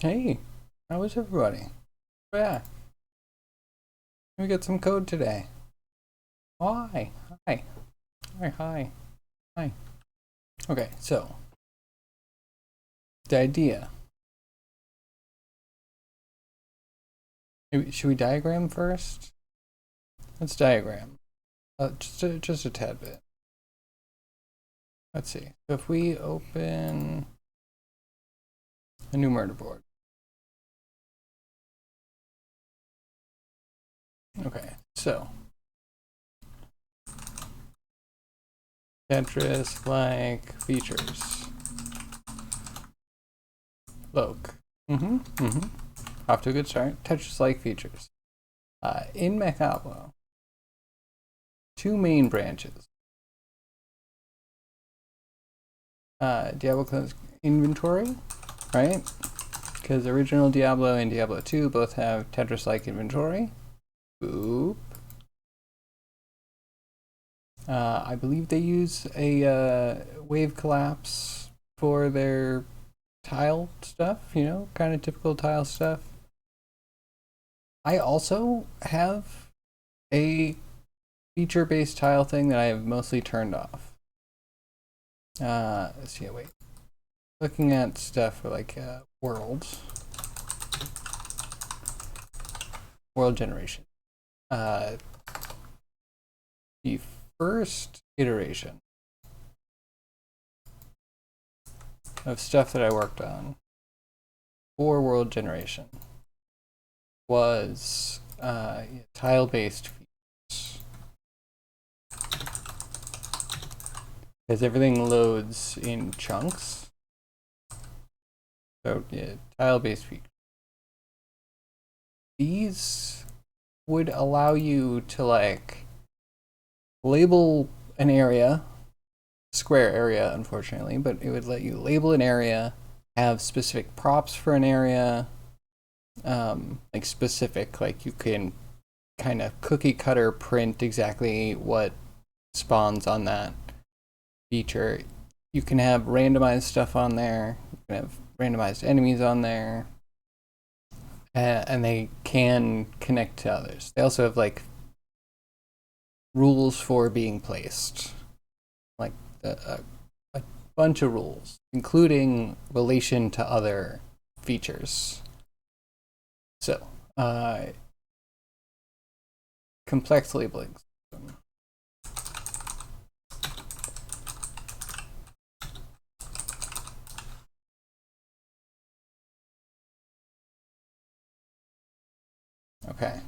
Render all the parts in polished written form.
Hey, how is everybody? Yeah, we got some code today. Hi, hi, hi. Hi. Okay, so the idea. Maybe, should we diagram first? Let's diagram. Just a tad bit. Let's see. So if we open a new murder board. Okay, so Tetris like features. Look. Mm-hmm. Off to a good start. Tetris like features. In Macablo, two main branches. Diablo Clone's inventory, right? Because original Diablo and Diablo 2 both have Tetris-like inventory. Boop. I believe they use a wave collapse for their tile stuff, kind of typical tile stuff. I also have a feature-based tile thing that I have mostly turned off. Let's see, wait. Looking at stuff for like worlds. World generation. The first iteration of stuff that I worked on for world generation was tile-based features. Because everything loads in chunks. So yeah, tile-based features. These would allow you to like label an area, square area unfortunately, but it would let you label an area, have specific props for an area, like specific, like you can kind of cookie cutter print exactly what spawns on that feature. You can have randomized stuff on there, you can have randomized enemies on there, and they can connect to others. They also have like rules for being placed, like a bunch of rules, including relation to other features. So, complex labeling system. Okay.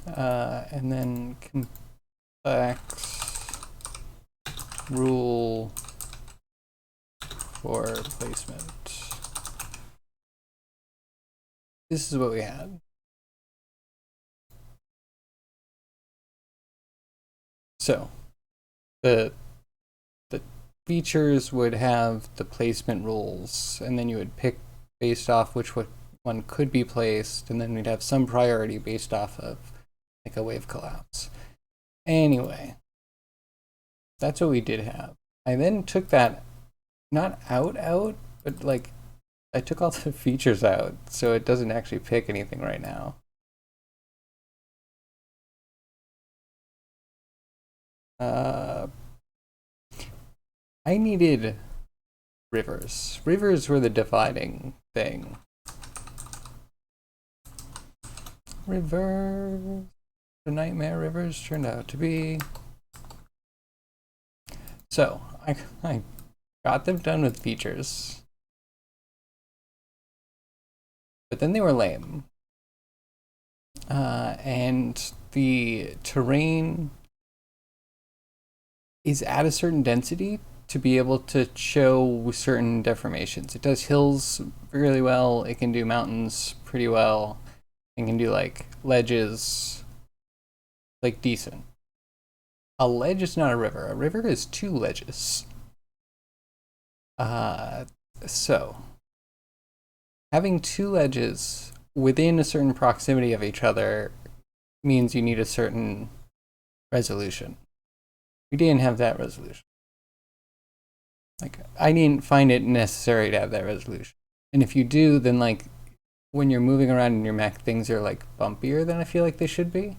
And then complex rule for placement. This is what we had. So the features would have the placement rules, and then you would pick based off which one could be placed, and then we'd have some priority based off of like a wave collapse. Anyway, that's what we did have. I then took that not out, but like I took all the features out, so it doesn't actually pick anything right now. Uh, I needed rivers. Rivers were the dividing thing. Rivers. The nightmare rivers turned out to be. So I got them done with features, but then they were lame. And the terrain is at a certain density to be able to show certain deformations. It does hills really well. It can do mountains pretty well. It can do like ledges, like decent. A ledge is not a river. A river is two ledges. Uh, so having two ledges within a certain proximity of each other means you need a certain resolution. We didn't have that resolution. Like I didn't find it necessary to have that resolution. And if you do, then like when you're moving around in your mech, things are like bumpier than I feel like they should be.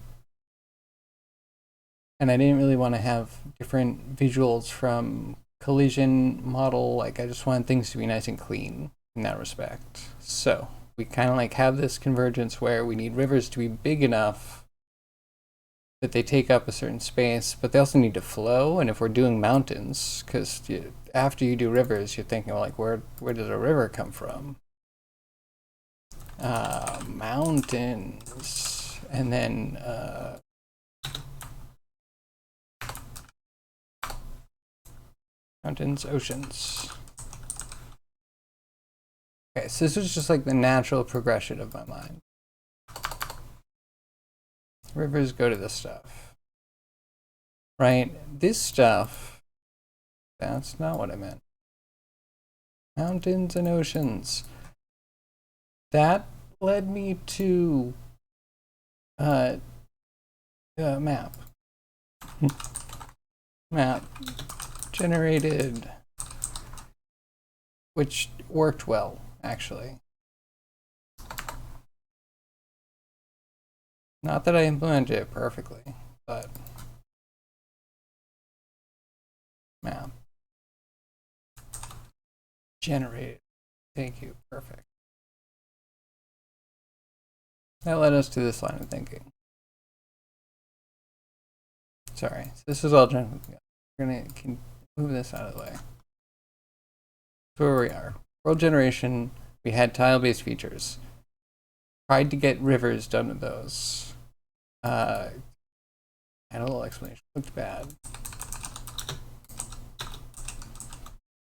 And I didn't really want to have different visuals from collision model. Like I just wanted things to be nice and clean in that respect. So we kind of like have this convergence where we need rivers to be big enough that they take up a certain space, but they also need to flow. And if we're doing mountains, because after you do rivers, you're thinking, well, like, where does a river come from? Mountains, and then mountains, oceans. Okay, so this is just like the natural progression of my mind. Rivers go to this stuff, right? This stuff, that's not what I meant. Mountains and oceans. That led me to map. Map generated, which worked well, actually. Not that I implemented it perfectly, but map generated. Thank you. Perfect. That led us to this line of thinking. Sorry, so this is all general. We're gonna move this out of the way. So where we are. World generation, we had tile-based features. Tried to get rivers done with those. Had a little explanation. Looked bad.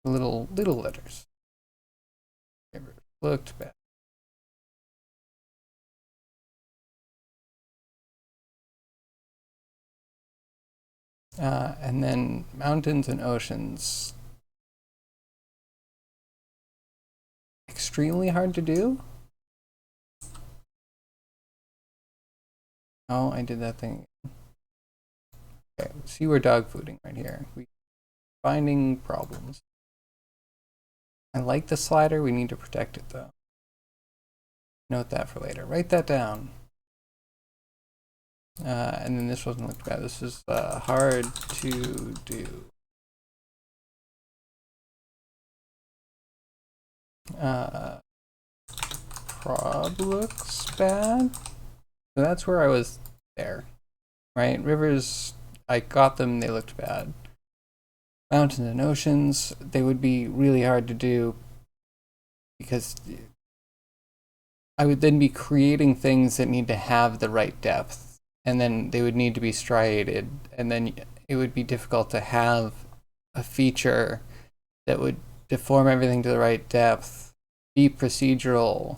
Little letters. Rivers looked bad. And then mountains and oceans. Extremely hard to do. Oh, I did that thing. Okay, see, we're dog fooding right here. We finding problems. I like the slider. We need to protect it though. Note that for later. Write that down. And then this wasn't looked bad. This is hard to do. Prob looks bad. So that's where I was there, right? Rivers, I got them. They looked bad. Mountains and oceans, they would be really hard to do because I would then be creating things that need to have the right depth, and then they would need to be striated, and then it would be difficult to have a feature that would deform everything to the right depth, be procedural,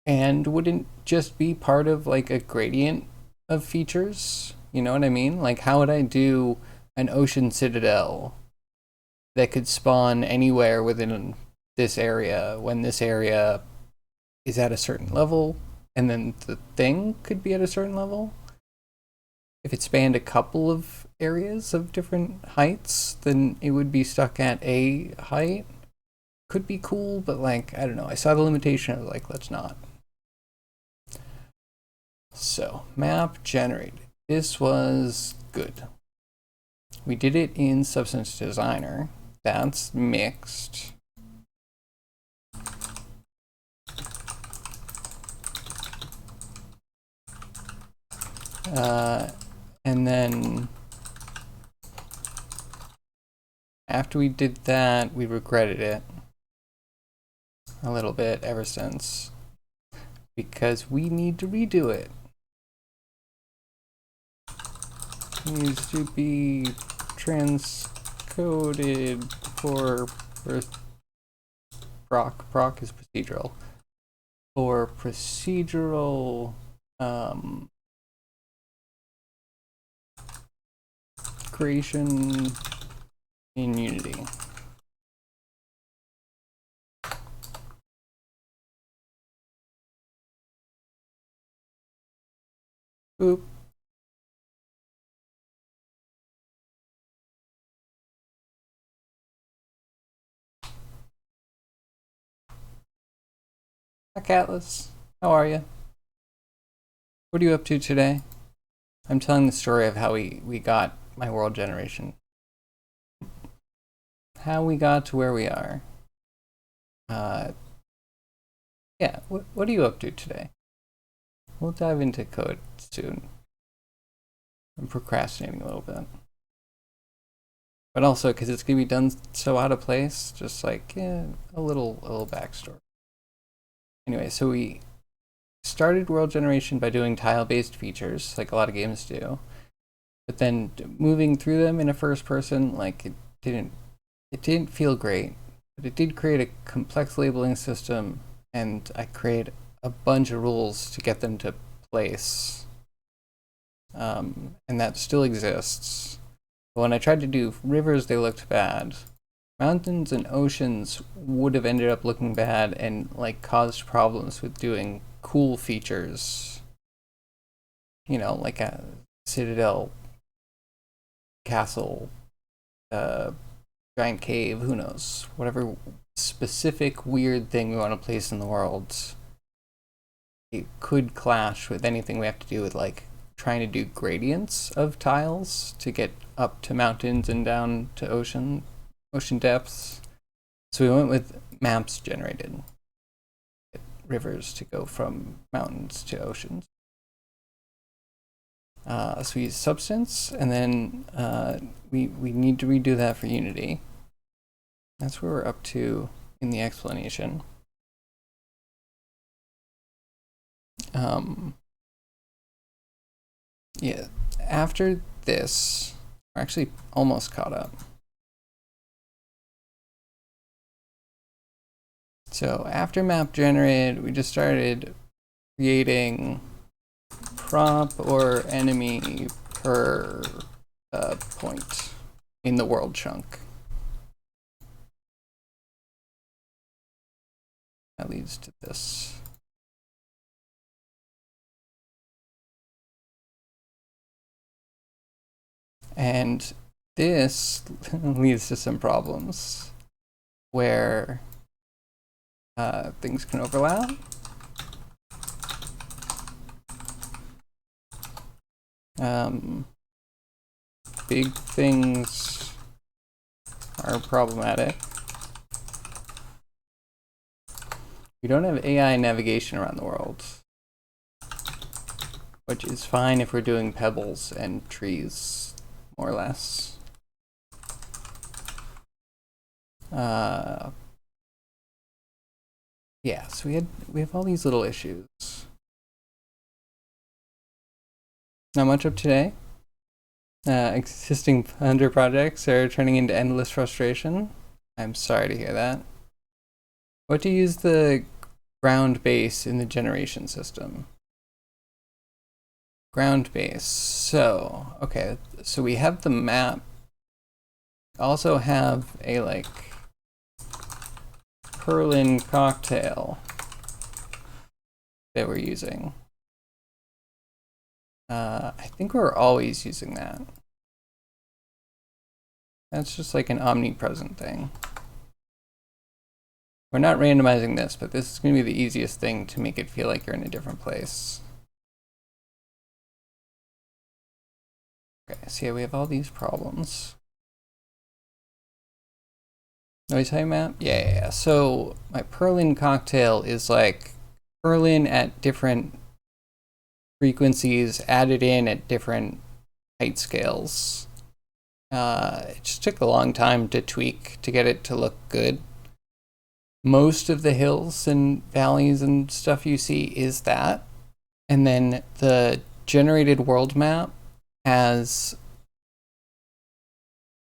and wouldn't just be part of like a gradient of features. You know what I mean? Like, how would I do an ocean citadel that could spawn anywhere within this area when this area is at a certain level, and then the thing could be at a certain level? If it spanned a couple of areas of different heights, then it would be stuck at a height. Could be cool, but like, I don't know. I saw the limitation. I was like, let's not. So, map generated. This was good. We did it in Substance Designer. That's mixed. And then after we did that, we regretted it a little bit ever since, because we need to redo it. It needs to be transcoded for proc is procedural. For procedural creation in Unity. Oop. Hi, Atlas. How are you? What are you up to today? I'm telling the story of how we got my world generation. How we got to where we are. Uh, yeah, what are you up to today? We'll dive into code soon. I'm procrastinating a little bit. But also, because it's going to be done so out of place, just like, yeah, a little backstory. Anyway, so we started world generation by doing tile-based features, like a lot of games do. But then moving through them in a first person, like it didn't feel great. But it did create a complex labeling system, and I created a bunch of rules to get them to place. And that still exists. But when I tried to do rivers, they looked bad. Mountains and oceans would have ended up looking bad and like caused problems with doing cool features. You know, like a citadel, castle, uh, giant cave, who knows? Whatever specific weird thing we want to place in the world, it could clash with anything we have to do with like trying to do gradients of tiles to get up to mountains and down to ocean depths. So we went with maps generated, rivers to go from mountains to oceans. So we use substance, and then we need to redo that for Unity. That's where we're up to in the explanation. Yeah, after this, we're actually almost caught up. So after map generated, we just started creating prop or enemy per point in the world chunk. That leads to this. And this leads to some problems where things can overlap. Big things are problematic. We don't have AI navigation around the world, which is fine if we're doing pebbles and trees, more or less. Yeah, so we have all these little issues. Not much up today. Existing under projects are turning into endless frustration. I'm sorry to hear that. What to use the ground base in the generation system? Ground base. So, okay, so we have the map. Also have a like Perlin cocktail that we're using. I think we're always using that. That's just like an omnipresent thing. We're not randomizing this, but this is going to be the easiest thing to make it feel like you're in a different place. Okay, so yeah, we have all these problems. Noise height map? Yeah. So my Perlin cocktail is like Perlin at different frequencies added in at different height scales. It just took a long time to tweak to get it to look good. Most of the hills and valleys and stuff you see is that. And then the generated world map has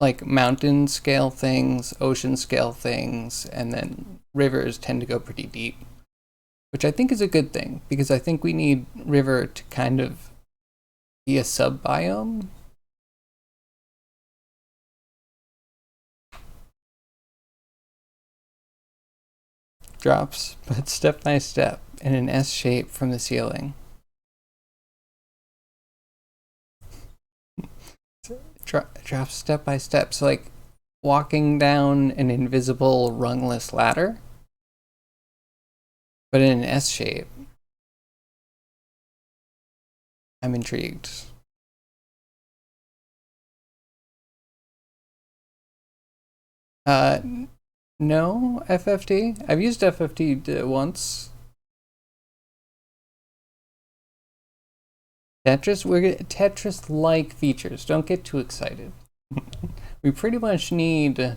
like mountain scale things, ocean scale things, and then rivers tend to go pretty deep, which I think is a good thing because I think we need river to kind of be a sub biome. Drops, but step by step in an S shape from the ceiling. Drops step by step. So like walking down an invisible rungless ladder. but in an S shape. I'm intrigued. Uh, no, FFT. I've used FFT once. Tetris, we're gonna Tetris-like features. Don't get too excited. We pretty much need.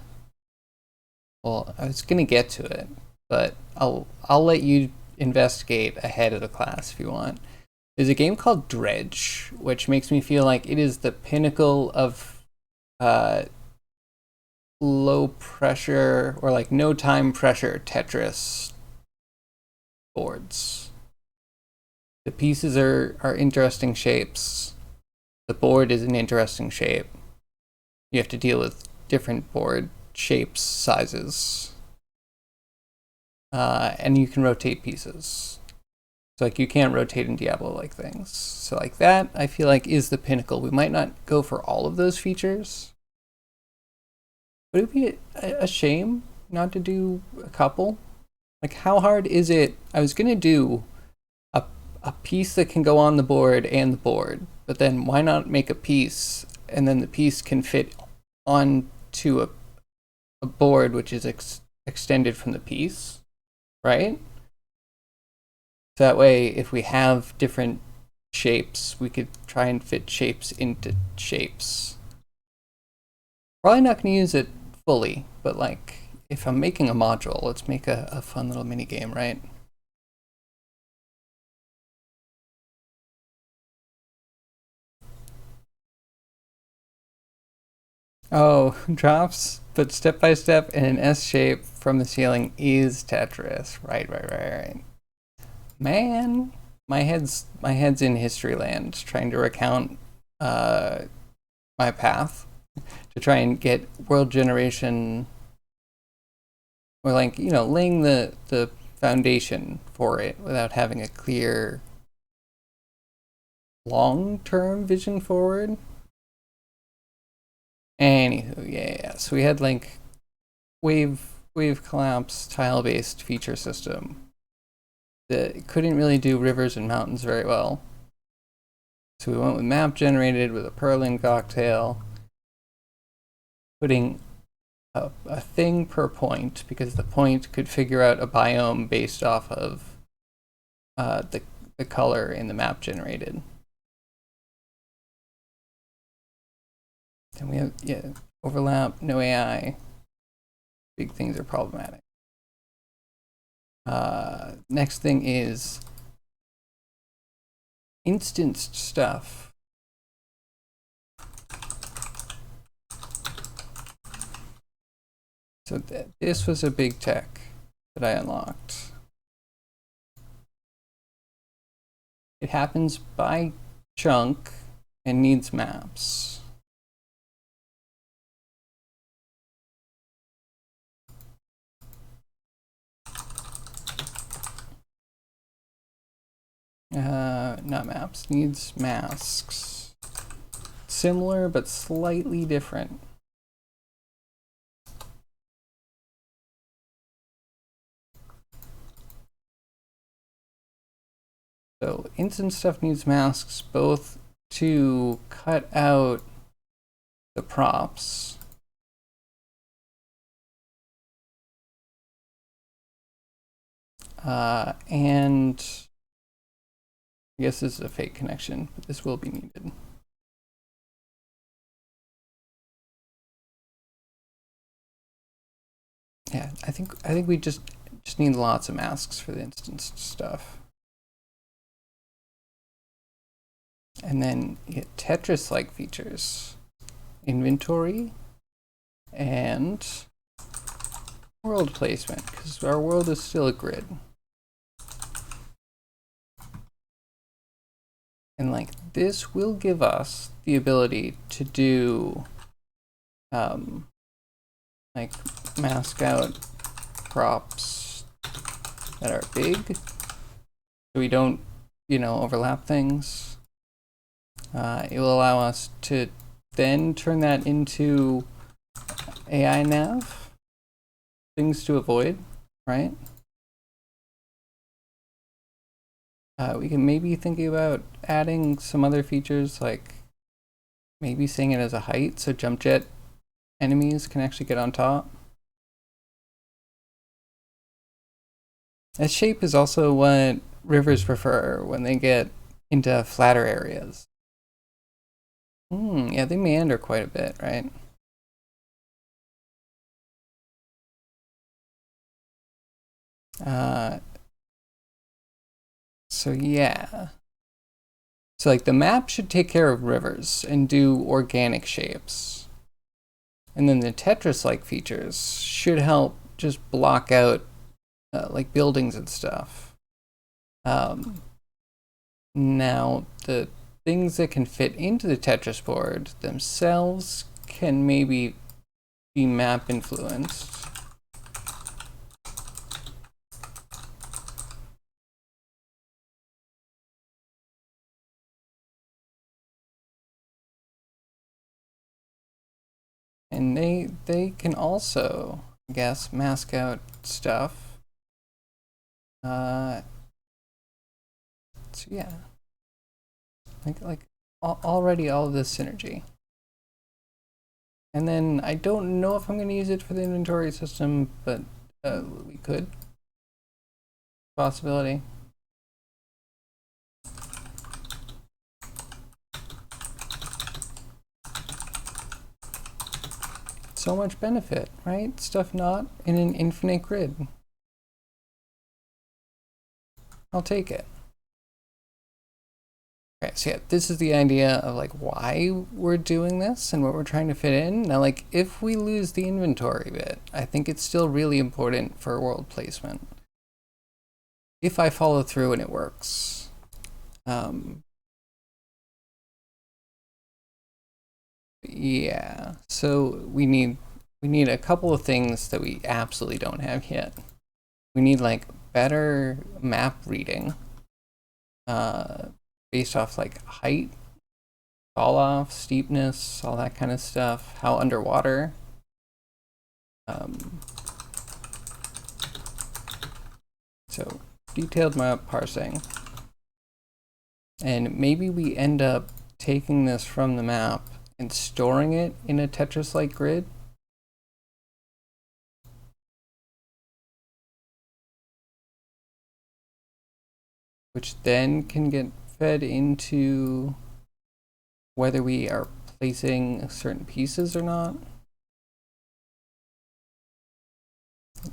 Well, I was gonna get to it, but I'll let you investigate ahead of the class if you want. There's a game called Dredge, which makes me feel like it is the pinnacle of low pressure or like no time pressure Tetris boards. The pieces are interesting shapes. The board is an interesting shape. You have to deal with different board shapes, sizes, and you can rotate pieces. So like you can't rotate in Diablo-like things. So like that, I feel like is the pinnacle. We might not go for all of those features, but it would be a shame not to do a couple. Like how hard is it? I was gonna do a piece that can go on the board and the board, but then why not make a piece and then the piece can fit onto a board which is extended from the piece, right? So that way, if we have different shapes, we could try and fit shapes into shapes. Probably not going to use it fully, but like if I'm making a module, let's make a fun little mini game, right? Oh, drops, but step by step in an S shape from the ceiling is Tetris. Right. Man, my head's in history land, trying to recount my path to try and get world generation, or like laying the foundation for it without having a clear long-term vision forward. Anywho, yeah. So we had like wave collapse tile based feature system that couldn't really do rivers and mountains very well. So we went with map generated with a Perlin cocktail, putting a thing per point because the point could figure out a biome based off of the color in the map generated. Then we have overlap, no AI. Big things are problematic. Next thing is instanced stuff. So this was a big tech that I unlocked. It happens by chunk and needs maps. Not maps, needs masks. Similar, but slightly different. So instant stuff needs masks both to cut out the props and I guess this is a fake connection, but this will be needed. Yeah, I think we just need lots of masks for the instance stuff. And then you get Tetris-like features. Inventory and world placement, because our world is still a grid. And like this will give us the ability to do like mask out props that are big so we don't overlap things. It will allow us to then turn that into AI nav, things to avoid, right? We can maybe think about adding some other features, like maybe saying it as a height, so jump jet enemies can actually get on top. That shape is also what rivers prefer when they get into flatter areas. Yeah, they meander quite a bit, right? Uh, so yeah. So like the map should take care of rivers and do organic shapes. And then the Tetris-like features should help just block out like buildings and stuff. Um, Now, the things that can fit into the Tetris board themselves can maybe be map influenced. And they can also, I guess, mask out stuff. So yeah, like already all of this synergy. And then I don't know if I'm going to use it for the inventory system, but we could. Possibility. So much benefit, right? Stuff not in an infinite grid. I'll take it. Okay, so yeah, this is the idea of like why we're doing this and what we're trying to fit in. Now, like if we lose the inventory bit, I think it's still really important for world placement. If I follow through and it works. Yeah, so we need a couple of things that we absolutely don't have yet. We need like better map reading, based off like height, fall off, steepness, all that kind of stuff. How underwater. So detailed map parsing, and maybe we end up taking this from the map and storing it in a Tetris-like grid. Which then can get fed into whether we are placing certain pieces or not.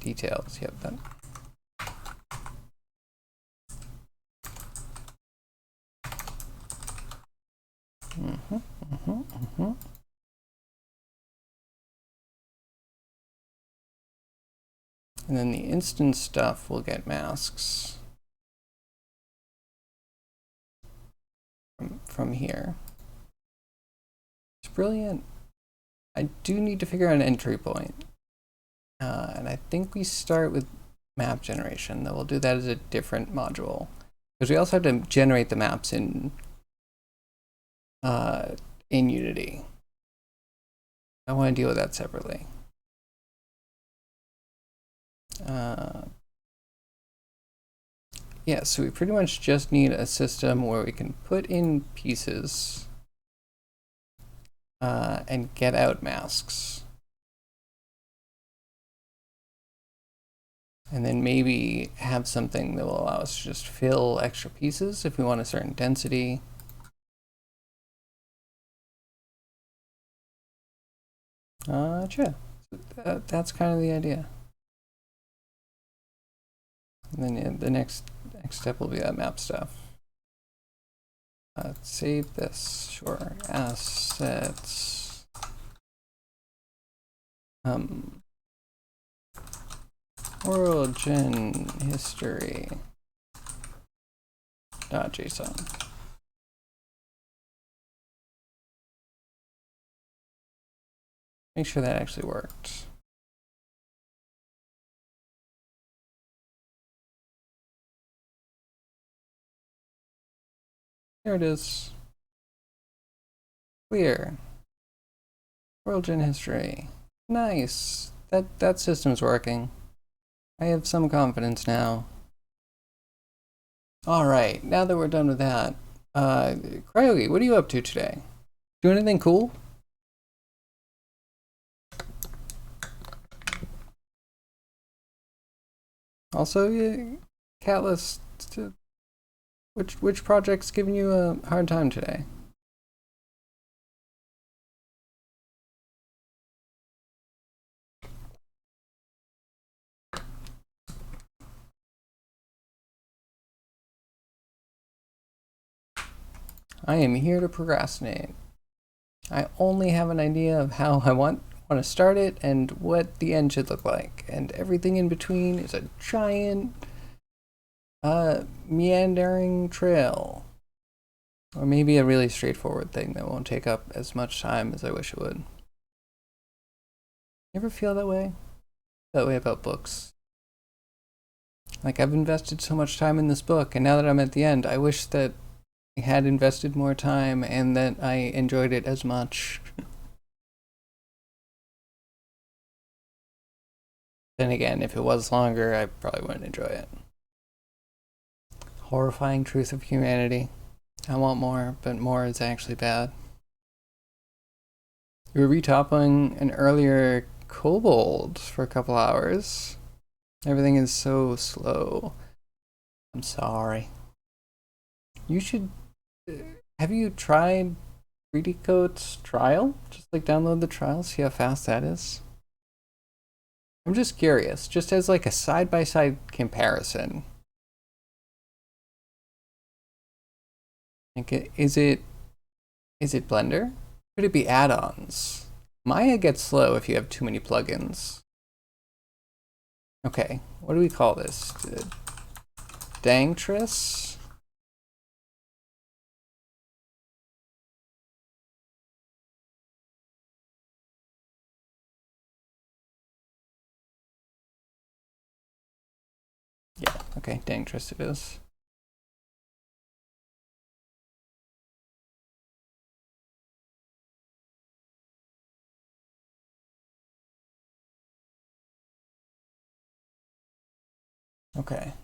Details, yep. That. And then the instance stuff will get masks from here. It's brilliant. I do need to figure out an entry point. And I think we start with map generation, though we'll do that as a different module. Because we also have to generate the maps in Unity. I want to deal with that separately. Yeah, so we pretty much just need a system where we can put in pieces and get out masks. And then maybe have something that will allow us to just fill extra pieces if we want a certain density. Yeah, that's kind of the idea. And then yeah, the next step will be that map stuff. Save this, sure. Assets. Origin history. .json. Make sure that actually worked. There it is. Clear. Origin history. Nice. That system's working. I have some confidence now. Alright, now that we're done with that, Cryogi, what are you up to today? Do anything cool? Also, Catless, which project's giving you a hard time today? I am here to procrastinate. I only have an idea of how I want to start it and what the end should look like, and everything in between is a giant meandering trail. Or maybe a really straightforward thing that won't take up as much time as I wish it would. You ever feel that way? That way about books? Like, I've invested so much time in this book, and now that I'm at the end, I wish that I had invested more time and that I enjoyed it as much. Then again, if it was longer, I probably wouldn't enjoy it. Horrifying truth of humanity. I want more, but more is actually bad. We were retopping an earlier kobold for a couple hours. Everything is so slow. I'm sorry. You should... Have you tried 3D Code's trial? Just like download the trial, see how fast that is. I'm just curious, just as like a side-by-side comparison. Like, is it Blender? Could it be add-ons? Maya gets slow if you have too many plugins. Okay, what do we call this? Dangtris? Yeah, okay, Dangtris it is. Okay.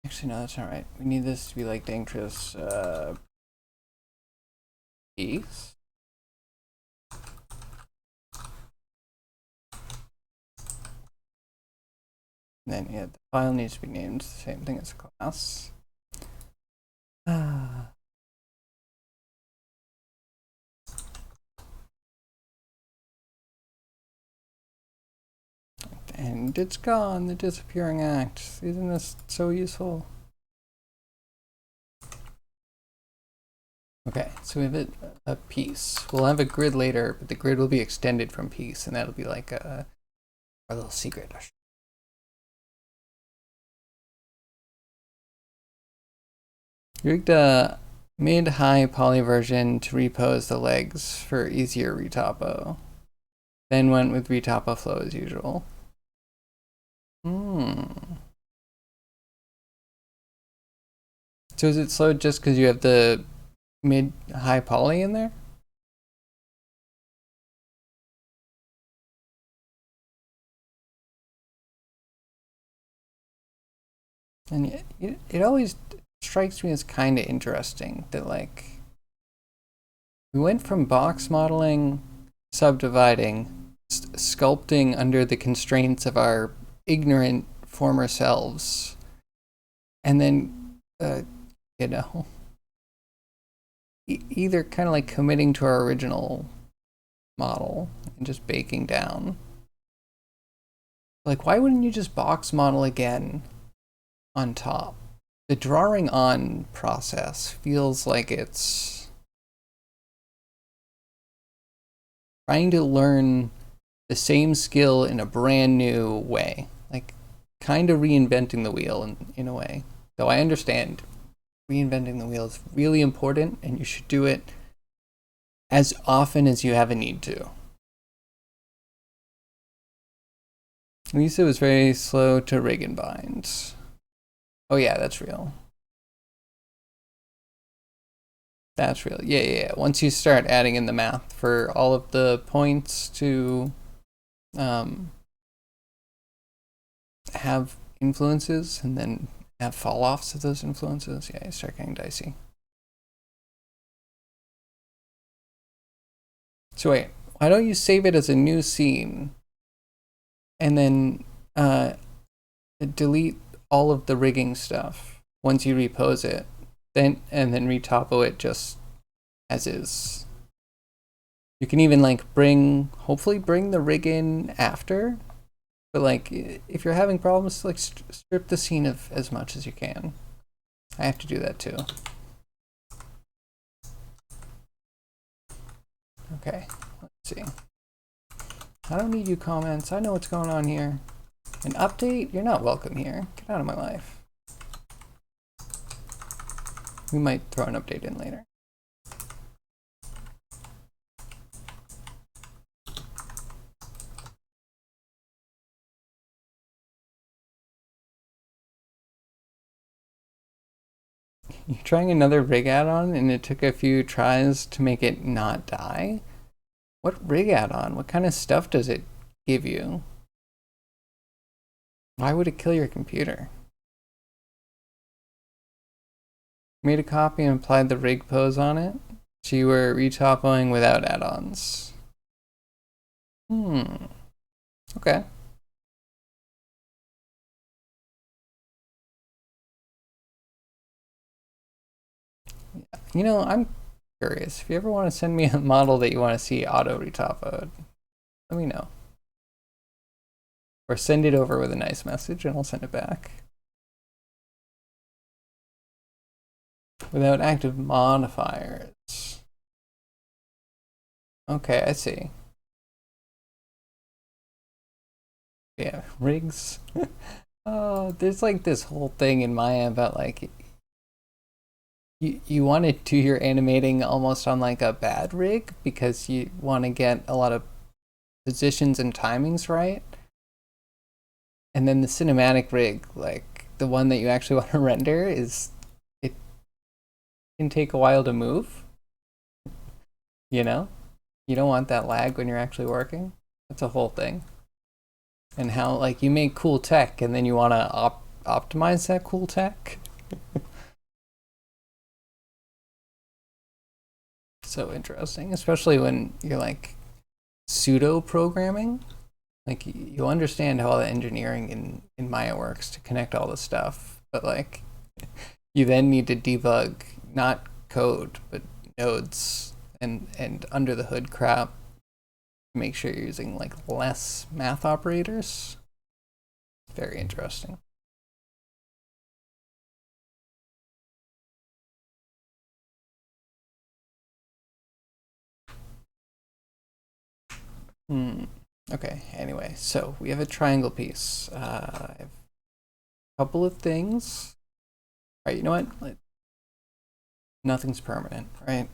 Actually, no, that's not right. We need this to be like Dangtris, piece. And then, yeah, the file needs to be named the same thing as the class. And it's gone, the disappearing act. Isn't this so useful? Okay, so we have a piece. We'll have a grid later, but the grid will be extended from piece, and that'll be like our little secret. Rigged a mid-high poly version to repose the legs for easier retopo. Then went with retopo flow as usual. So is it slow just because you have the mid-high poly in there? And it always strikes me as kind of interesting that, like, we went from box modeling, subdividing, sculpting under the constraints of our ignorant former selves, and then, you know, either kind of like committing to our original model and just baking down. Like, why wouldn't you just box model again on top? The drawing on process feels like it's trying to learn the same skill in a brand new way. Like, kind of reinventing the wheel in a way. Though I understand reinventing the wheel is really important and you should do it as often as you have a need to. Lisa was very slow to rig and bind. Oh yeah, that's real. That's real. Yeah. Once you start adding in the math for all of the points to have influences and then have fall offs of those influences, yeah, you start getting dicey. So wait, why don't you save it as a new scene and then delete all of the rigging stuff once you repose it, and then retopo it just as is. You can even like hopefully bring the rig in after, but like if you're having problems, like strip the scene of as much as you can. I have to do that too. Okay, let's see. I don't need you comments. I know what's going on here. An update? You're not welcome here. Get out of my life. We might throw an update in later. You're trying another rig add-on and it took a few tries to make it not die? What rig add-on? What kind of stuff does it give you? Why would it kill your computer? Made a copy and applied the rig pose on it, so you were retopoing without add-ons. Okay. You know, I'm curious. If you ever want to send me a model that you want to see auto retopoed, let me know. Or send it over with a nice message and I'll send it back. Without active modifiers. Okay, I see. Yeah, rigs. Oh, there's like this whole thing in Maya about like you want to do your animating almost on like a bad rig because you want to get a lot of positions and timings right. And then the cinematic rig, like the one that you actually want to render, it can take a while to move. You know? You don't want that lag when you're actually working. That's a whole thing. And how like you make cool tech and then you want to optimize that cool tech. So interesting, especially when you're like pseudo programming. Like you understand how all the engineering in Maya works to connect all the stuff, but like you then need to debug not code but nodes and under the hood crap to make sure you're using like less math operators. Very interesting. Okay, anyway, so we have a triangle piece. I have a couple of things. All right, you know what? Nothing's permanent, right?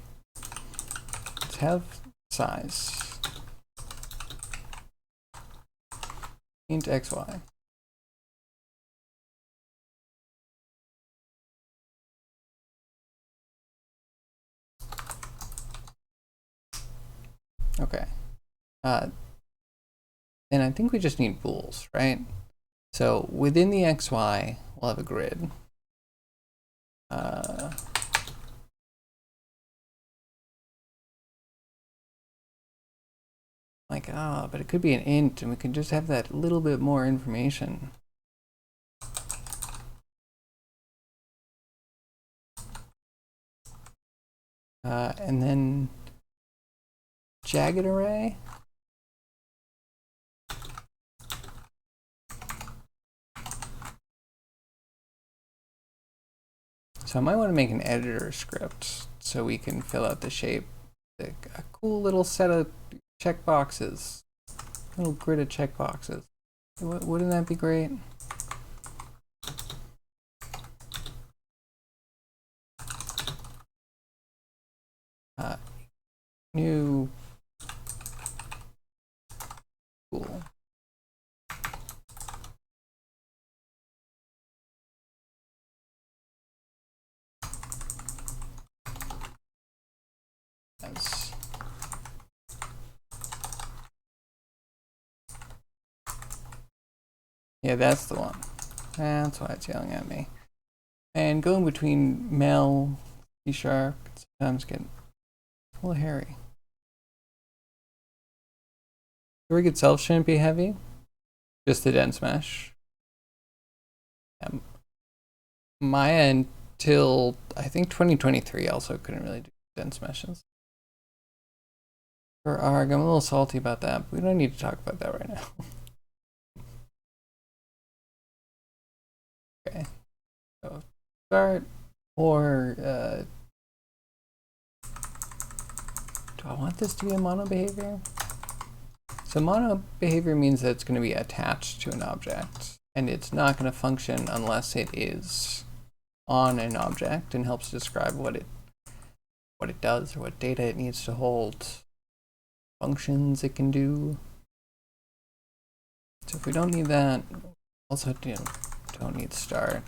Let's have size. Int xy. Okay. And I think we just need bools, right? So within the xy, we'll have a grid. Like, but it could be an int, and we could just have that little bit more information. And then jagged array. So I might want to make an editor script so we can fill out the shape. Like a cool little set of checkboxes, a little grid of checkboxes. Wouldn't that be great? New cool. As yeah, that's the one. That's why it's yelling at me. And going between mel, C# can sometimes get a little hairy. The rig itself shouldn't be heavy, just the dense mesh. Maya until I think 2023 also couldn't really do dense meshes. For ARG, I'm a little salty about that, but we don't need to talk about that right now. Okay, so start, or do I want this to be a mono behavior? So mono behavior means that it's going to be attached to an object, and it's not going to function unless it is on an object and helps describe what it does or what data it needs to hold, functions it can do. So if we don't need that, also don't need start.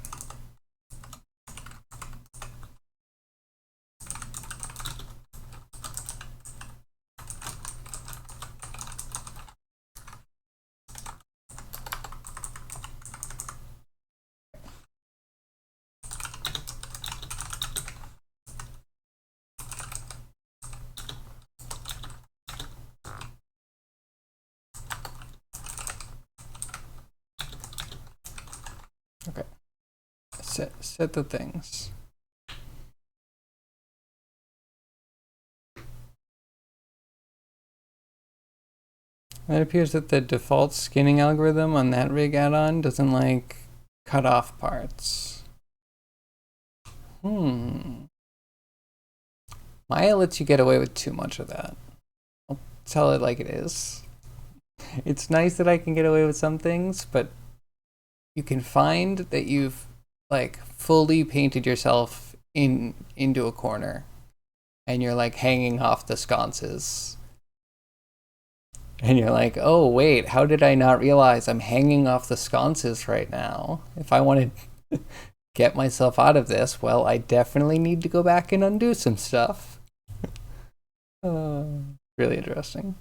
Okay, set the things. It appears that the default skinning algorithm on that rig add-on doesn't like cut off parts. Maya lets you get away with too much of that. I'll tell it like it is. It's nice that I can get away with some things, but you can find that you've like fully painted yourself into a corner and you're like hanging off the sconces. And you're like, oh wait, how did I not realize I'm hanging off the sconces right now? If I want to get myself out of this, well, I definitely need to go back and undo some stuff. Really interesting.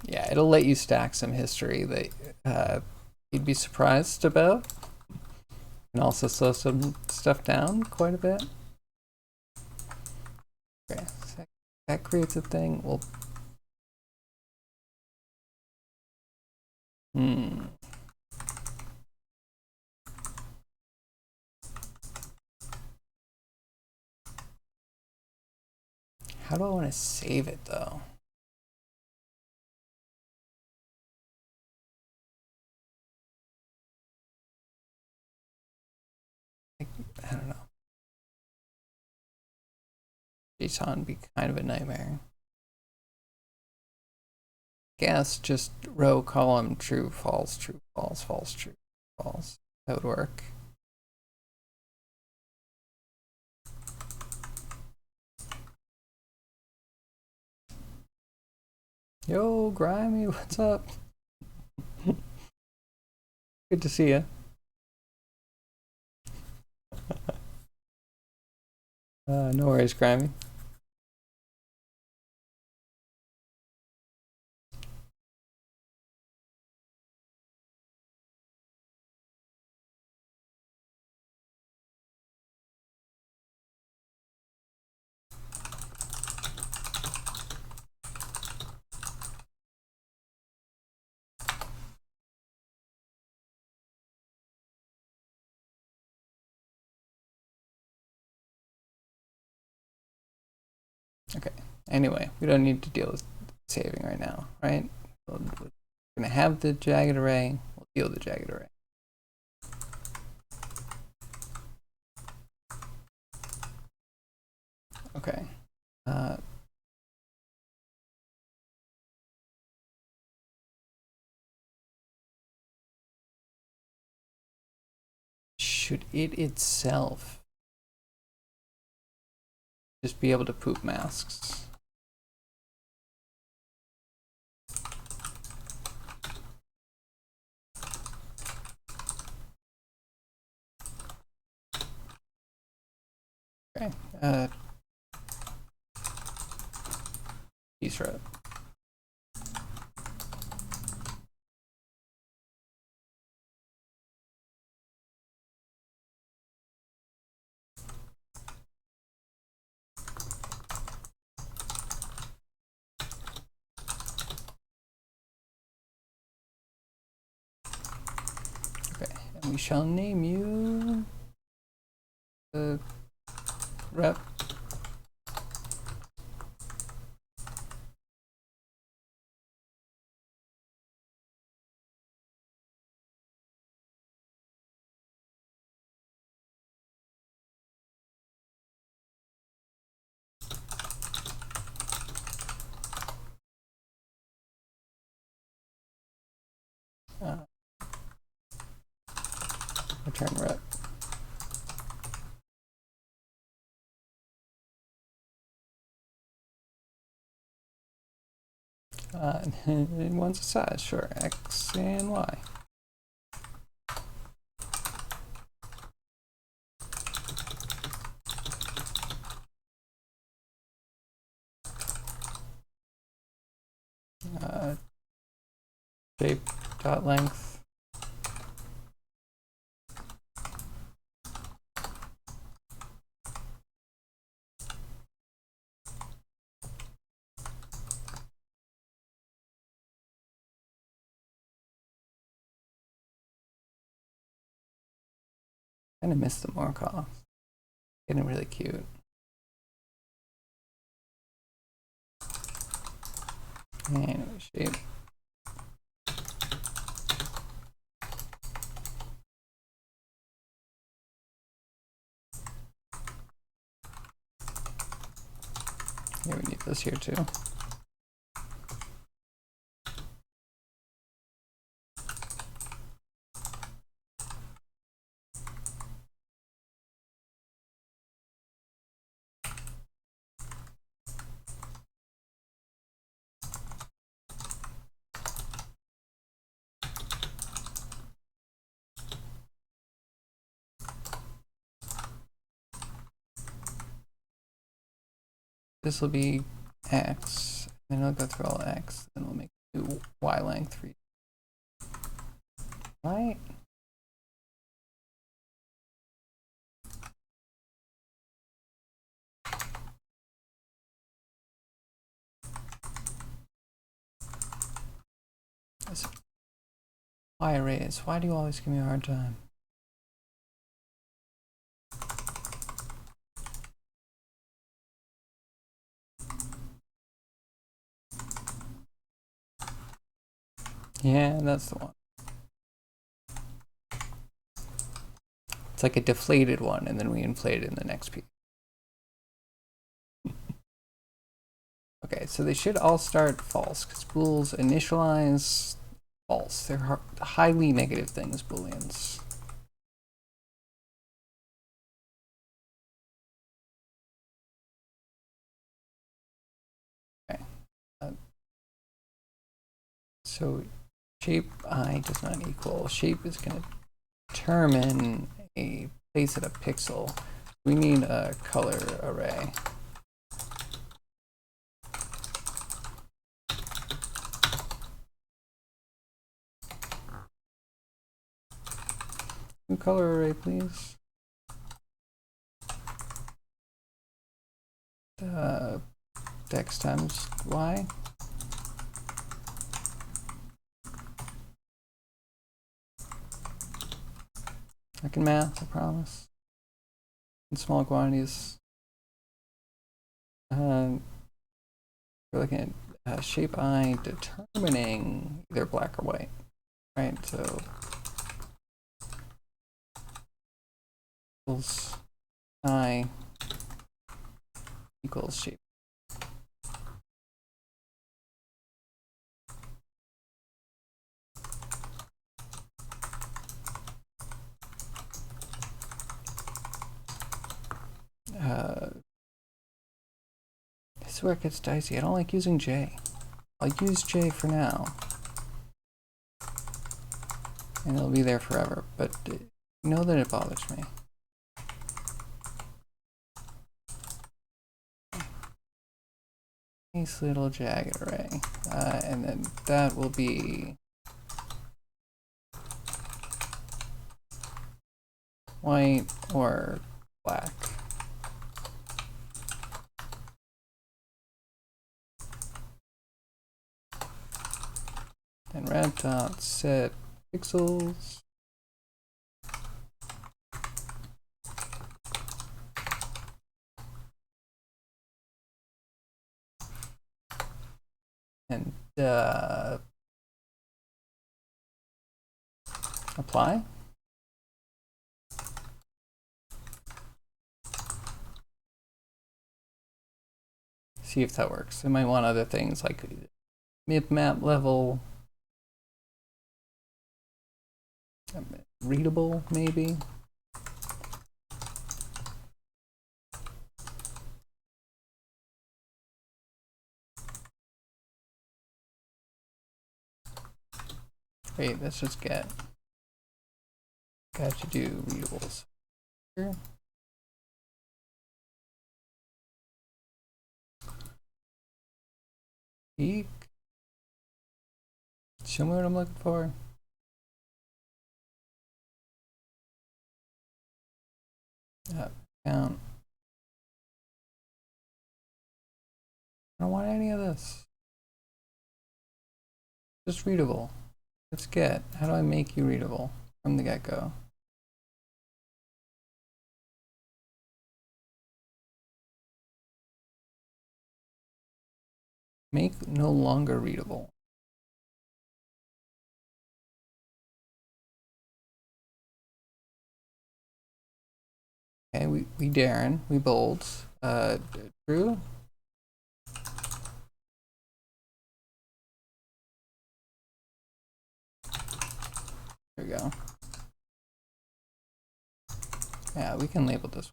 Yeah, it'll let you stack some history that you'd be surprised about. And also slow some stuff down quite a bit. Okay, so that creates a thing. Well, How do I want to save it though? I don't know. JSON would be kind of a nightmare. Guess just row, column, true, false, true, false, false, true, false. That would work. Yo, Grimy, what's up? Good to see you. No worries, Grimy. Okay, anyway, we don't need to deal with saving right now, right? We're gonna have the jagged array, we'll deal with the jagged array. Okay. Should it itself just be able to poop masks? Okay. Piece road. We shall name you the rep. Return rep. It wants a size, sure, X and Y. Shape dot length. Kind of missed the mark off. Getting really cute. Anyway, shape. Yeah, we need this here too. This will be X, then I'll go through all X, then we'll make new Y length for you. Right? This Y arrays, why do you always give me a hard time? Yeah, that's the one. It's like a deflated one, and then we inflate it in the next piece. Okay, so they should all start false, because bools initialize false. They're highly negative things, booleans. Okay. So shape I does not equal. Shape is going to determine a place at a pixel. We need a color array. New color array, please. X times Y. I can math, I promise. In small quantities. We're looking at shape I determining either black or white, right? So equals I equals shape. This is where it gets dicey. I don't like using J. I'll use J for now. And it'll be there forever, but know that it bothers me. Nice little jagged array. And then that will be white or black. Then red dot set pixels. apply. See if that works. I might want other things like map level, readable maybe. Wait, let's just got to do readables here. Peak. Show me what I'm looking for. Count. I don't want any of this. Just readable. Let's get. How do I make you readable from the get-go? Make no longer readable. Okay, we Darren, we bold. True. There we go. Yeah, we can label this.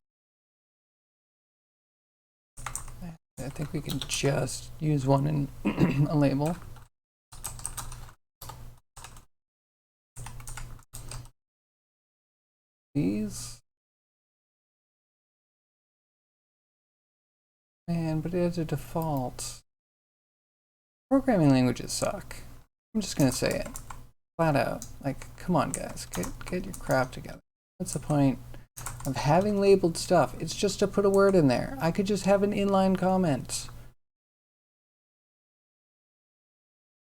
I think we can just use one in a label. These. Man, but it has a default. Programming languages suck. I'm just gonna say it. Flat out. Like, come on guys, get your crap together. What's the point of having labeled stuff? It's just to put a word in there. I could just have an inline comment.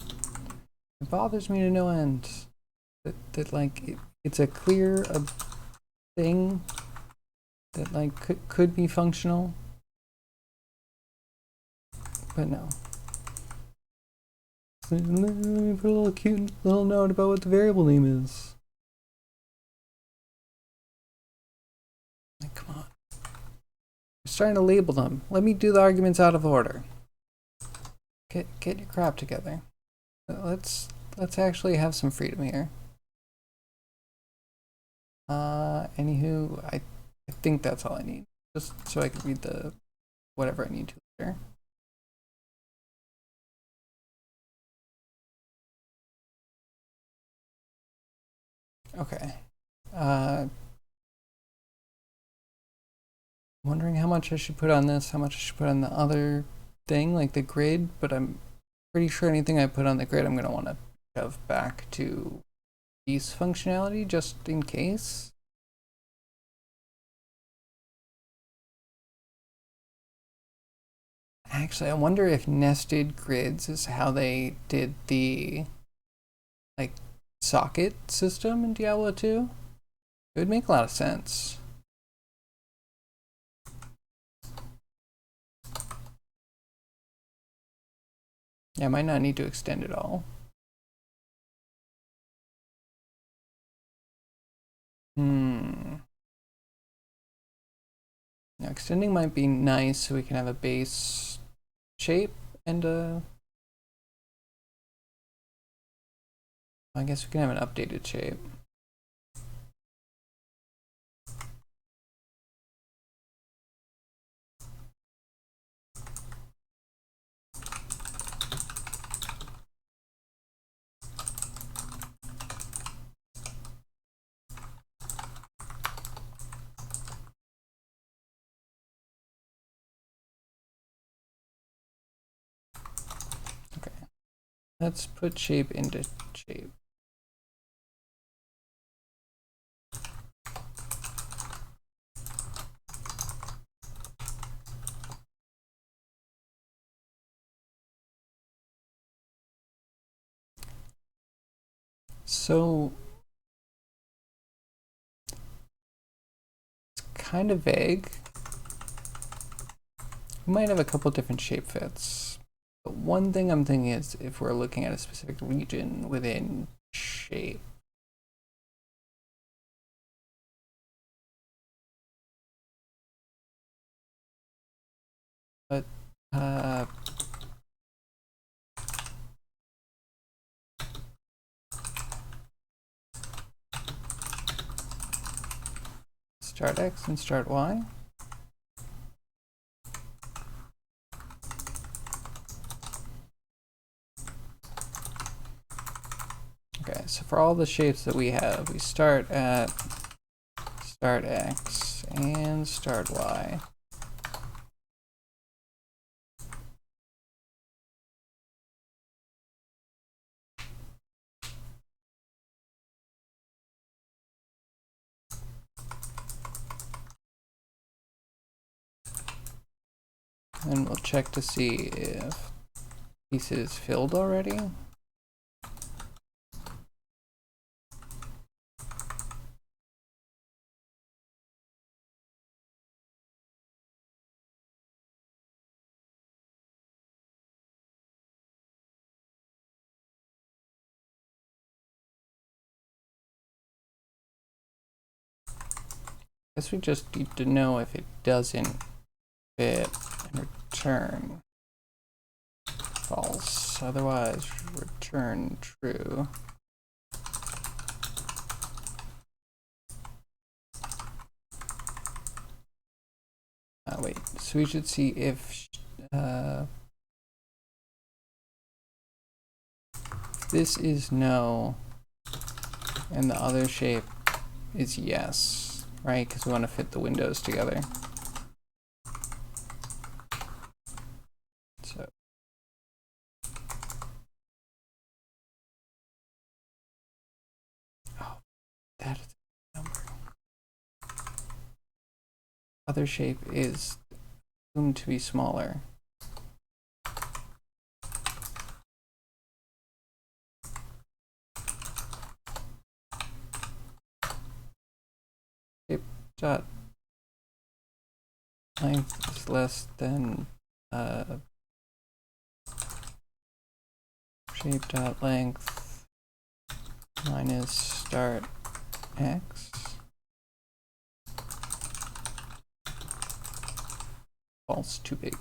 It bothers me to no end that like it's a clear thing that like could be functional, but no. Let me put a little cute little note about what the variable name is. Like, come on. You're starting to label them. Let me do the arguments out of order. Get your crap together. Let's actually have some freedom here. Anywho, I think that's all I need. Just so I can read the whatever I need to later. Okay. Wondering how much I should put on this, how much I should put on the other thing, like the grid, but I'm pretty sure anything I put on the grid I'm going to want to shove back to piece functionality just in case. Actually, I wonder if nested grids is how they did the like socket system in Diablo 2. It would make a lot of sense. Yeah, I might not need to extend it all. Now extending might be nice so we can have a base shape and I guess we can have an updated shape. Let's put shape into shape. So it's kind of vague. We might have a couple different shape fits. But one thing I'm thinking is if we're looking at a specific region within shape. But start X and start Y. Okay, so for all the shapes that we have, we start at start X and start Y. And we'll check to see if piece is filled already. Guess we just need to know if it doesn't fit and return false. Otherwise, return true. Wait, so we should see if this is no and the other shape is yes, right? Because we want to fit the windows together. So that is the number. Other shape is assumed to be smaller. Shape dot length is less than shape dot length minus start X. False, too big.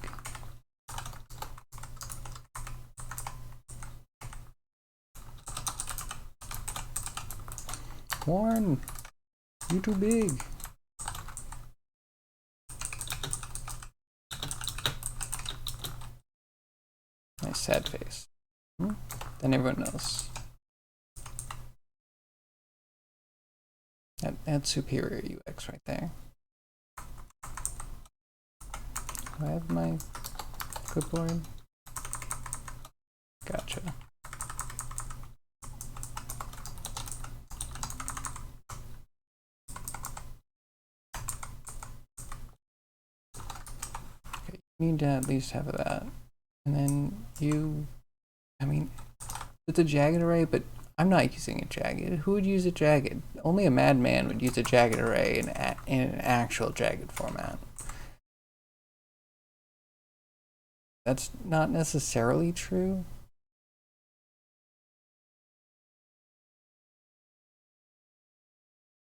Warren, you too big. Nice sad face. Then everyone knows. That's superior UX right there. Do I have my clipboard? Gotcha. Okay, you need to at least have that. And then you, I mean, it's a jagged array, but I'm not using a jagged. Who would use a jagged? Only a madman would use a jagged array in an actual jagged format. That's not necessarily true.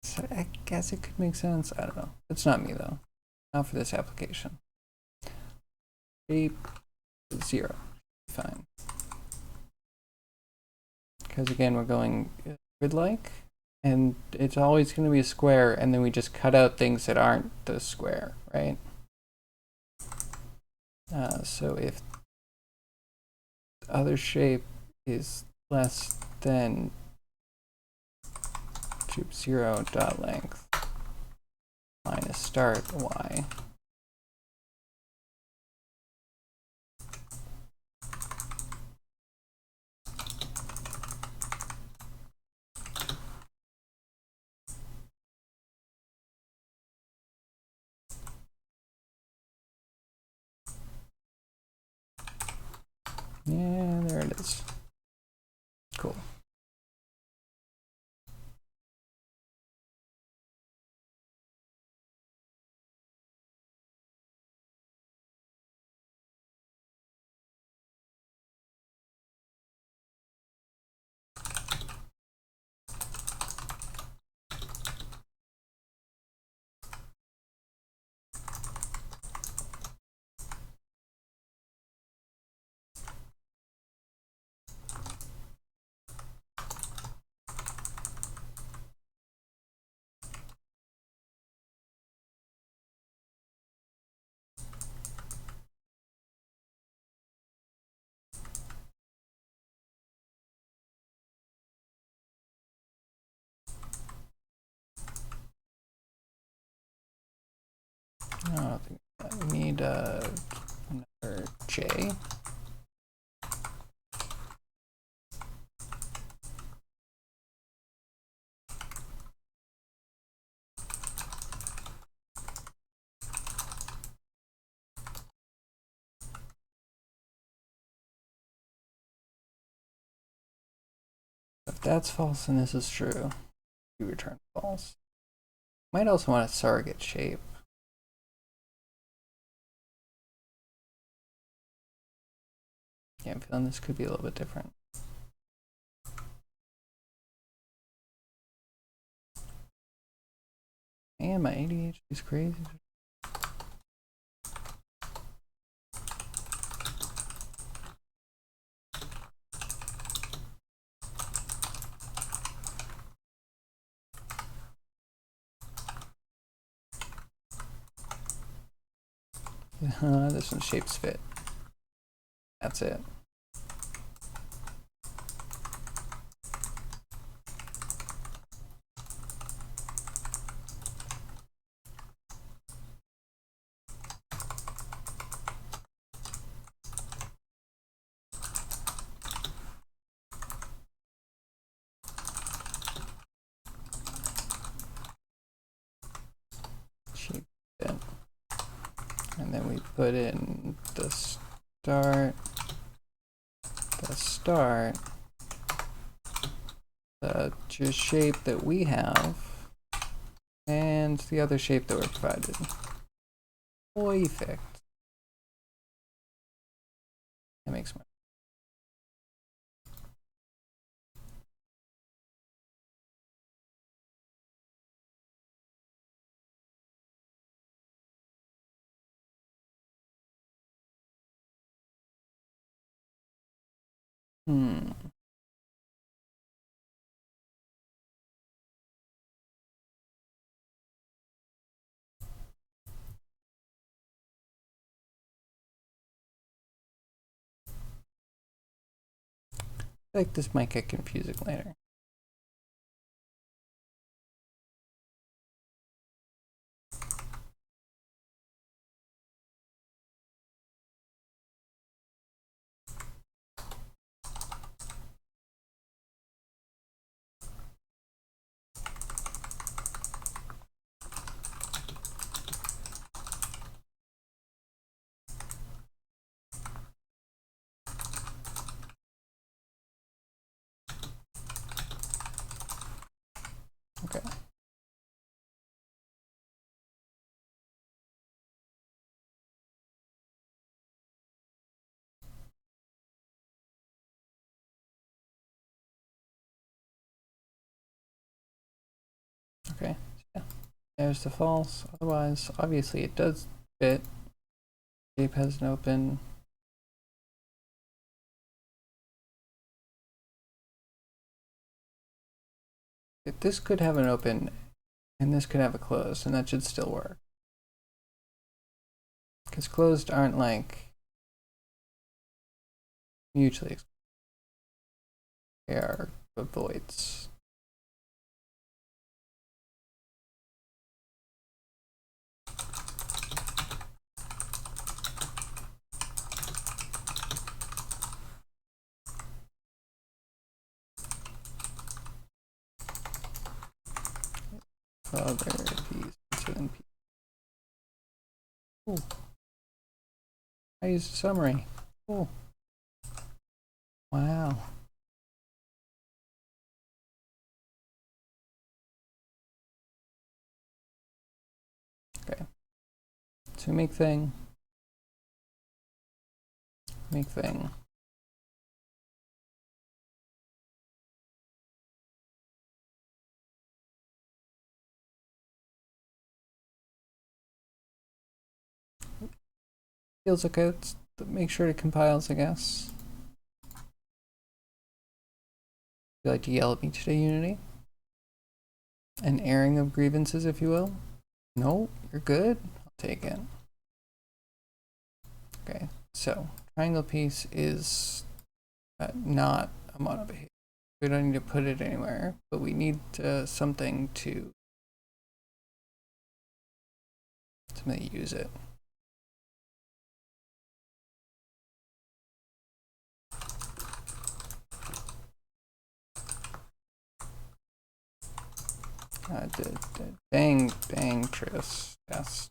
So I guess it could make sense. I don't know. It's not me though. Not for this application. Shape 0. Fine. Because again, we're going grid-like, and it's always going to be a square, and then we just cut out things that aren't the square, right? So if the other shape is less than shape 0 dot length minus start y, yeah, there it is. Cool. No, I don't think we need another J. If that's false and this is true, we return false. Might also want a surrogate shape. Yeah, I'm feeling this could be a little bit different. Man, my ADHD is crazy. This one shapes fit. That's it. Shape fit. And then we put in the start, the just shape that we have, and the other shape that we're provided. Perfect. That makes sense. I feel like this might get confusing later. Okay. Okay. Yeah. There's the false. Otherwise, obviously it does fit. Shape has an open. This could have an open, and this could have a closed, and that should still work. Because closed aren't like mutually exclusive. They are voids. Other piece, within piece. Ooh. I used a summary. Cool. Wow. Okay. So make thing. Make thing. Feels okay. Let's make sure it compiles, I guess. You like to yell at me today, Unity? An airing of grievances, if you will? No, you're good. I'll take it. Okay, so triangle piece is not a mono behavior. We don't need to put it anywhere, but we need something to ultimately use it. Dang Tris test.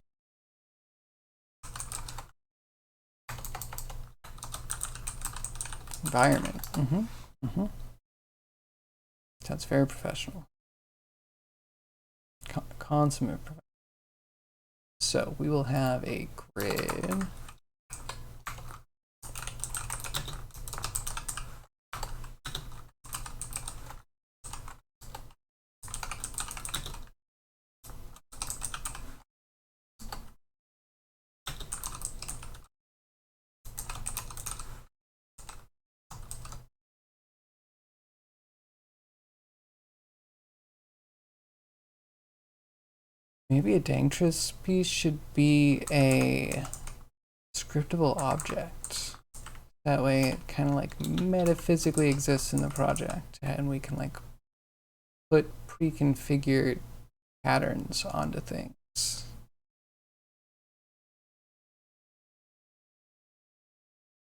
Environment. Sounds very professional. Consummate professional. So we will have a grid. Maybe a Dangtris piece should be a scriptable object. That way it kind of like metaphysically exists in the project, and we can like put pre-configured patterns onto things.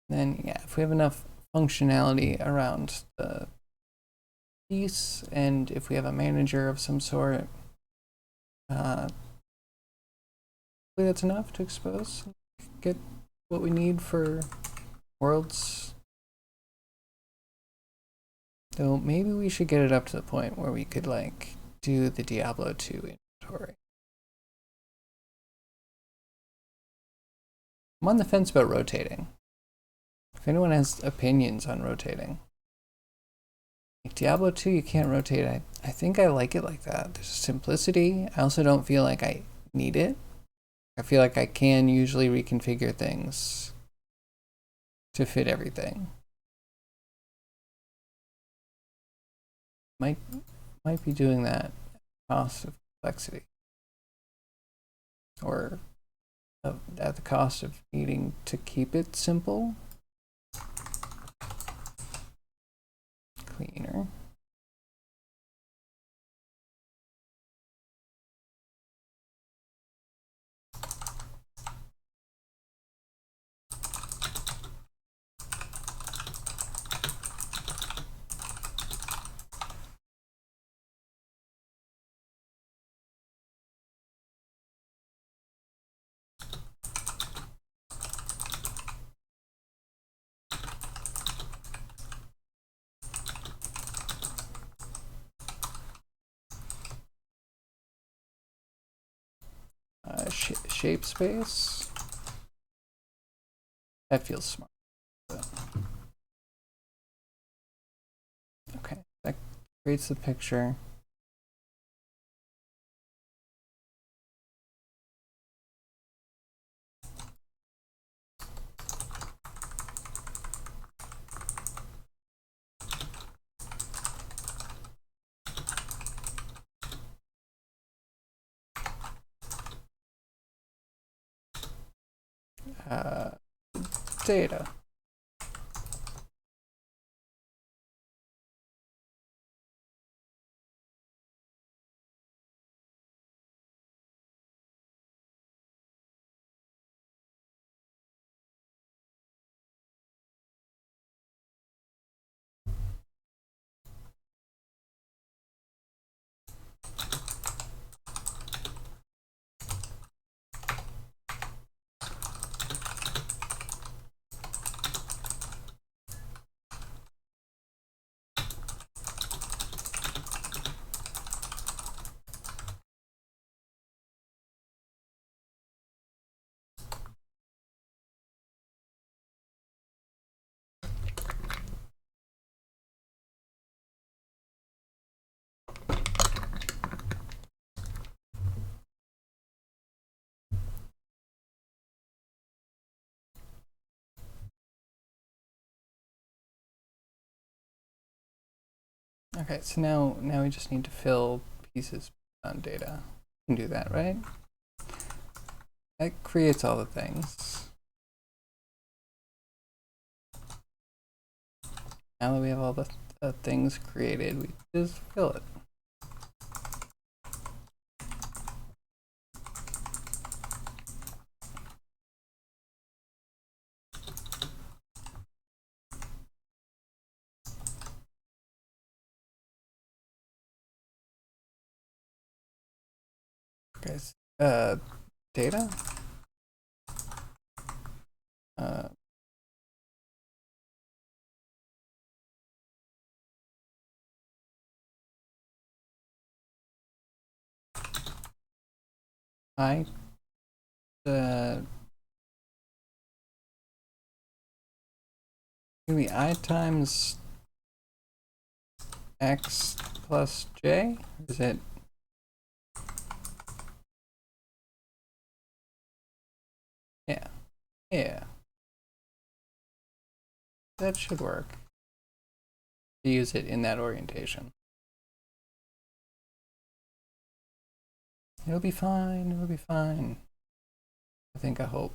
Then yeah, if we have enough functionality around the piece, and if we have a manager of some sort, that's enough to expose, get what we need for worlds. Though maybe we should get it up to the point where we could like do the Diablo 2 inventory. I'm on the fence about rotating. If anyone has opinions on rotating. Like Diablo 2, you can't rotate. I think I like it like that. There's simplicity. I also don't feel like I need it. I feel like I can usually reconfigure things to fit everything. Might be doing that at the cost of complexity, or at the cost of needing to keep it simple. Cleaner. Shape space. That feels smart. Okay, that creates the picture. Data. Okay, so now we just need to fill pieces on data. We can do that, right? That creates all the things. Now that we have all the things created, we just fill it. Okay. Data. I maybe I times x plus j? Is it? Yeah. Yeah. That should work. To use it in that orientation. It'll be fine. It'll be fine. I think, I hope.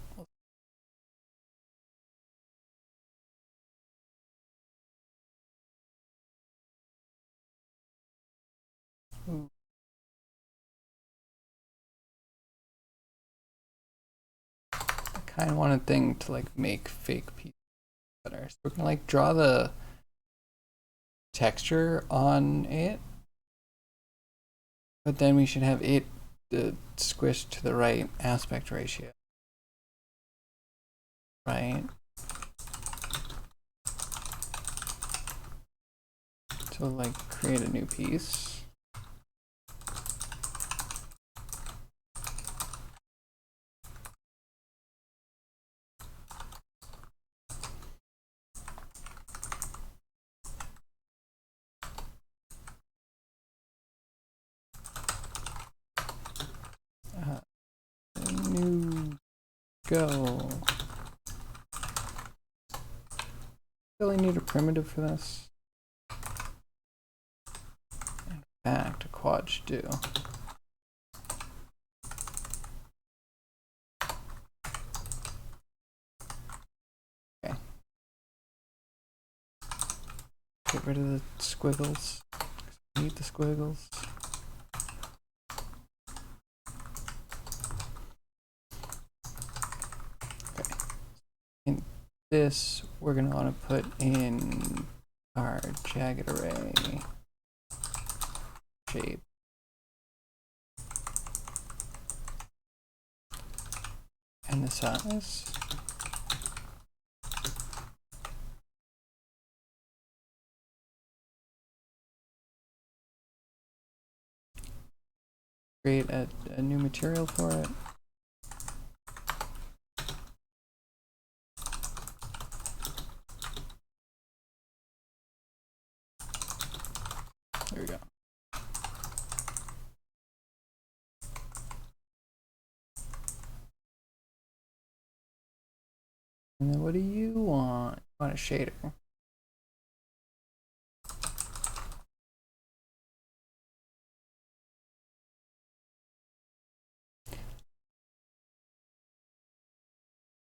Ooh. I kind of want a thing to like make fake pieces better. So we're gonna like draw the texture on it, but then we should have it squished to the right aspect ratio, right? So like create a new piece. New go. Really need a primitive for this. In fact, a quad should do. Okay. Get rid of the squiggles. Need the squiggles. Okay. In this, we're going to want to put in our jagged array shape. And the size. Create a new material for it. There we go. And then what do you want? You want a shader.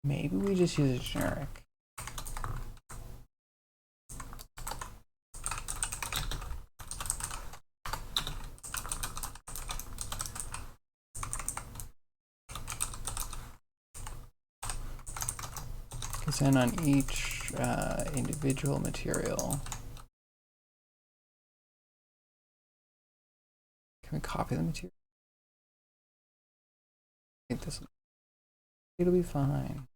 Maybe we just use a generic. Because then on each individual material, can we copy the material? I think this it'll be fine.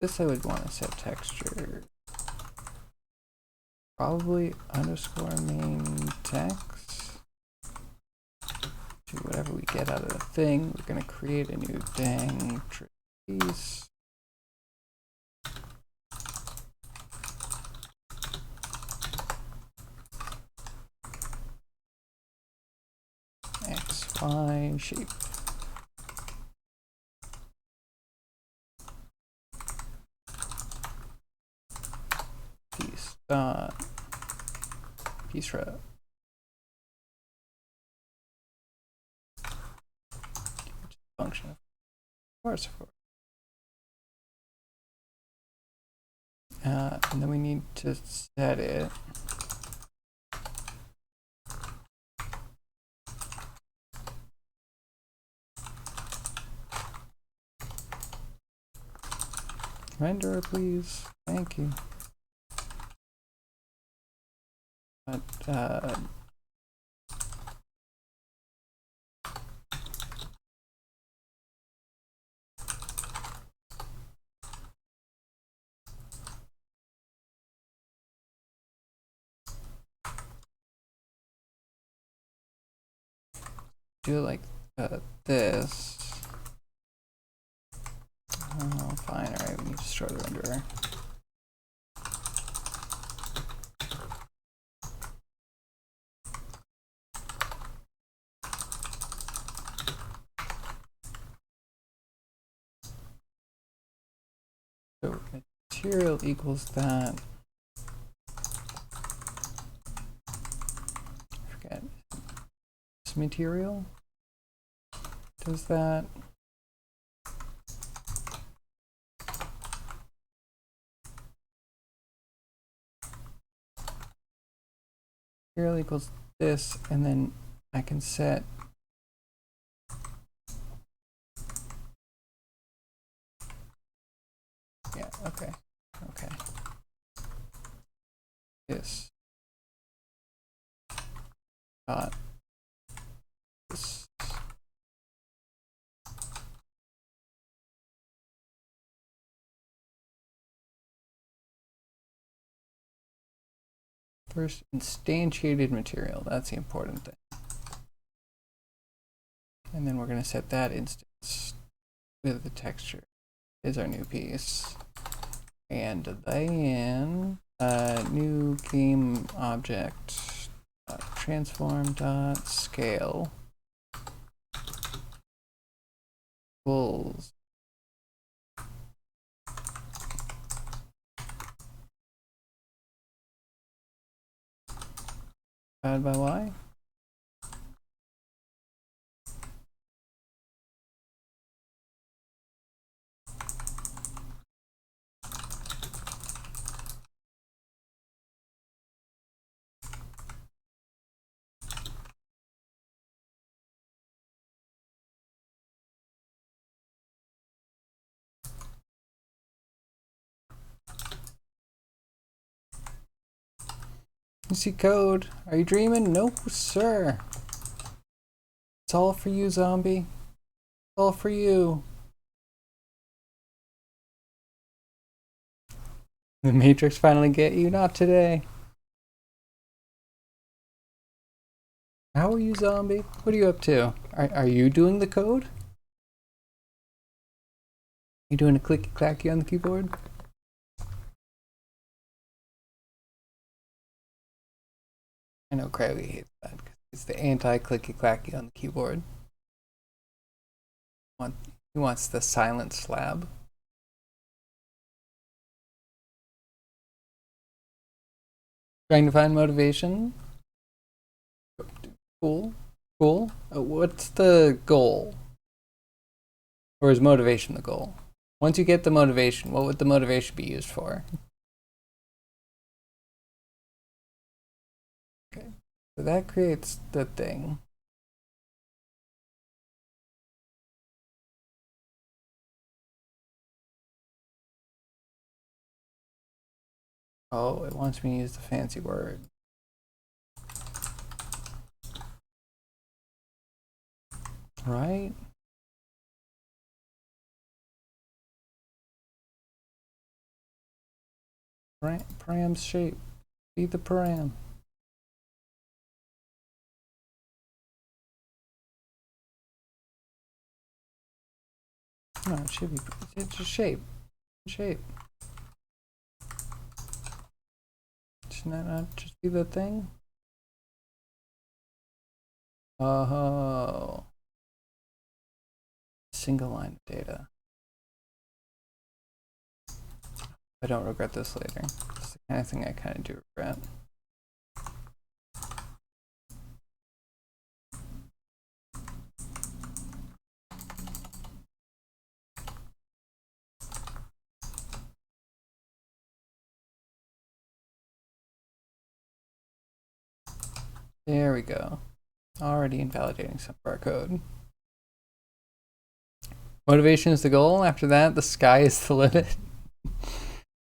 This I would want to set texture. Probably underscore main text. Do whatever we get out of the thing. We're gonna create a new dang piece. XY shape. Piece dot piece row. Function of course. And then we need to set it render, please. Thank you. But do it like this. Oh, fine. All right, we need to store the renderer. So material equals that. I forget. This material does that. Material equals this, and then I can set okay. This dot this. First, instantiated material. That's the important thing. And then we're going to set that instance with the texture. Is our new piece. And then new game object transform dot scale equals divided by y. You see code? Are you dreaming? No, sir. It's all for you, zombie. It's all for you. The Matrix finally get you? Not today. How are you, zombie? What are you up to? Are you doing the code? You doing a clicky clacky on the keyboard? I know Crowley hates that because it's the anti-clicky clacky on the keyboard. He wants the silent slab. Trying to find motivation. Cool. What's the goal? Or is motivation the goal? Once you get the motivation, what would the motivation be used for? Okay, so that creates the thing. Oh, it wants me to use the fancy word. Right? Param's shape. Be the param. No, it should be. It's just shape. Shape. Shouldn't that not just be the thing? Oh. Single line of data. I don't regret this later. It's the kind of thing I kind of do regret. There we go. Already invalidating some of our code. Motivation is the goal. After that, the sky is the limit.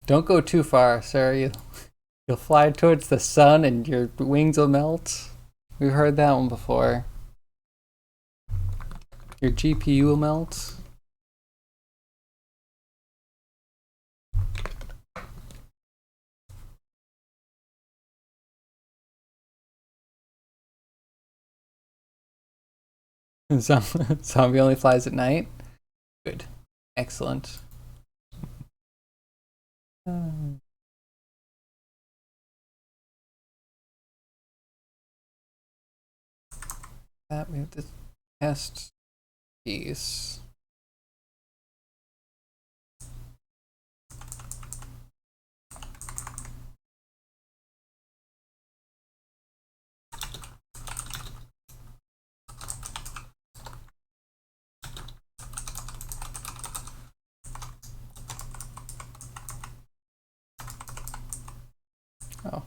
Don't go too far, sir. You'll fly towards the sun and your wings will melt. We've heard that one before. Your GPU will melt. Zombie only flies at night? Good. Excellent. That we have to test piece. Oh.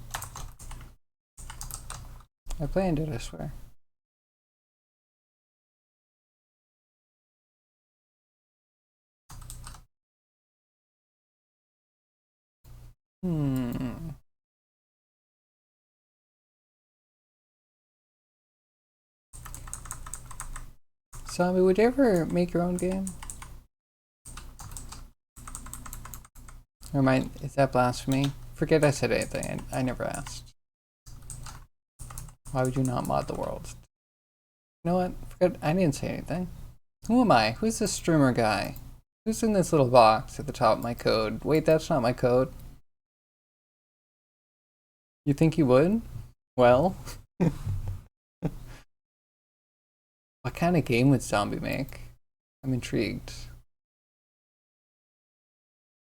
I planned it, I swear. Zombie, would you ever make your own game? Or is that blasphemy? Forget I said anything. I never asked. Why would you not mod the world? You know what? Forget I didn't say anything. Who am I? Who's this streamer guy? Who's in this little box at the top of my code? Wait, that's not my code. You think you would? Well. What kind of game would Zombie make? I'm intrigued.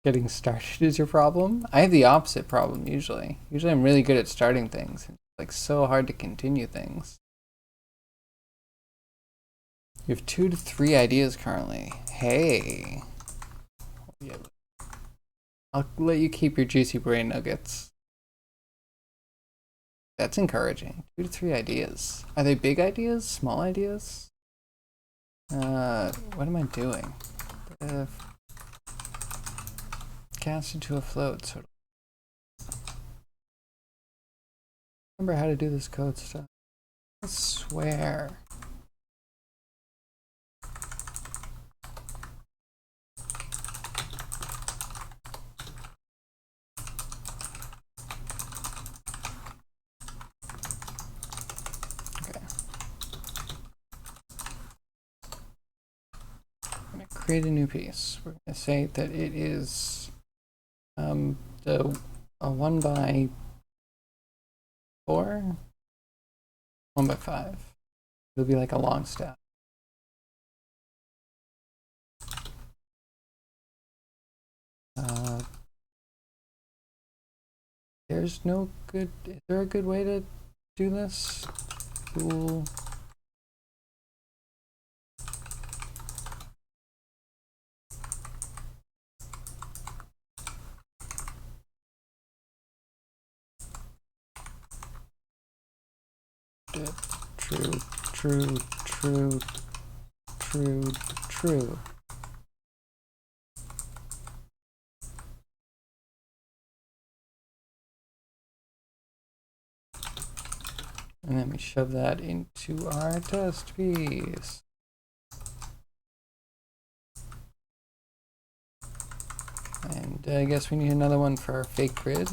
Getting started is your problem? I have the opposite problem usually. Usually I'm really good at starting things. It's like so hard to continue things. You have 2 to 3 ideas currently. Hey. Yeah. I'll let you keep your juicy brain nuggets. That's encouraging. 2 to 3 ideas. Are they big ideas? Small ideas? What am I doing? Cast into a float, sort of. Remember how to do this code stuff. I swear. Okay. I'm gonna create a new piece. We're gonna say that it is a 1 by 4, 1 by 5. It'll be like a long stack. There's no good. Is there a good way to do this? Cool. True, true, true, true, true. And then we shove that into our test piece. And I guess we need another one for our fake grid.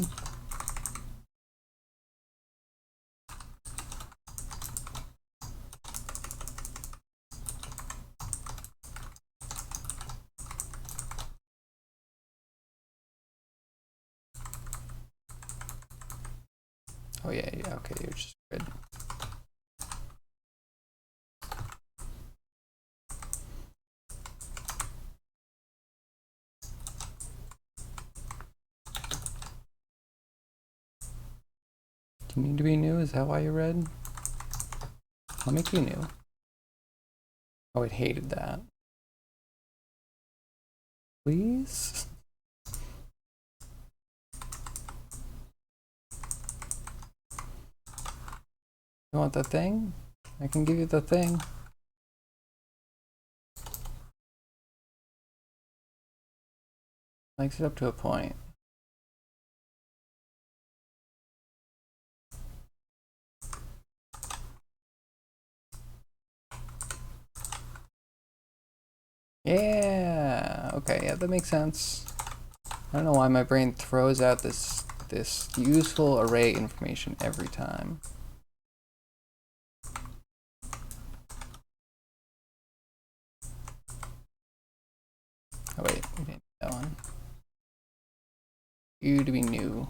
Oh yeah, okay, you're just grid. Do you need to be new? Is that why you're red? I'll make you new. Oh, it hated that. Please? You want the thing? I can give you the thing. Likes it up to a point. Yeah, okay, yeah, that makes sense. I don't know why my brain throws out this useful array information every time. Oh wait, we didn't do that one. You to be new.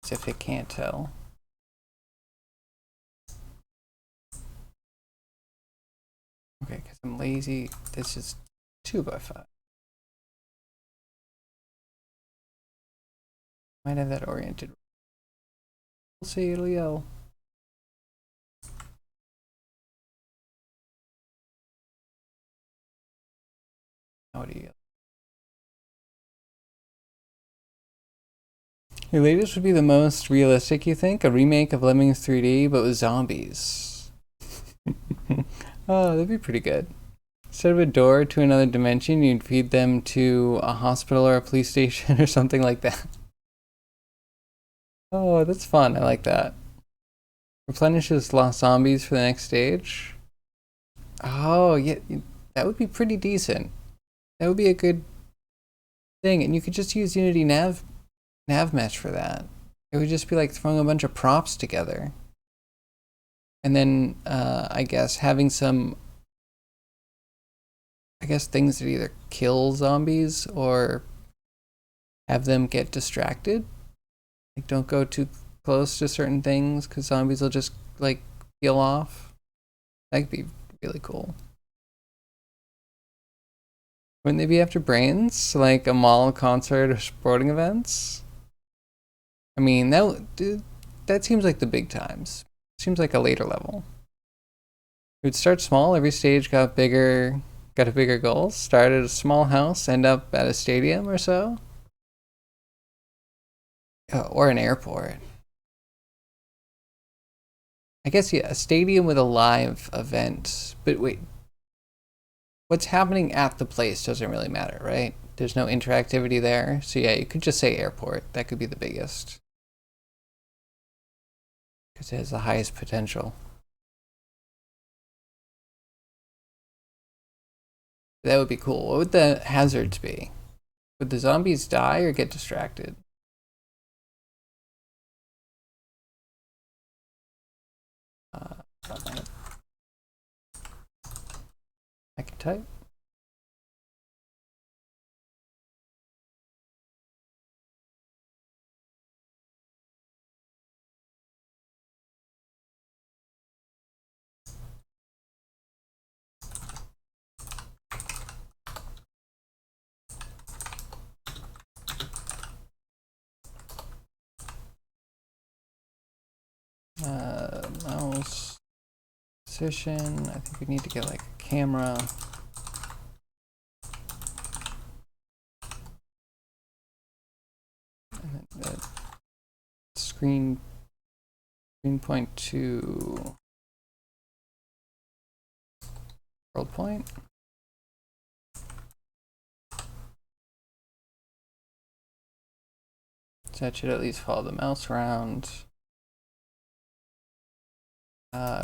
As if it can't tell. Okay, because I'm lazy. This is 2x5. Might have that oriented. We'll see, it'll yell. How do you yell? Your latest would be the most realistic, you think? A remake of Lemmings 3D, but with zombies. Oh, that'd be pretty good. Instead of a door to another dimension, you'd feed them to a hospital or a police station or something like that. Oh, that's fun. I like that. Replenishes lost zombies for the next stage. Oh, yeah, that would be pretty decent. That would be a good thing, and you could just use Unity nav mesh for that. It would just be like throwing a bunch of props together. And then I guess having some things that either kill zombies or have them get distracted. Like don't go too close to certain things because zombies will just like peel off. That could be really cool. Wouldn't they be after brains? Like a mall, concert, or sporting events? I mean, that seems like the big times. Seems like a later level. It would start small. Every stage got bigger, got a bigger goal. Start at a small house, end up at a stadium or so. Or an airport. I guess, yeah, a stadium with a live event. But wait, what's happening at the place doesn't really matter, right? There's no interactivity there. So yeah, you could just say airport. That could be the biggest. Because it has the highest potential. That would be cool. What would the hazards be? Would the zombies die or get distracted? I can type. Mouse position. I think we need to get like a camera. And then screen point to world point. So that should at least follow the mouse around.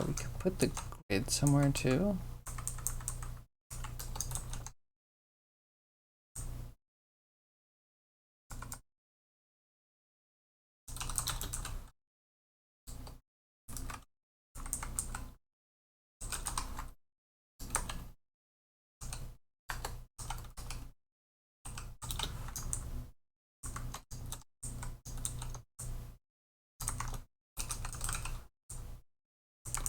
We could put the grid somewhere too.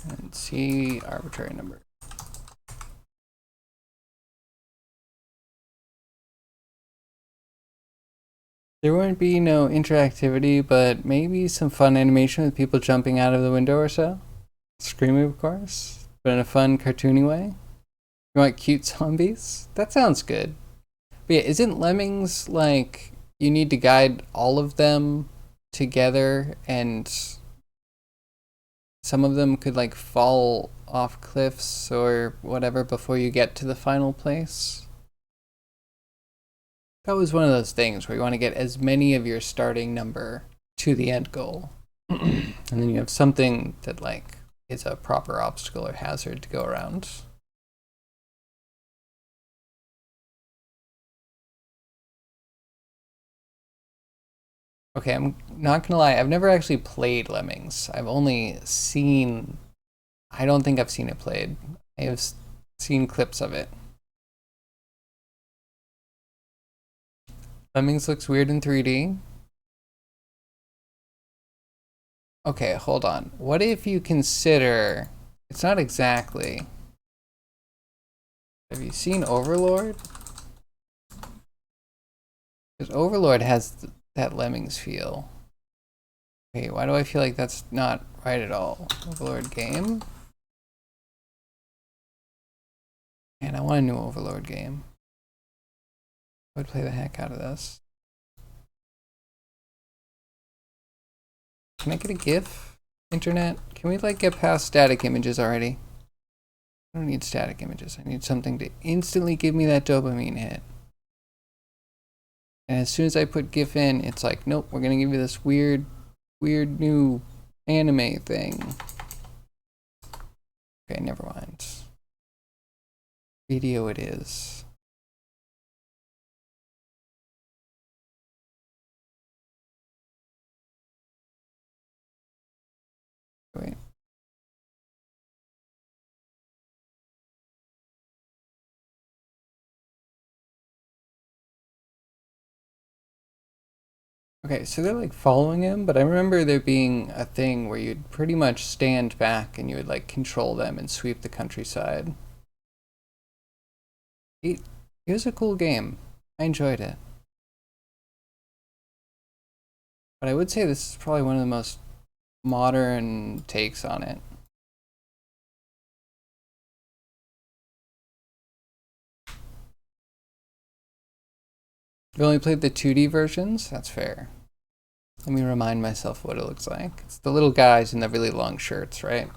And see arbitrary number. There wouldn't be no interactivity, but maybe some fun animation with people jumping out of the window or so. Screaming, of course, but in a fun, cartoony way. You want cute zombies? That sounds good. But yeah, isn't Lemmings like you need to guide all of them together and some of them could like fall off cliffs or whatever before you get to the final place? That was one of those things where you want to get as many of your starting number to the end goal. And then you have something that like is a proper obstacle or hazard to go around. Okay, I'm not gonna lie, I've never actually played Lemmings. I've only seen, I don't think I've seen it played. I have seen clips of it. Lemmings looks weird in 3D. Okay, hold on. What if you consider... It's not exactly... Have you seen Overlord? Because Overlord has that Lemmings feel. Wait, why do I feel like that's not right at all? Overlord game? And I want a new Overlord game. I would play the heck out of this. Can I get a GIF? Internet? Can we like get past static images already? I don't need static images. I need something to instantly give me that dopamine hit. And as soon as I put GIF in, it's like, nope, we're gonna give you this weird new anime thing. Okay, never mind. Video it is. Wait. Okay, so they're like following him, but I remember there being a thing where you'd pretty much stand back and you would like control them and sweep the countryside. It was a cool game. I enjoyed it. But I would say this is probably one of the most modern takes on it. You only played the 2D versions? That's fair. Let me remind myself what it looks like. It's the little guys in the really long shirts, right?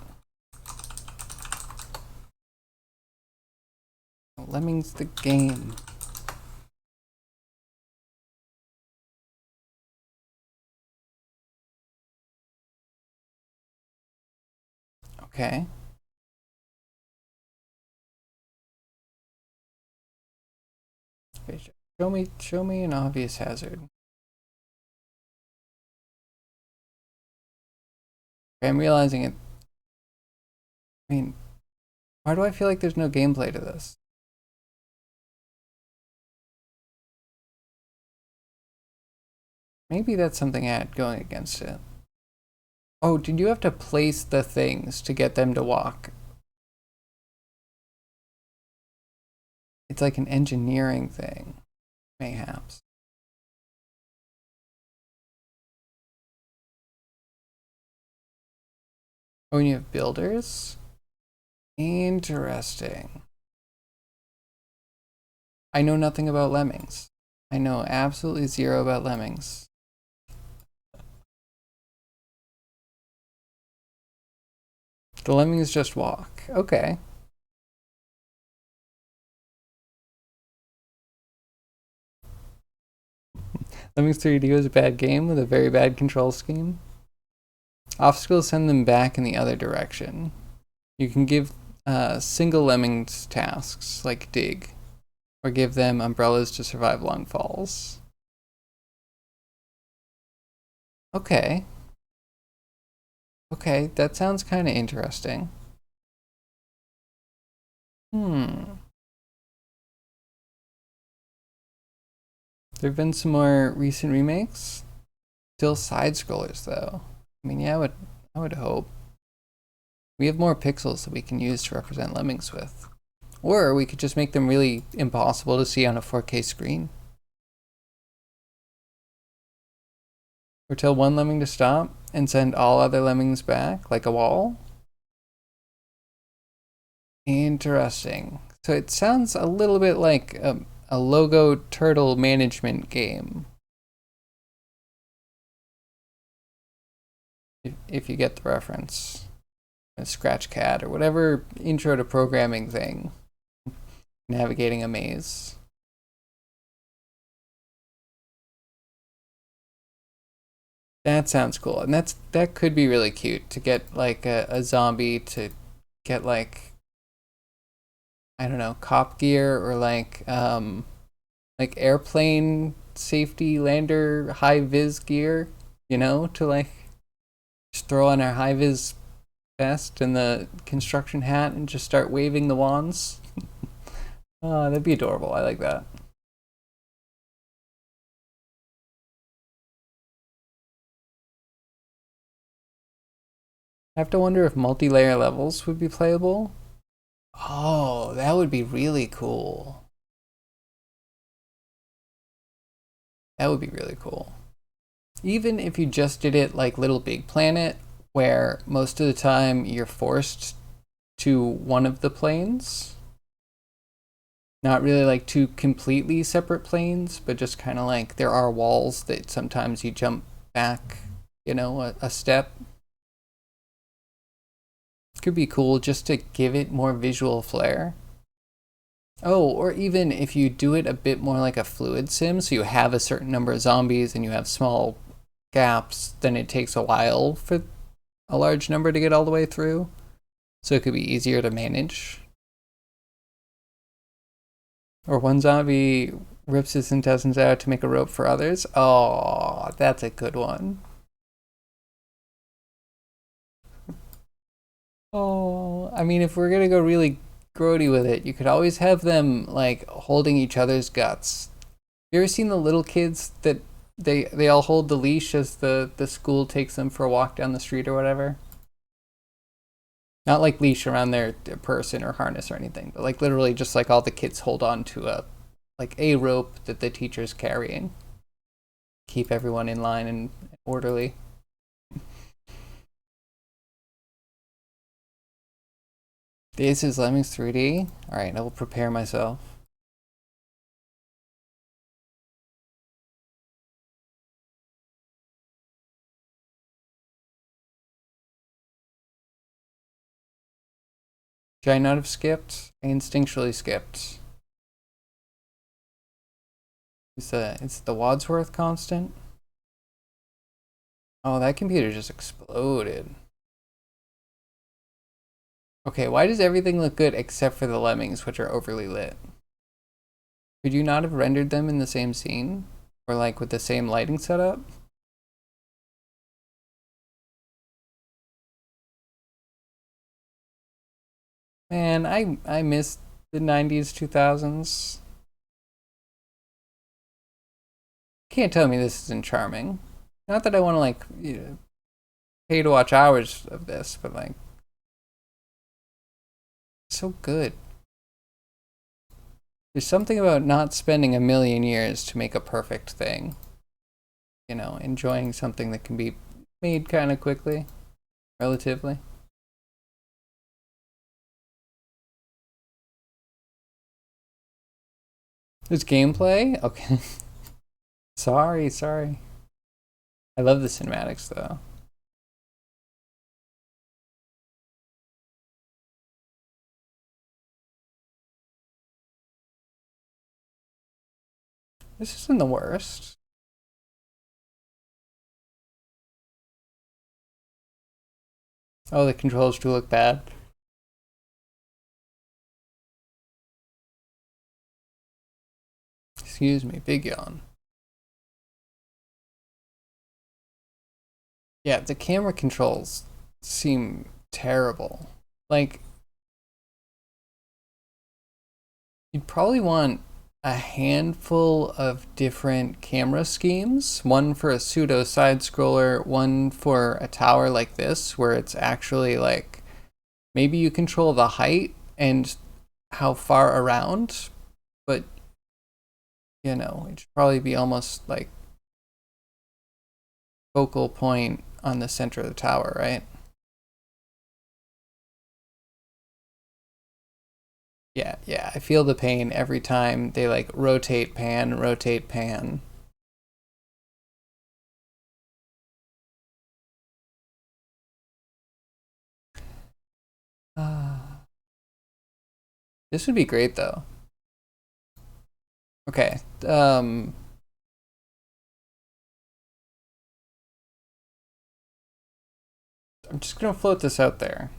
Lemmings the game. Okay. Okay, show me an obvious hazard. Okay, I'm realizing it. I mean, why do I feel like there's no gameplay to this? Maybe that's something I had going against it. Oh, did you have to place the things to get them to walk? It's like an engineering thing, mayhaps. Oh, and you have builders? Interesting. I know nothing about lemmings. I know absolutely zero about lemmings. The lemmings just walk. Okay. Lemmings 3D was a bad game with a very bad control scheme. Obstacles send them back in the other direction. You can give single lemmings tasks, like dig, or give them umbrellas to survive long falls. Okay. Okay, that sounds kind of interesting. Hmm. There have been some more recent remakes. Still side scrollers though. I mean, yeah, I would hope. We have more pixels that we can use to represent lemmings with. Or we could just make them really impossible to see on a 4K screen. Or tell one lemming to stop and send all other lemmings back, like a wall. Interesting. So it sounds a little bit like a logo turtle management game. If you get the reference. A scratch cat or whatever intro to programming thing. Navigating a maze. That sounds cool. And that could be really cute to get like a zombie to get like, I don't know, cop gear or like airplane safety lander high vis gear, you know, to like just throw on our high vis vest and the construction hat and just start waving the wands. Oh, that'd be adorable. I like that. I have to wonder if multi-layer levels would be playable. Oh, that would be really cool. That would be really cool. Even if you just did it like Little Big Planet, where most of the time you're forced to one of the planes. Not really like two completely separate planes, but just kind of like there are walls that sometimes you jump back, a step. Could be cool just to give it more visual flair. Oh, or even if you do it a bit more like a fluid sim, so you have a certain number of zombies and you have small gaps, then it takes a while for a large number to get all the way through. So it could be easier to manage. Or one zombie rips his intestines out to make a rope for others. Oh, that's a good one. Oh, I mean, if we're gonna go really grody with it, you could always have them like holding each other's guts. You ever seen the little kids that they all hold the leash as the school takes them for a walk down the street or whatever? Not like leash around their person or harness or anything, but like literally just like all the kids hold on to a rope that the teacher's carrying. Keep everyone in line and orderly. This is Lemmings 3D. Alright, I will prepare myself. Should I not have skipped? I instinctually skipped. It's the Wadsworth constant? Oh, that computer just exploded. Okay, why does everything look good except for the lemmings, which are overly lit? Could you not have rendered them in the same scene? Or like with the same lighting setup? Man, I missed the 90s, 2000s. Can't tell me this isn't charming. Not that I want to like pay to watch hours of this, but like so good. There's something about not spending a million years to make a perfect thing. Enjoying something that can be made kind of quickly, relatively. There's gameplay? Okay. Sorry. I love the cinematics though. This isn't the worst. Oh, the controls do look bad. Excuse me, big yawn. Yeah, the camera controls seem terrible. Like, you'd probably want a handful of different camera schemes. One for a pseudo side scroller, one for a tower like this, where it's actually like maybe you control the height and how far around, but it should probably be almost like focal point on the center of the tower, right? Yeah, I feel the pain every time they like rotate, pan, rotate, pan. This would be great though. Okay. I'm just gonna float this out there.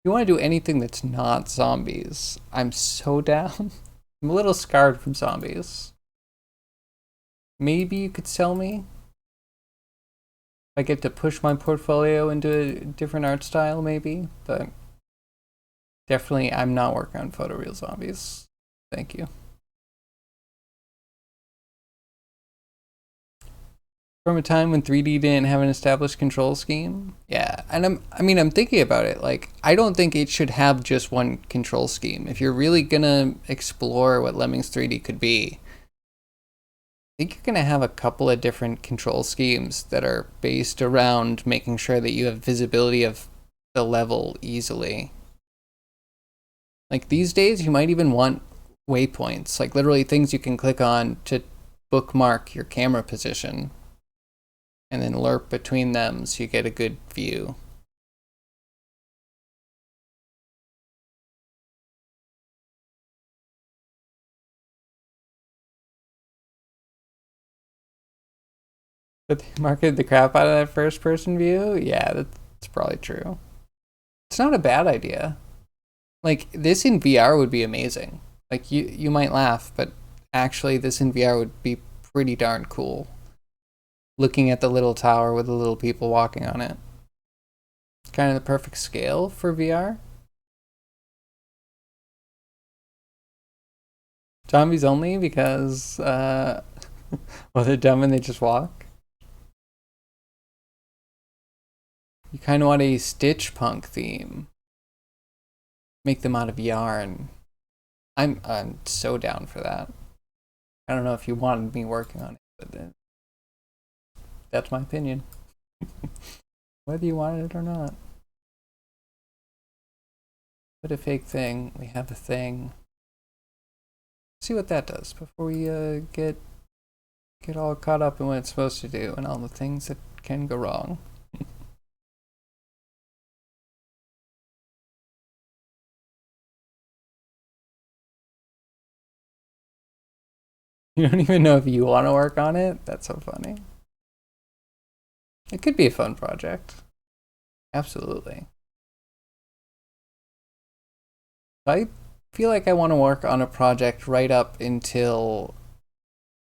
You want to do anything that's not zombies? I'm so down. I'm a little scarred from zombies. Maybe you could sell me. I get to push my portfolio into a different art style, maybe. But definitely, I'm not working on photoreal zombies. Thank you. From a time when 3D didn't have an established control scheme. Yeah, and I'm thinking about it. Like, I don't think it should have just one control scheme. If you're really gonna explore what Lemmings 3D could be, I think you're gonna have a couple of different control schemes that are based around making sure that you have visibility of the level easily. Like these days, you might even want waypoints, like literally things you can click on to bookmark your camera position and then lerp between them so you get a good view. But they marketed the crap out of that first person view? Yeah, that's probably true. It's not a bad idea. Like this in VR would be amazing. Like you might laugh, but actually this in VR would be pretty darn cool. Looking at the little tower with the little people walking on it. Kind of the perfect scale for VR. Zombies only because well they're dumb and they just walk. You kind of want a Stitch Punk theme. Make them out of yarn. I'm so down for that. I don't know if you wanted me working on it, but that's my opinion. Whether you wanted it or not. Put a fake thing. We have a thing. See what that does before we get all caught up in what it's supposed to do and all the things that can go wrong. You don't even know if you want to work on it? That's so funny. It could be a fun project. Absolutely. I feel like I want to work on a project right up until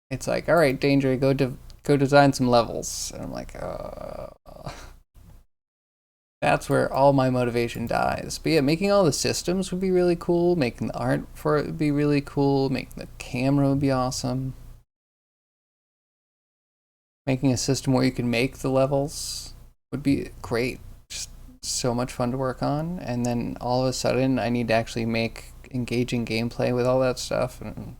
it's like, all right, Danger, go design some levels. And I'm like, that's where all my motivation dies. But yeah, making all the systems would be really cool. Making the art for it would be really cool. Making the camera would be awesome. Making a system where you can make the levels would be great. Just so much fun to work on. And then all of a sudden, I need to actually make engaging gameplay with all that stuff. And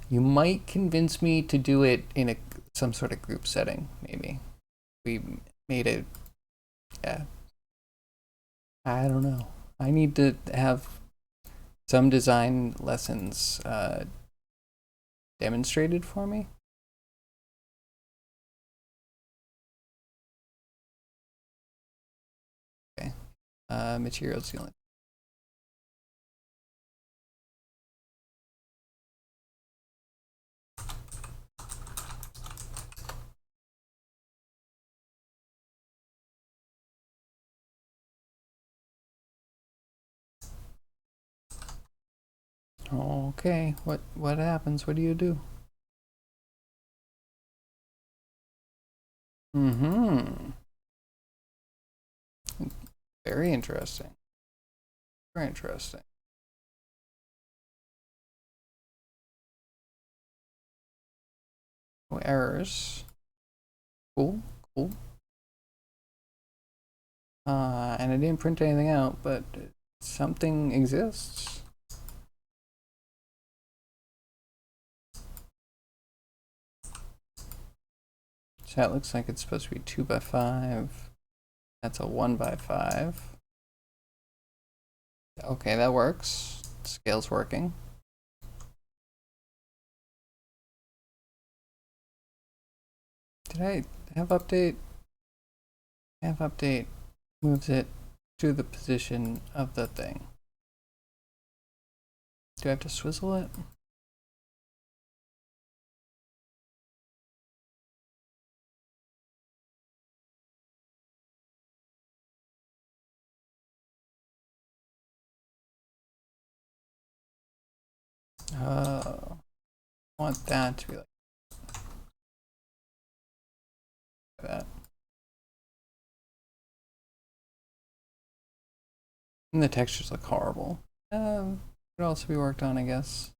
you might convince me to do it in some sort of group setting, maybe. We made it, yeah. I don't know. I need to have some design lessons demonstrated for me. Okay. Materials the only. Okay. What happens? What do you do? Mm-hmm. Very interesting. Very interesting. No errors. Cool. Cool. And I didn't print anything out, but something exists. So that looks like it's supposed to be 2x5. That's a 1x5. Okay, that works. Scale's working. Did I have update? Have update moves it to the position of the thing. Do I have to swizzle it? I want that to be like that. And the textures look horrible. Could also be worked on, I guess.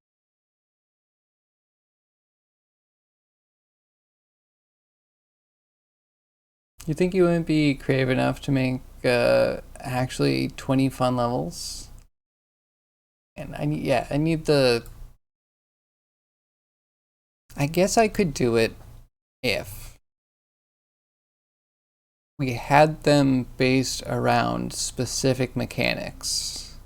You think you wouldn't be creative enough to make actually 20 fun levels? And I need the. I guess I could do it if we had them based around specific mechanics.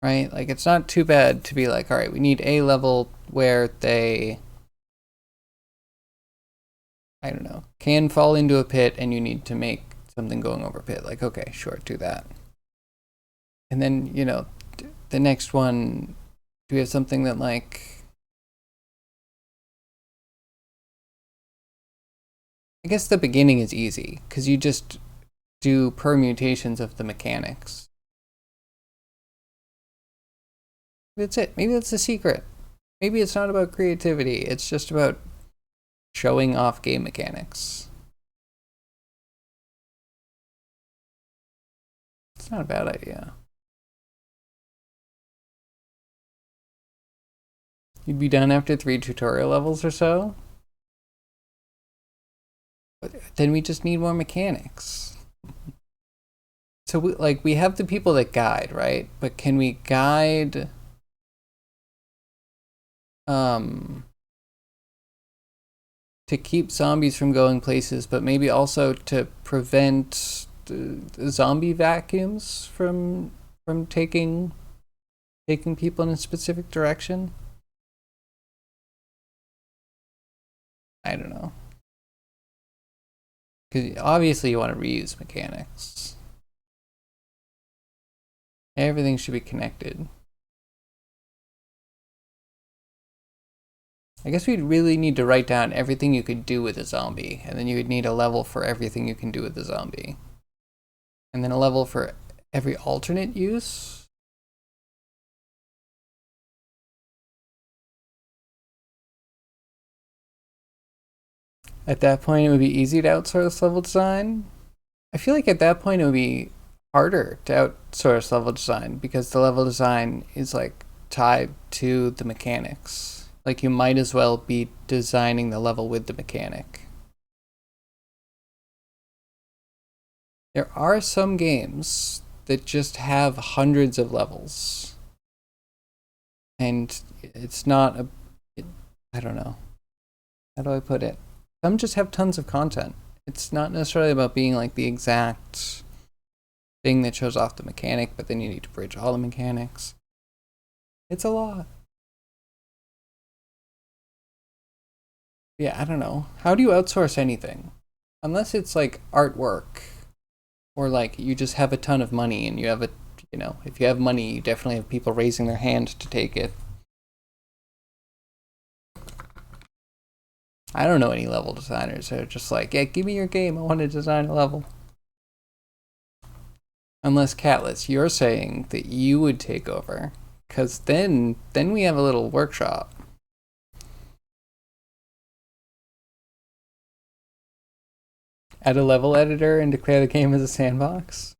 Right? Like, it's not too bad to be like, all right, we need a level where they, I don't know, can fall into a pit and you need to make something going over a pit. Like, okay, sure, do that. And then, the next one, do we have something that, like, I guess the beginning is easy because you just do permutations of the mechanics. That's it. Maybe that's the secret. Maybe it's not about creativity. It's just about showing off game mechanics. It's not a bad idea. You'd be done after 3 tutorial levels or so. But then we just need more mechanics. So we have the people that guide, right? But can we guide to keep zombies from going places, but maybe also to prevent the zombie vacuums from taking people in a specific direction? I don't know. Because obviously you want to reuse mechanics. Everything should be connected. I guess we'd really need to write down everything you could do with a zombie, and then you would need a level for everything you can do with a zombie. And then a level for every alternate use. At that point, it would be easy to outsource level design. I feel like at that point, it would be harder to outsource level design because the level design is like tied to the mechanics. Like you might as well be designing the level with the mechanic. There are some games that just have hundreds of levels. And it's not I don't know. How do I put it? Some just have tons of content. It's not necessarily about being like the exact thing that shows off the mechanic, but then you need to bridge all the mechanics. It's a lot. Yeah, I don't know. How do you outsource anything? Unless it's like artwork, or like you just have a ton of money and you have if you have money, you definitely have people raising their hand to take it. I don't know any level designers that are just like, yeah, give me your game. I want to design a level. Unless Catless, you're saying that you would take over, because then we have a little workshop. Add a level editor and declare the game as a sandbox.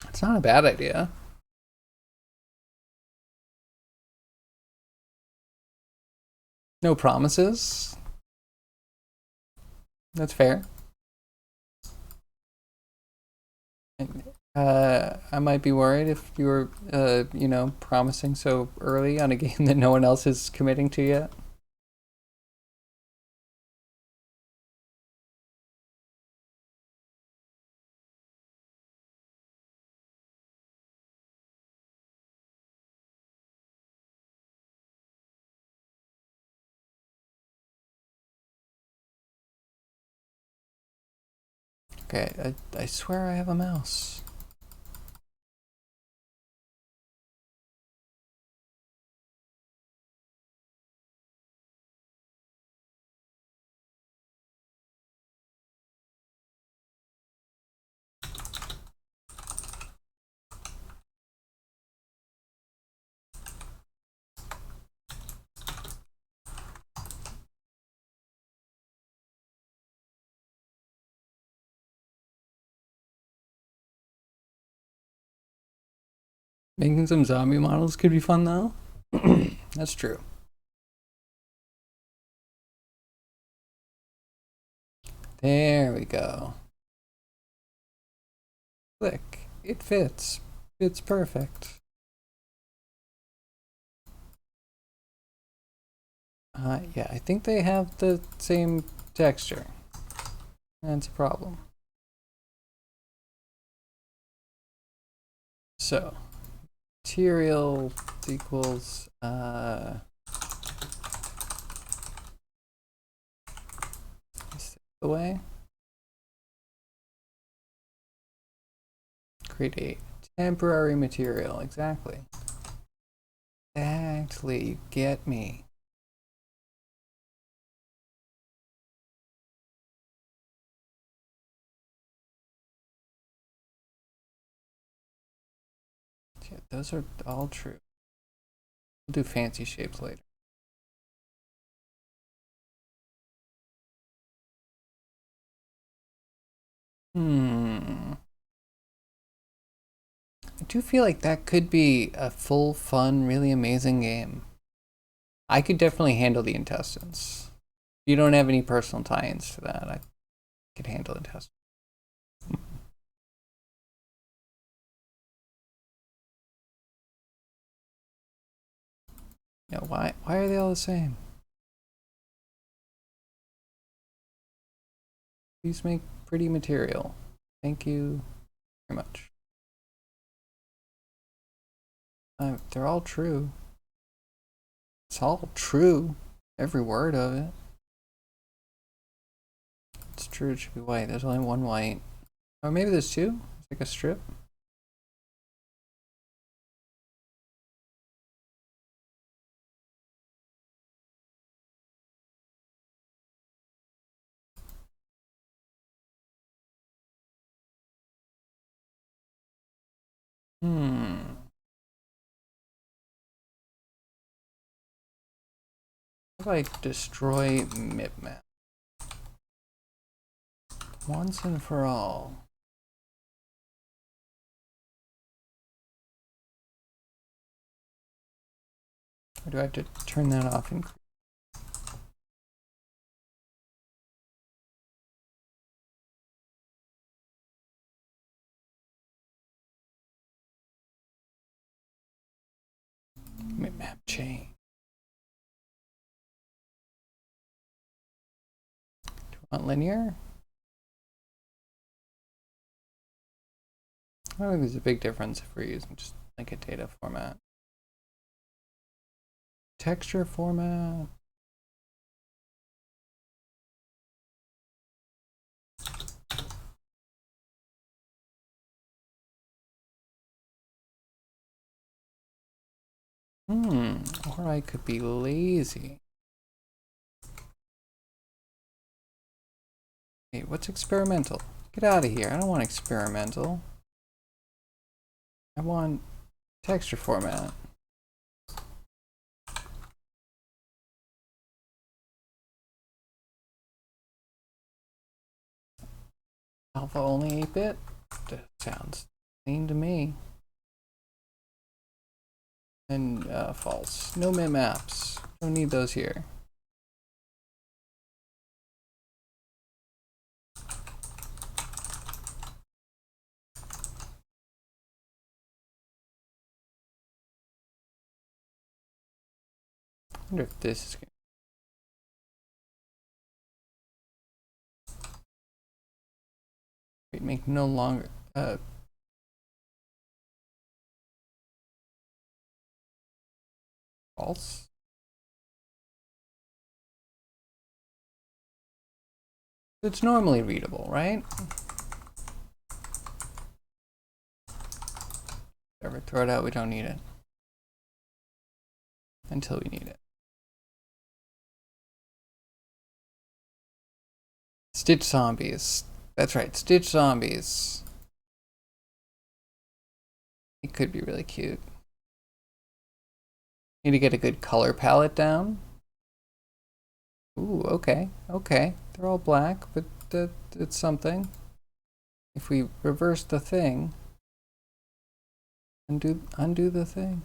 It's not a bad idea. No promises. That's fair. I might be worried if you were, promising so early on a game that no one else is committing to yet. Okay, I swear I have a mouse. Making some zombie models could be fun though. That's true. There we go. Click. It fits. It's perfect. Yeah, I think they have the same texture. That's a problem. So, material equals away. Create a temporary material. Exactly. Exactly. You get me. Yeah, those are all true. We'll do fancy shapes later. I do feel like that could be a full, fun, really amazing game. I could definitely handle the intestines. If you don't have any personal tie-ins to that, I could handle intestines. Yeah, why are they all the same? Please make pretty material. Thank you very much. They're all true. It's all true. Every word of it. It's true, it should be white. There's only one white. Or maybe there's two? It's like a strip. How do I destroy mipmap? Once and for all. Or do I have to turn that off and map chain? Do you want linear? I don't think there's a big difference if we're using just like a data format. Texture format. Or I could be lazy. Hey, what's experimental? Get out of here. I don't want experimental. I want texture format. Alpha only 8-bit? That sounds clean to me. And false. No mipmaps. Don't need those here. I wonder if this is going to make no longer false. It's normally readable, right? Whatever, throw it out. We don't need it until we need it. Stitch zombies. That's right, Stitch zombies. It could be really cute. Need to get a good color palette down. Ooh, okay, okay. They're all black, but it's something. If we reverse the thing, undo the thing.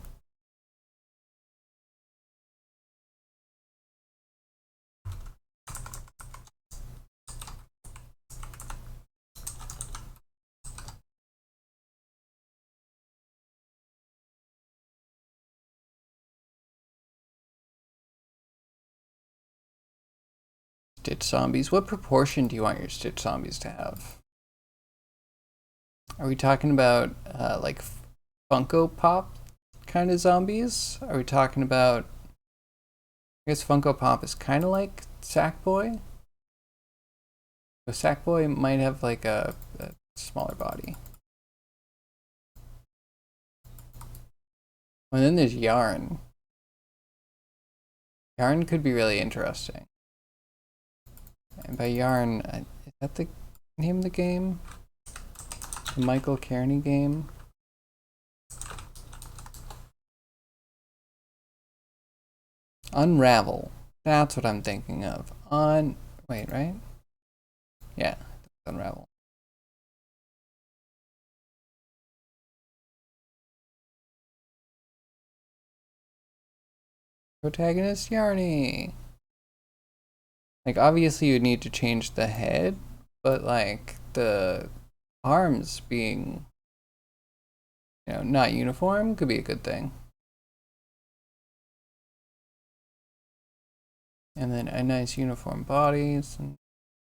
Stitch zombies. What proportion do you want your Stitch zombies to have? Are we talking about like Funko Pop kind of zombies? Are we talking about... I guess Funko Pop is kind of like Sackboy. So Sackboy might have like a smaller body. And then there's Yarn. Yarn could be really interesting. And by Yarn, is that the name of the game? The Michael Kearney game? Unravel. That's what I'm thinking of. Wait, right? Yeah, Unravel. Protagonist Yarny. Like, obviously you need to change the head, but like the arms being, not uniform could be a good thing. And then a nice uniform bodies and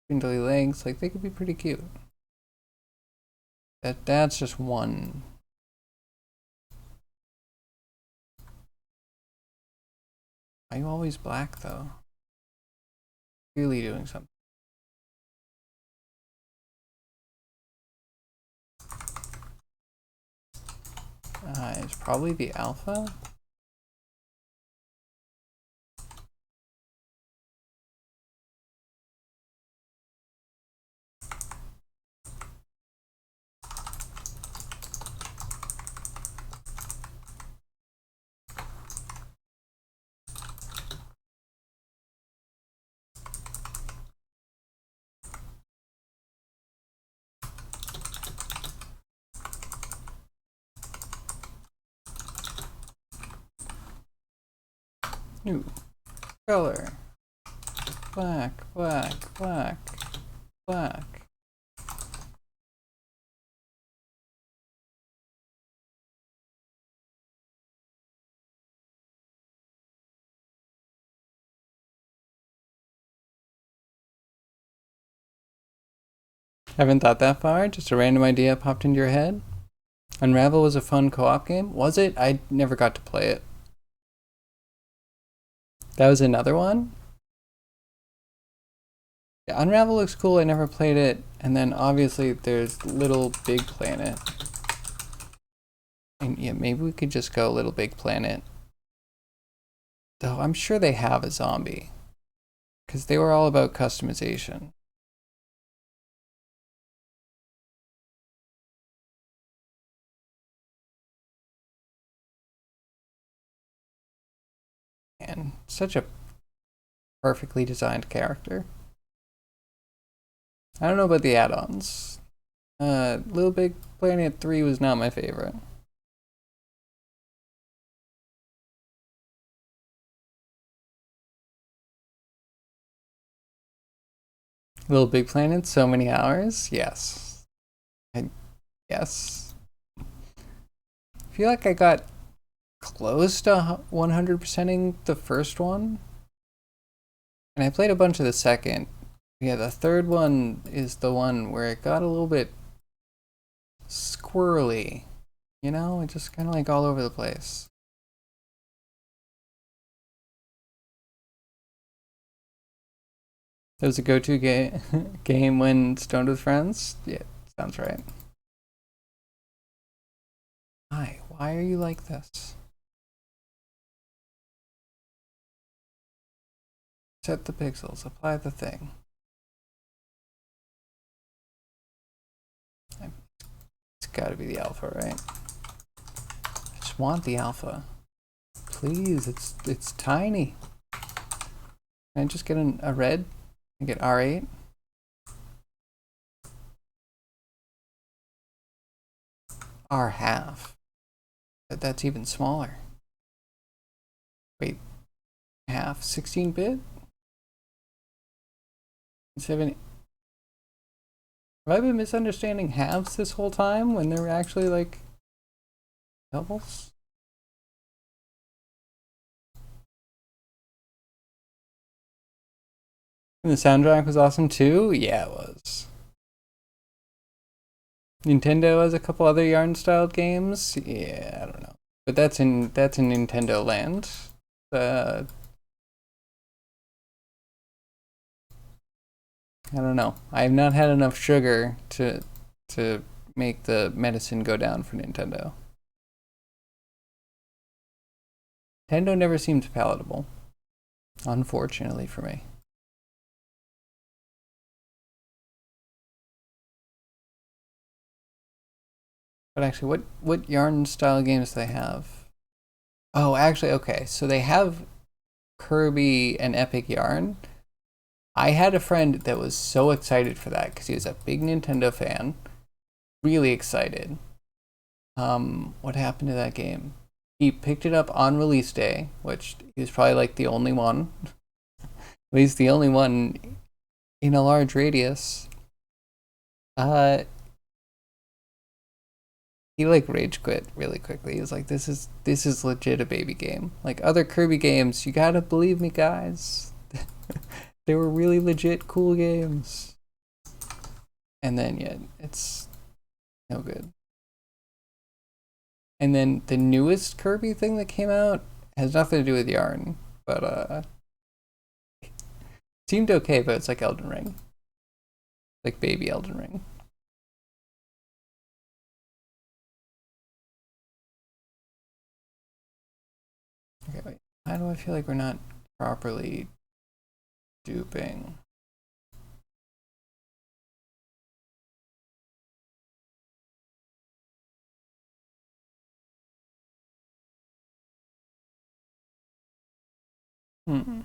spindly legs, like they could be pretty cute. That's just one. Are you always black though? Really doing something. It's probably the alpha. New color. Black, black, black, black. Haven't thought that far? Just a random idea popped into your head? Unravel was a fun co-op game? Was it? I never got to play it. That was another one? Yeah, Unravel looks cool, I never played it. And then obviously there's Little Big Planet. And yeah, maybe we could just go Little Big Planet. Though I'm sure they have a zombie. Because they were all about customization. And such a perfectly designed character. I don't know about the add-ons. Little Big Planet 3 was not my favorite. Little Big Planet, so many hours? Yes. Yes. I feel like I got close to 100%ing the first one. And I played a bunch of the second. Yeah, the third one is the one where it got a little bit squirrely. It just kind of like all over the place. That was a go-to game when stoned with friends? Yeah, sounds right. Why are you like this? Set the pixels, apply the thing. It's gotta be the alpha, right? I just want the alpha. Please, it's tiny. Can I just get a red? I get R8? R half. That's even smaller. Wait, half 16-bit? 70. Have I been misunderstanding halves this whole time when they're actually like doubles? And the soundtrack was awesome too. Yeah, it was. Nintendo has a couple other yarn-styled games. Yeah, I don't know, but that's in Nintendo Land. Uh, I don't know. I have not had enough sugar to make the medicine go down for Nintendo. Nintendo never seemed palatable, unfortunately for me. But actually, what yarn style games do they have? Oh, actually, okay. So they have Kirby and Epic Yarn. I had a friend that was so excited for that because he was a big Nintendo fan. Really excited. What happened to that game? He picked it up on release day, which he was probably like the only one. At least the only one in a large radius. Uh, he like rage quit really quickly. He was like, "This is legit a baby game. Like other Kirby games, you gotta believe me, guys. They were really legit cool games." And then yeah, it's no good. And then the newest Kirby thing that came out has nothing to do with yarn, but seemed okay. But it's like Elden Ring, like baby Elden Ring. Okay, wait. How do I feel like we're not properly duping? Hmm.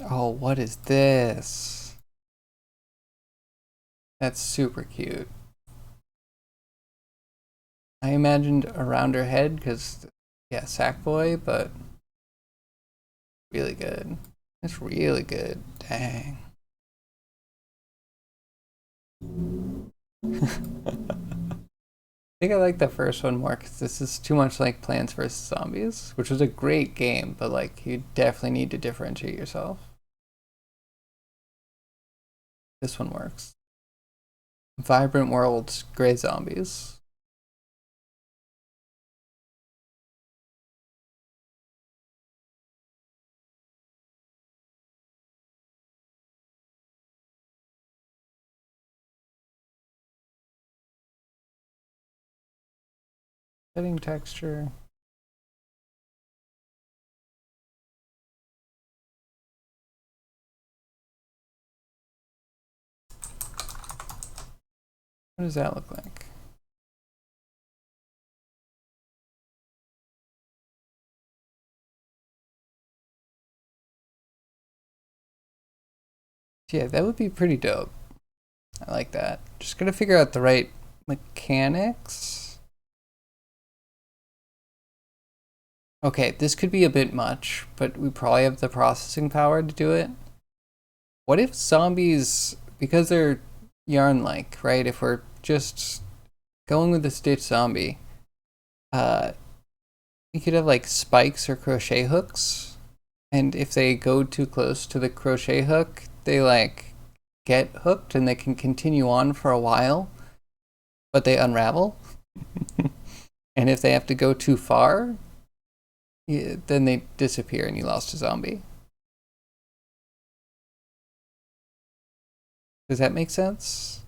Oh, what is this? That's super cute. I imagined around her head because, yeah, Sackboy, but really good. It's really good. Dang. I think I like the first one more because this is too much like Plants vs. Zombies, which was a great game, but like you definitely need to differentiate yourself. This one works. Vibrant Worlds, Gray Zombies. Setting texture. What does that look like? Yeah, that would be pretty dope. I like that. Just gotta figure out the right mechanics. Okay, this could be a bit much, but we probably have the processing power to do it. What if zombies, because they're yarn-like, right? If we're just going with the Stitch zombie, uh, we could have like spikes or crochet hooks, and if they go too close to the crochet hook, they like get hooked and they can continue on for a while, but they unravel. And if they have to go too far, yeah, then they disappear and you lost a zombie. Does that make sense?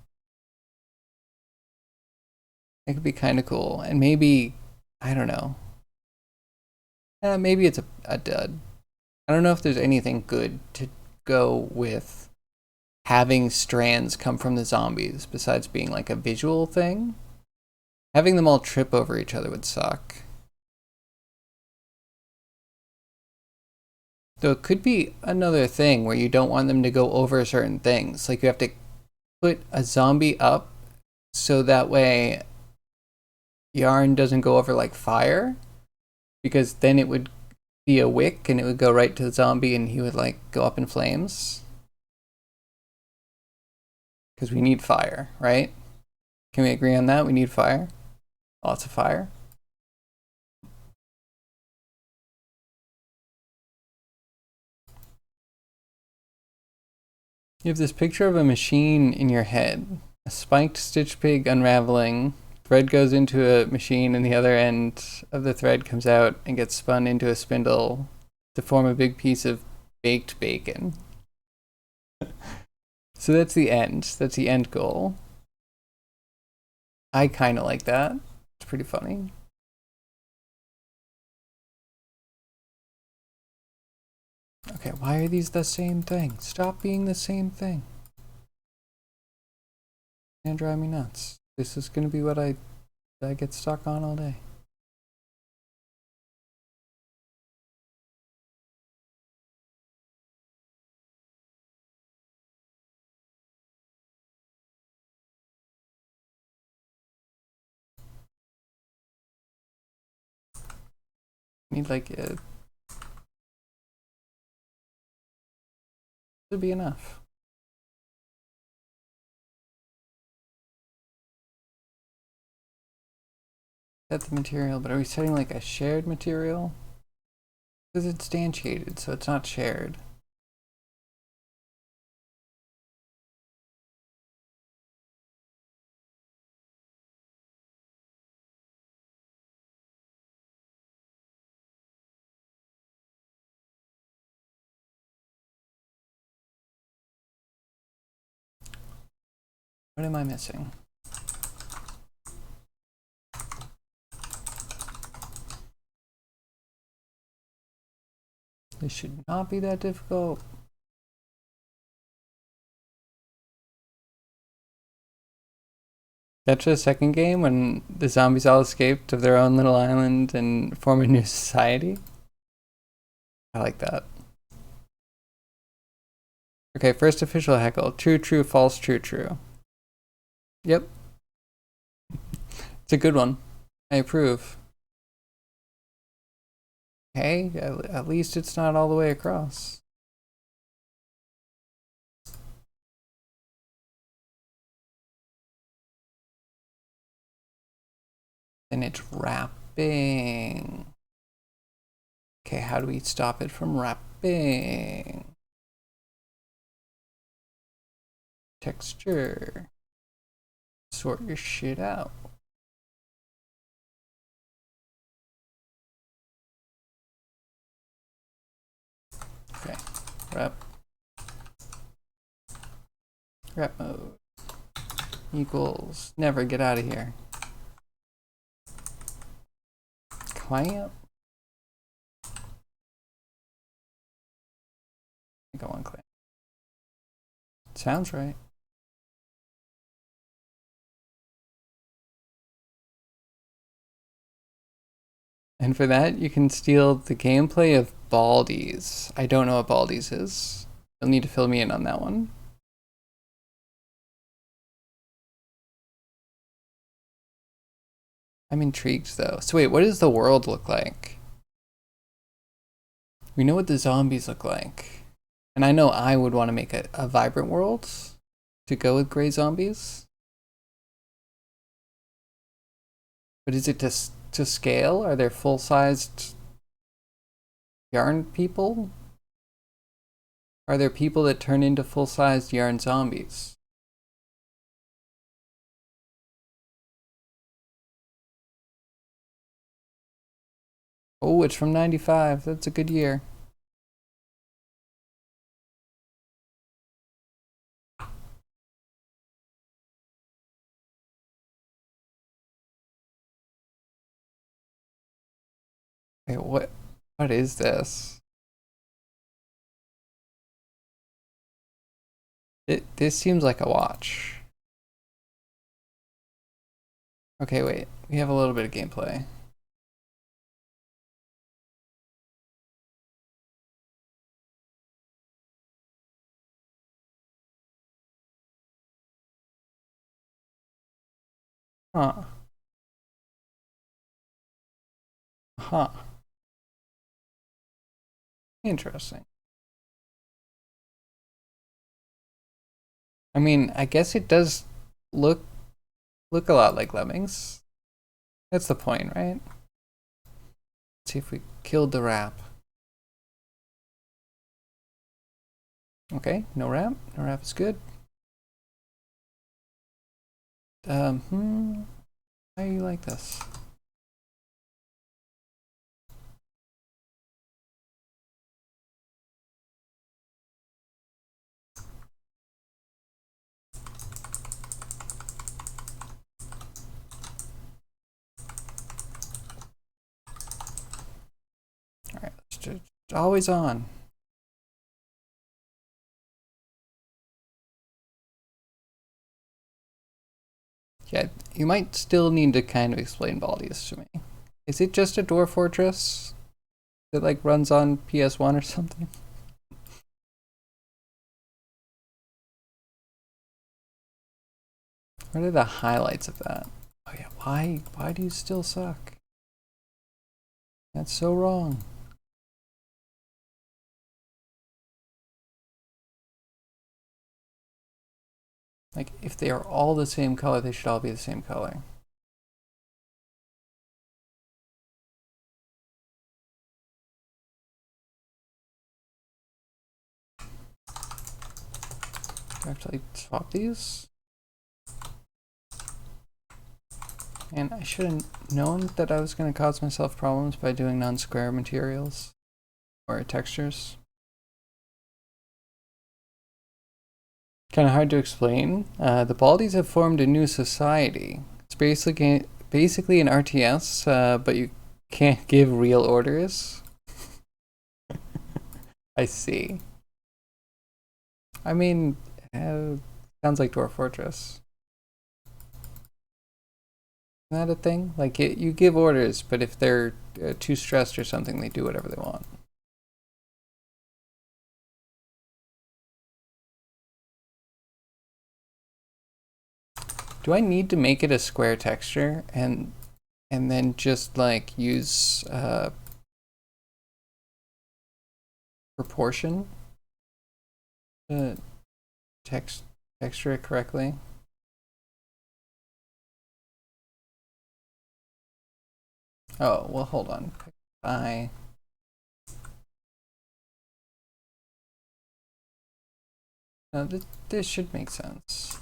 It could be kind of cool. And maybe, I don't know. Maybe it's a dud. I don't know if there's anything good to go with having strands come from the zombies besides being like a visual thing. Having them all trip over each other would suck. Though it could be another thing where you don't want them to go over certain things. Like you have to put a zombie up so that way yarn doesn't go over like fire, because then it would be a wick and it would go right to the zombie and he would like go up in flames. Because we need fire, right? Can we agree on that? We need fire. Lots of fire. You have this picture of a machine in your head. A spiked stitch pig unraveling. Thread goes into a machine and the other end of the thread comes out and gets spun into a spindle to form a big piece of baked bacon. So that's the end. That's the end goal. I kind of like that. It's pretty funny. Okay, why are these the same thing? Stop being the same thing. And drive me nuts. This is gonna be what I get stuck on all day. Need like a to be enough. Set the material, but are we setting like a shared material? Because it's instantiated, so it's not shared. What am I missing? This should not be that difficult. That's the second game when the zombies all escaped of their own little island and form a new society. I like that. Okay, first official heckle. True, true, false, true, true. Yep. It's a good one. I approve. Okay, at least it's not all the way across. And it's wrapping. Okay, how do we stop it from wrapping? Texture. Sort your shit out. Okay, wrap mode equals never get out of here. Clamp. Go on clamp. Sounds right. And for that, you can steal the gameplay of Baldi's. I don't know what Baldi's is. You'll need to fill me in on that one. I'm intrigued though. So wait, what does the world look like? We know what the zombies look like. And I know I would want to make a vibrant world to go with gray zombies. But is it to scale? Are there full-sized yarn people? Are there people that turn into full-sized yarn zombies? Oh, it's from 95. That's a good year. Wait, what is this? This seems like a watch. Okay, wait. We have a little bit of gameplay. Huh. Huh. Interesting. I mean, I guess it does look look a lot like lemmings. That's the point, right? Let's see if we killed the wrap. Okay, no wrap. No wrap is good. Why are you like this? Alright, let's just always on. Yeah, you might still need to kind of explain Baldi's to me. Is it just a dwarf fortress that like runs on PS1 or something? What are the highlights of that? Oh yeah, why do you still suck? That's so wrong. Like, if they are all the same color, they should all be the same color. Do I have to like swap these? And I should have known that I was going to cause myself problems by doing non-square materials or textures. Kind of hard to explain. The Baldies have formed a new society. It's basically an RTS, but you can't give real orders. I see. I mean, sounds like Dwarf Fortress. Isn't that a thing? Like, you give orders, but if they're too stressed or something, they do whatever they want. Do I need to make it a square texture and then just like use proportion to texture it correctly? Oh, well, hold on. No, this should make sense.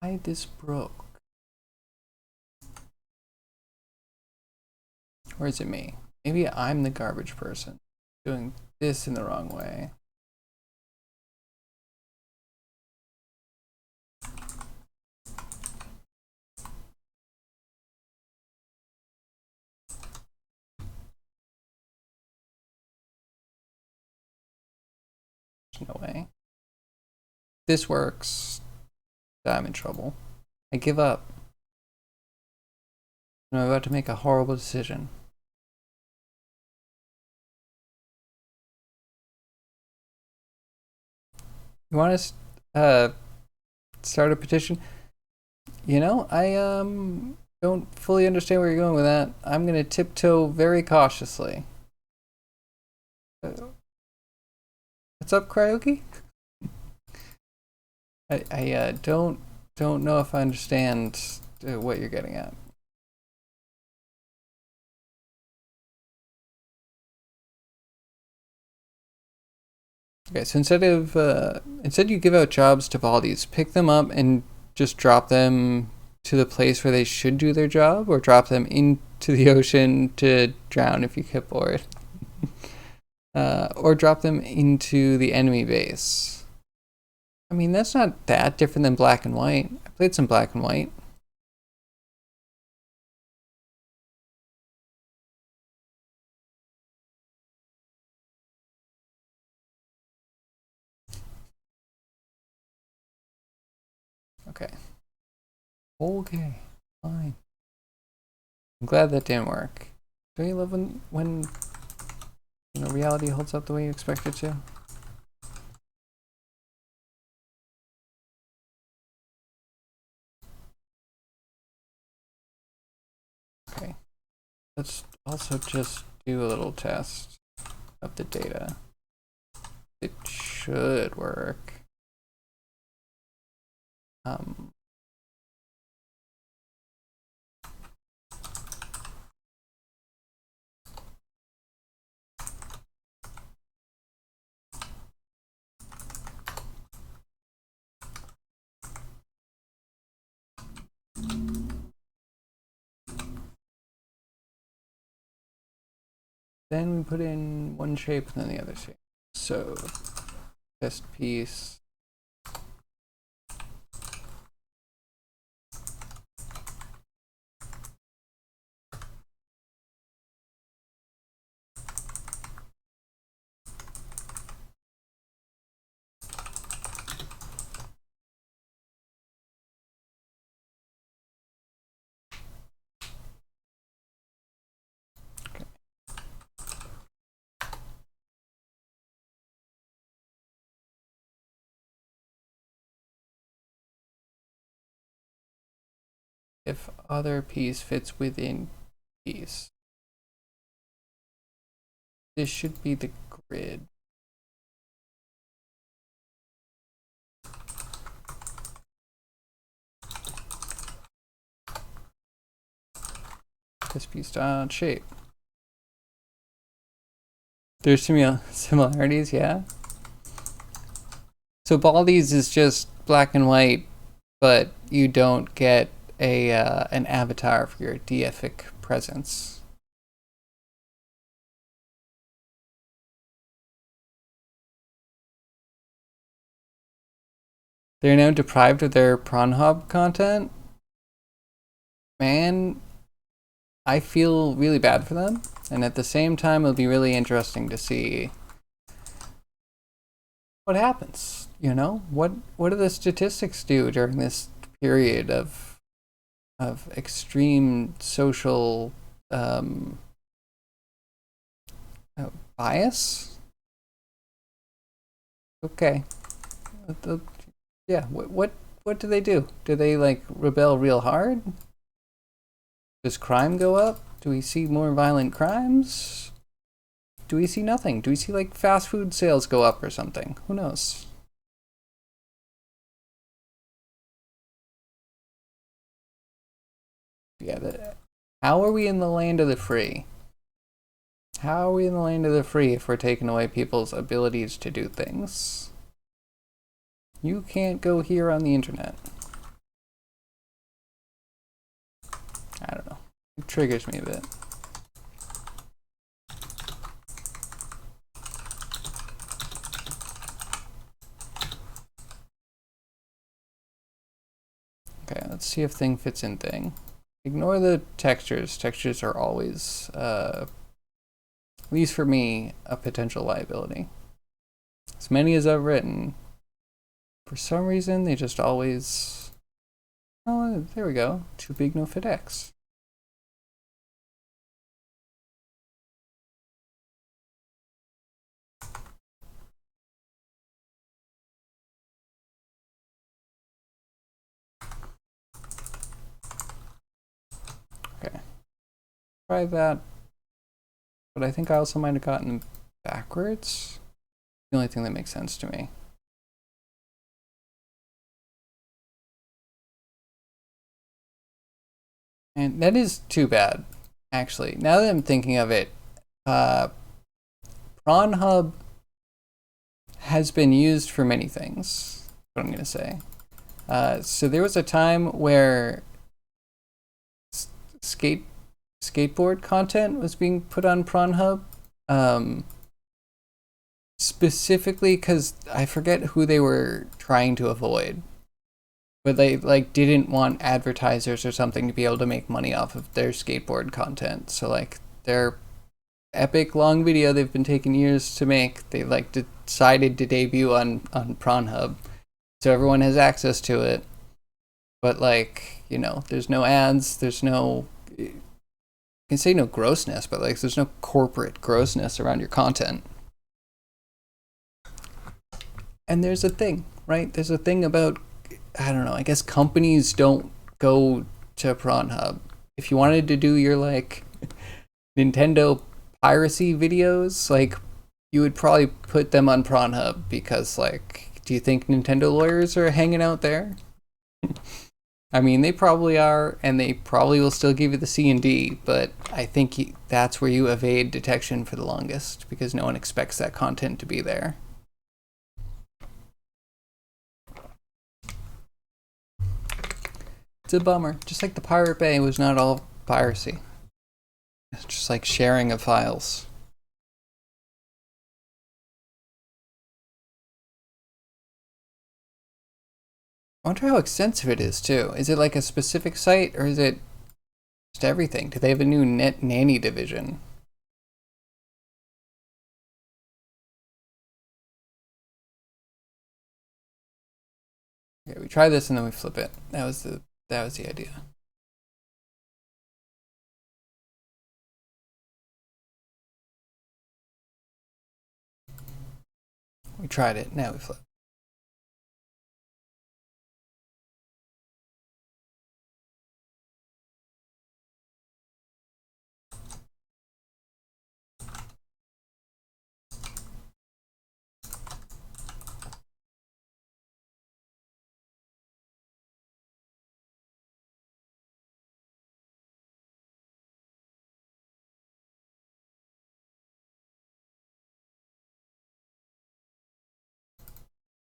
Why this broke? Or is it me? Maybe I'm the garbage person doing this in the wrong way. There's no way. This works. I'm in trouble. I give up. I'm about to make a horrible decision. You want to start a petition? You know, I don't fully understand where you're going with that. I'm gonna tiptoe very cautiously. What's up, Kryoki? I don't know if I understand what you're getting at. Okay, so instead you give out jobs to Baldies, pick them up and just drop them to the place where they should do their job, or drop them into the ocean to drown if you get bored. Or drop them into the enemy base. I mean, that's not that different than black and white. I played some black and white. Okay. Okay, fine. I'm glad that didn't work. Don't you love when you know, reality holds up the way you expect it to? let's also just do a little test of the data. It should work. Then we put in one shape and then the other shape. So test piece. If other piece fits within piece. This should be the grid. This piece dot shape. There's similarities, yeah. So Baldi's is just black and white, but you don't get a an avatar for your deific presence. They're now deprived of their Pornhub content. Man, I feel really bad for them, and at the same time, it'll be really interesting to see what happens. You know, what do the statistics do during this period of extreme social bias? Okay, yeah. What do they do? Do they like rebel real hard? Does crime go up? Do we see more violent crimes? Do we see nothing? Do we see like fast food sales go up or something? Who knows? Yeah, how are we in the land of the free? How are we in the land of the free if we're taking away people's abilities to do things? You can't go here on the internet. I don't know. It triggers me a bit. Okay, let's see if thing fits in thing. Ignore the textures. Textures are always, at least for me, a potential liability. As many as I've written, for some reason, they just always... Oh, there we go. Too big, no fit X. Okay. Try that. But I think I also might have gotten them backwards. The only thing that makes sense to me. And that is too bad, actually. Now that I'm thinking of it, Pornhub has been used for many things, what I'm going to say. So there was a time where skateboard content was being put on Pornhub, specifically because I forget who they were trying to avoid. But they like didn't want advertisers or something to be able to make money off of their skateboard content. So like their epic long video they've been taking years to make, they like decided to debut on Pornhub, so everyone has access to it. But like, you know, there's no ads, there's no, you can say no grossness, but like there's no corporate grossness around your content. And there's a thing, right? There's a thing about, I don't know, I guess companies don't go to Pornhub. If you wanted to do your like Nintendo piracy videos, like you would probably put them on Pornhub because, like, do you think Nintendo lawyers are hanging out there? I mean, they probably are, and they probably will still give you the C and D, but I think that's where you evade detection for the longest because no one expects that content to be there. It's a bummer. Just like the Pirate Bay was not all piracy. It's just like sharing of files. I wonder how extensive it is too. Is it like a specific site or is it just everything? Do they have a new net nanny division? Okay, we try this and then we flip it. That was the idea. We tried it, now we flip.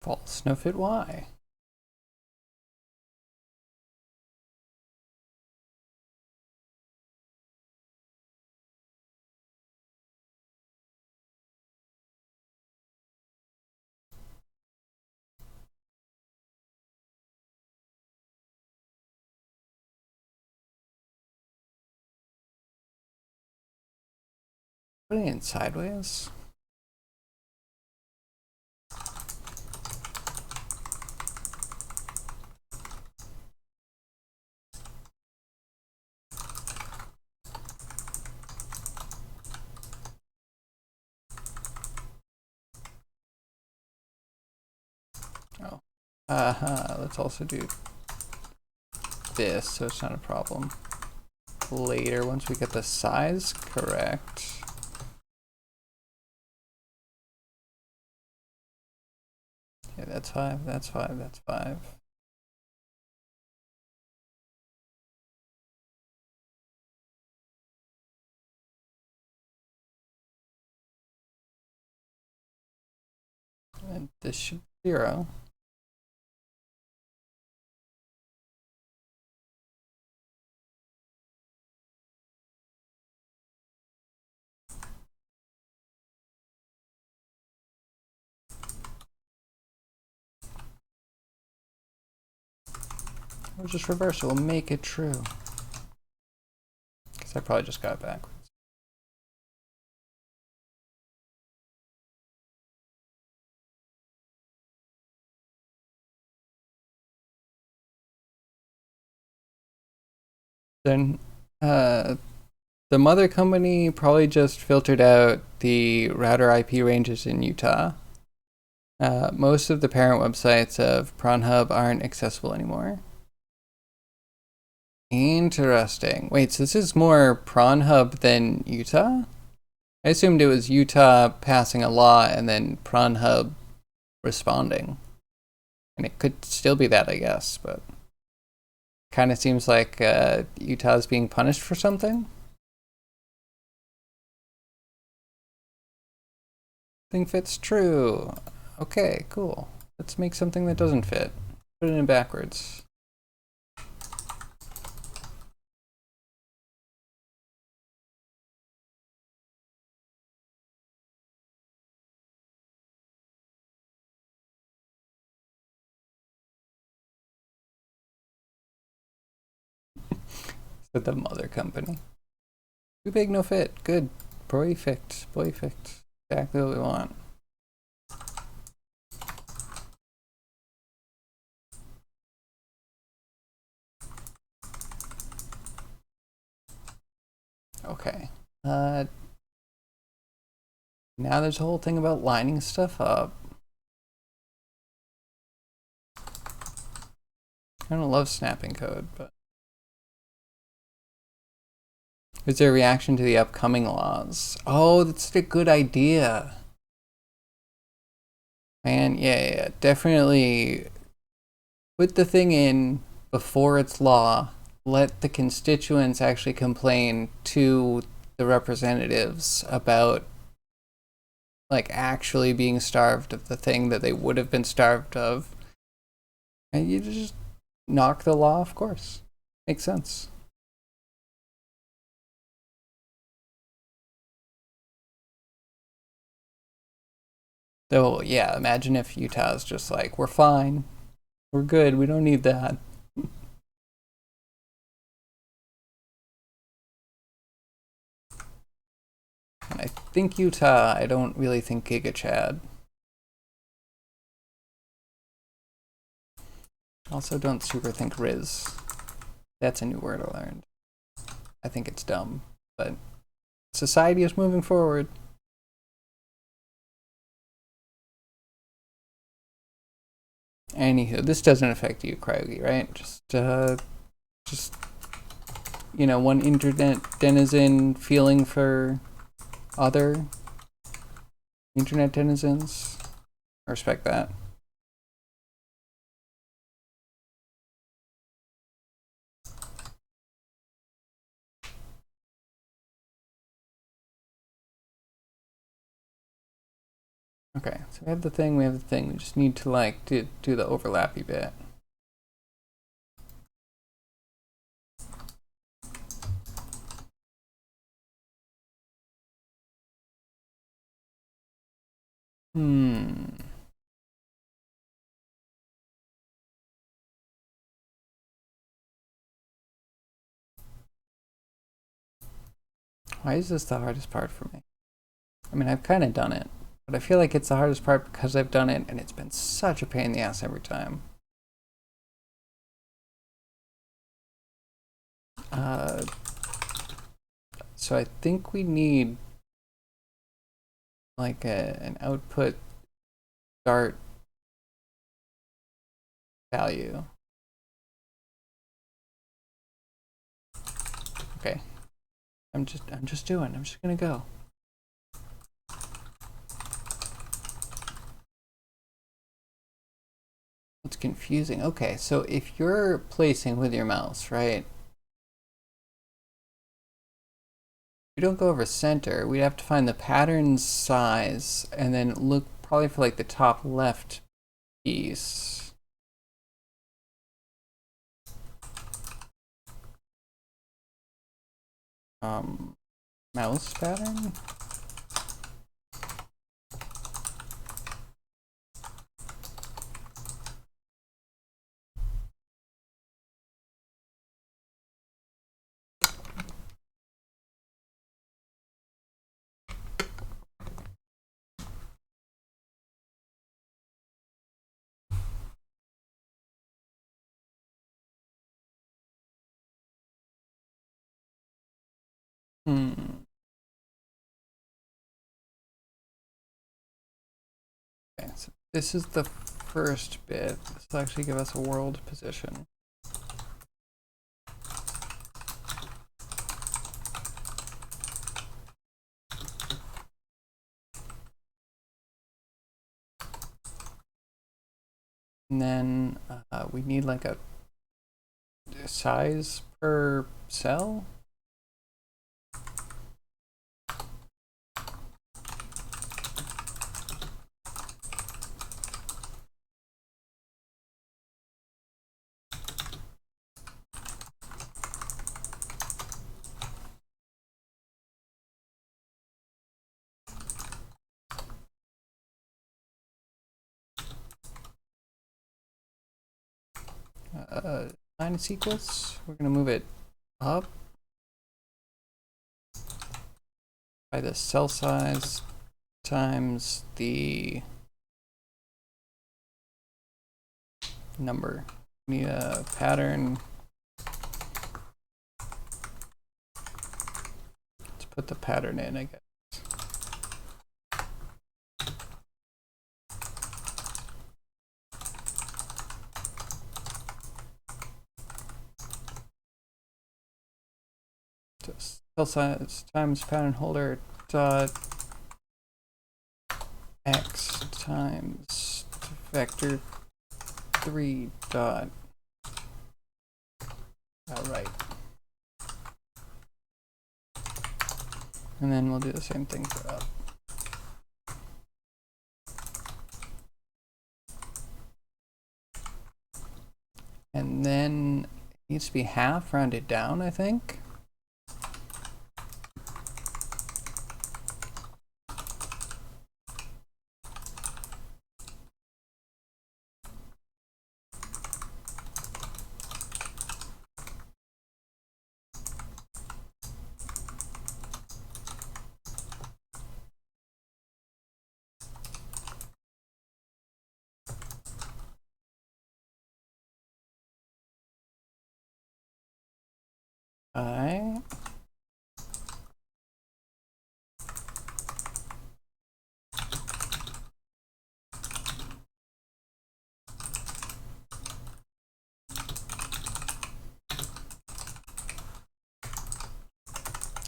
False, no fit Y. Putting it sideways. Oh. Let's also do this so it's not a problem. Later, once we get the size correct. Okay, that's 5, that's 5, that's 5. And this should be 0. We'll just reverse it, we'll make it true. Because I probably just got it backwards. Then the mother company probably just filtered out the router IP ranges in Utah. Most of the parent websites of Pornhub aren't accessible anymore. Interesting. Wait, so this is more Pornhub than Utah? I assumed it was Utah passing a law and then Pornhub responding. And it could still be that, I guess, but kind of seems like Utah's being punished for something. Thing fits true. Okay, cool. Let's make something that doesn't fit. Put it in backwards. With the mother company. Too big, no fit. Good. Perfect. Perfect. Exactly what we want. Okay. Now there's a whole thing about lining stuff up. I don't love snapping code, but Is there a reaction to the upcoming laws? Oh, that's a good idea. Man, yeah, definitely put the thing in before it's law. Let the constituents actually complain to the representatives about like actually being starved of the thing that they would have been starved of. And you just knock the law, of course. Makes sense. Though, yeah, imagine if Utah's just like, we're fine, we're good, we don't need that. And I think Utah, I don't really think Giga Chad. Also, don't super think Riz. That's a new word I learned. I think it's dumb, but society is moving forward. Anywho, this doesn't affect you, Craigie, right? Just one internet denizen feeling for other internet denizens. I respect that. Okay, so we have the thing, we just need to like do the overlappy bit. Why is this the hardest part for me? I mean, I've kind of done it, but I feel like it's the hardest part because I've done it and it's been such a pain in the ass every time. So I think we need like an output start value. Okay. I'm just gonna go. It's confusing. Okay, so if you're placing with your mouse, right? We don't go over center. We'd have to find the pattern size and then look probably for like the top left piece. Mouse pattern? Okay, so this is the first bit. This will actually give us a world position. And then we need like a size per cell. Minus equals. We're gonna move it up by the cell size times the number. We need a pattern. Let's put the pattern in, I guess. Just cell size times pattern holder dot x times vector 3 dot right. And then we'll do the same thing for up. And then it needs to be half rounded down, I think.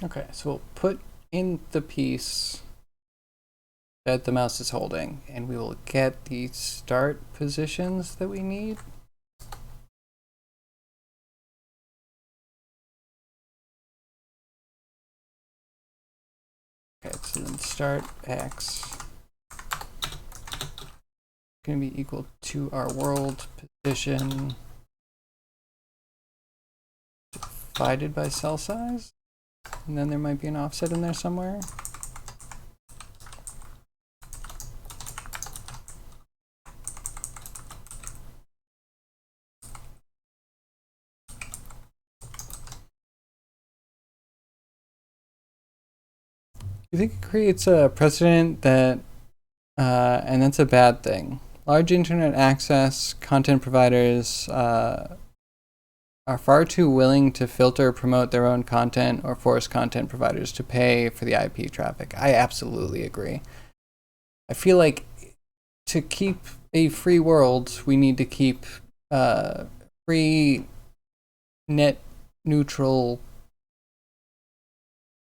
Okay, so we'll put in the piece that the mouse is holding, and we will get the start positions that we need. Okay, so then start x going to be equal to our world position divided by cell size. And then there might be an offset in there somewhere. You think it creates a precedent that, and that's a bad thing. Large internet access content providers are far too willing to filter, promote their own content, or force content providers to pay for the IP traffic. I absolutely agree. I feel like to keep a free world, we need to keep free, net neutral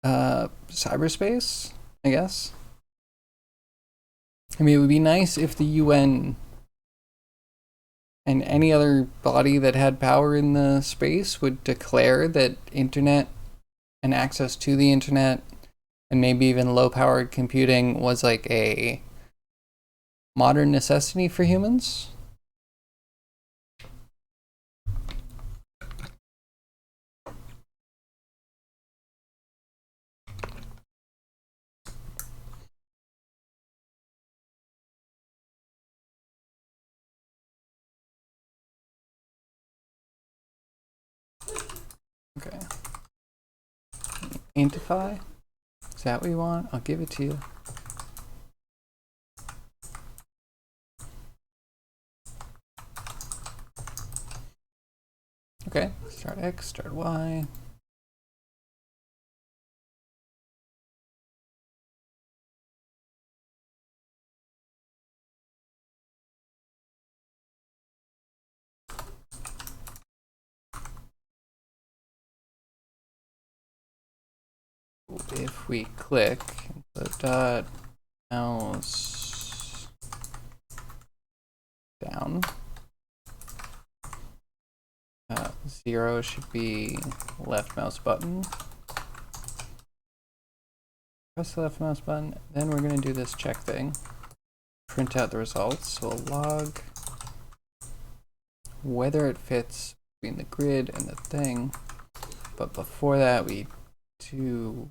cyberspace, I guess. I mean, it would be nice if the UN and any other body that had power in the space would declare that internet and access to the internet and maybe even low-powered computing was like a modern necessity for humans. Okay. Intify? Is that what you want? I'll give it to you. Okay, start X, start Y. If we click the dot mouse down, 0 should be left mouse button. Press the left mouse button, then we're going to do this check thing. Print out the results, so we'll log whether it fits between the grid and the thing. But before that, we do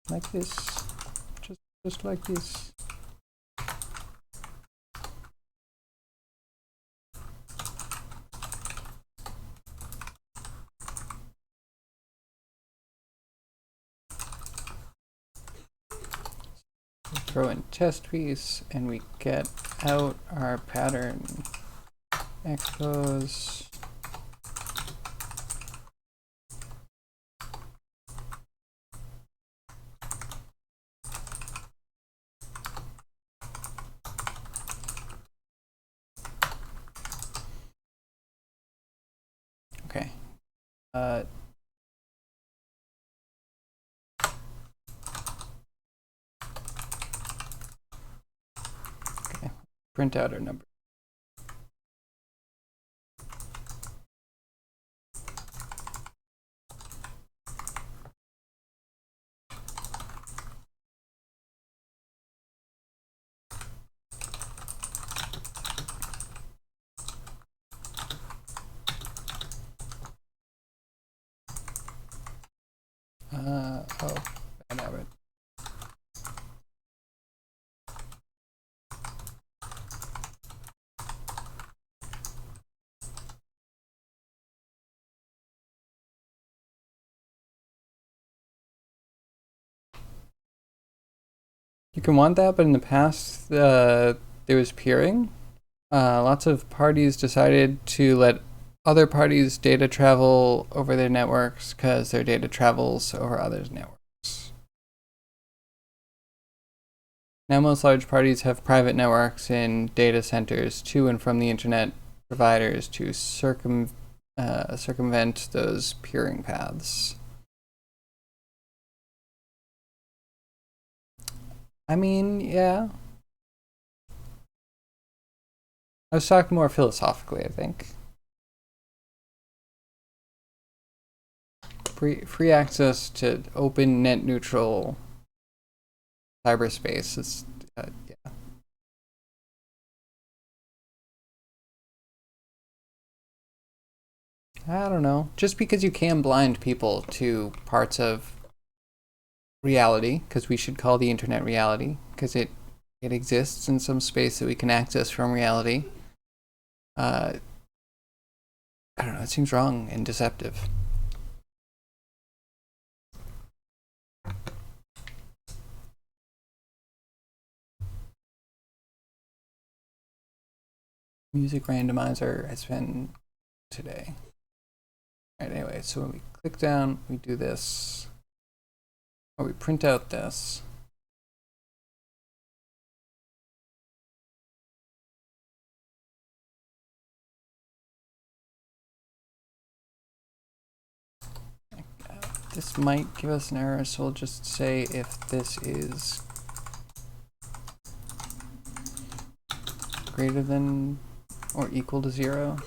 like this, just like this. Throw in test piece, and we get out our pattern expose. Okay. Okay. Print out our number. Oh, bad habit. You can want that, but in the past, there was peering. Lots of parties decided to let other parties' data travel over their networks because their data travels over others' networks. Now, most large parties have private networks in data centers to and from the internet providers to circumvent those peering paths. I mean, yeah. I was talking more philosophically, I think. Free access to open, net neutral cyberspace is, yeah. I don't know. Just because you can blind people to parts of reality, because we should call the internet reality, because it exists in some space that we can access from reality. I don't know. It seems wrong and deceptive. Music randomizer has been today. All right. Anyway, so when we click down, we do this, or we print out this. This might give us an error, so we'll just say if this is greater than or equal to 0.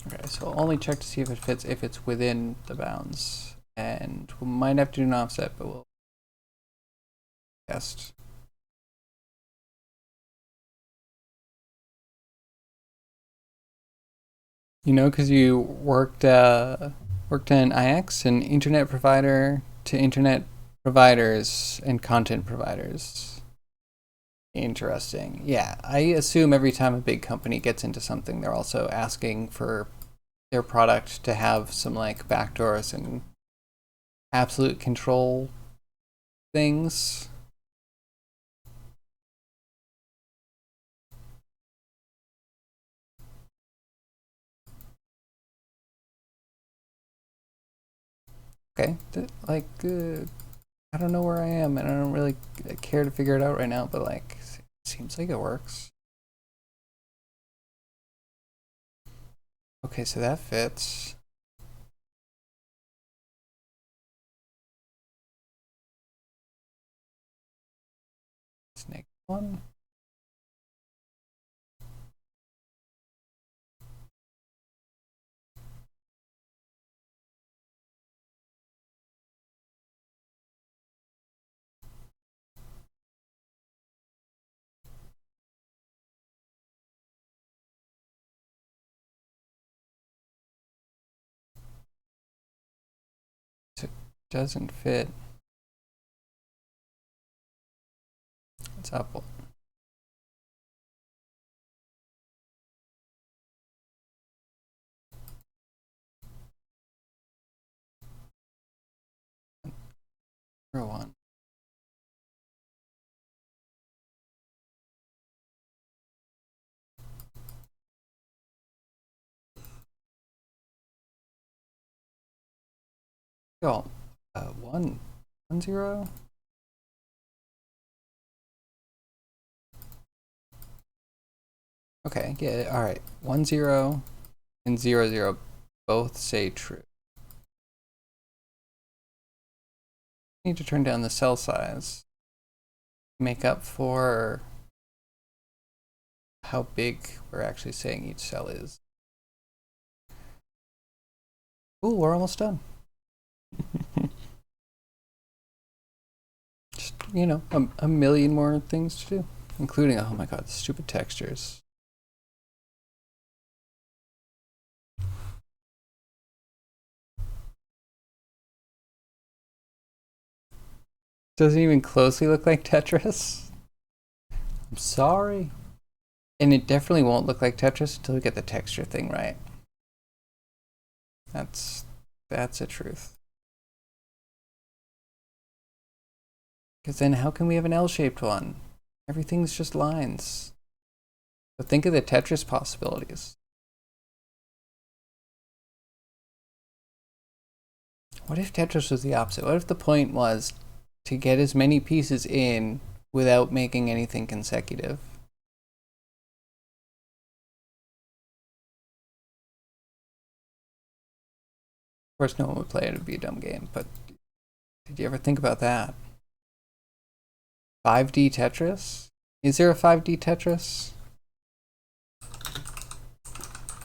Okay, so I'll only check to see if it fits if it's within the bounds. And we might have to do an offset, but we'll test. You know, because you worked in IX, an internet provider to internet providers and content providers. Interesting. Yeah, I assume every time a big company gets into something, they're also asking for their product to have some like backdoors and absolute control things. Okay, I don't know where I am, and I don't really care to figure it out right now. But like, it seems like it works. Okay, so that fits. Snake one. It doesn't fit. It's Apple. Zero one. Yo, one 0. Okay, yeah, all right. 1, 0 and 0, 0 both say true. Need to turn down the cell size. Make up for how big we're actually saying each cell is. Ooh, we're almost done. Just, you know, a million more things to do, including, oh my god, the stupid textures. Doesn't even closely look like Tetris. I'm sorry. And it definitely won't look like Tetris until we get the texture thing right. That's a truth. Because then how can we have an L-shaped one? Everything's just lines. But think of the Tetris possibilities. What if Tetris was the opposite? What if the point was to get as many pieces in without making anything consecutive? Of course, no one would play it. It would be a dumb game. But did you ever think about that? 5D Tetris? Is there a 5D Tetris?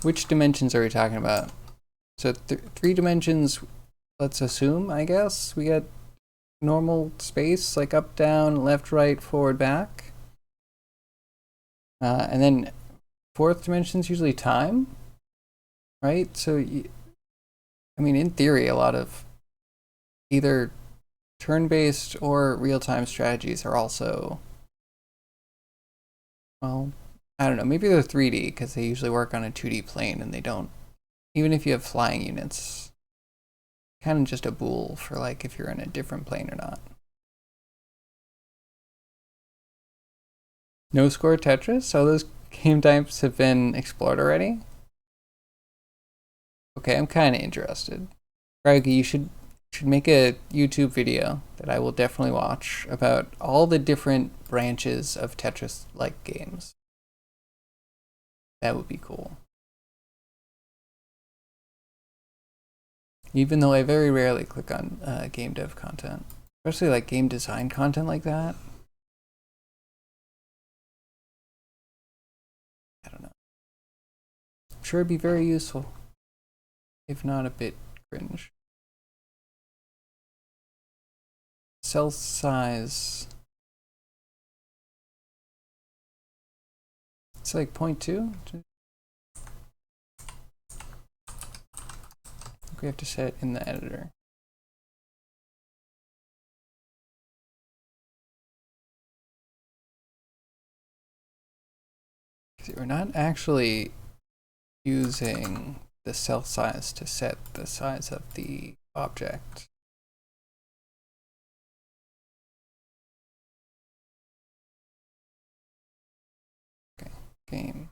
Which dimensions are we talking about? So 3 dimensions, let's assume, I guess. We got normal space, like up, down, left, right, forward, back. And then 4th dimension is usually time, right? So, I mean, in theory, a lot of either turn-based or real-time strategies are also, well, I don't know, maybe they're 3D because they usually work on a 2D plane and they don't, even if you have flying units, kind of just a bool for like if you're in a different plane or not. No score Tetris? So those game types have been explored already? Okay, I'm kind of interested. Greg, you should make a YouTube video that I will definitely watch about all the different branches of Tetris-like games. That would be cool. Even though I very rarely click on game dev content, especially like game design content like that. I don't know. I'm sure it'd be very useful, if not a bit cringe. Cell size. It's like 0.2. We have to set it in the editor. We're not actually using the cell size to set the size of the object. Okay, game.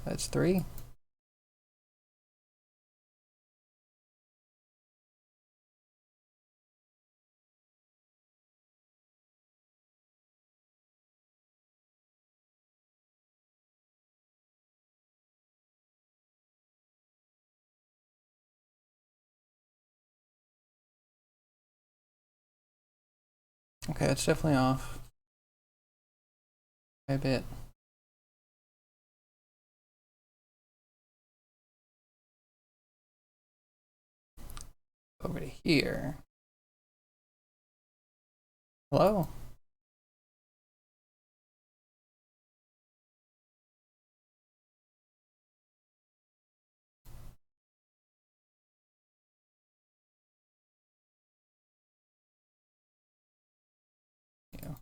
That's 3. Okay, that's definitely off by a bit. Over to here. Hello? Yeah.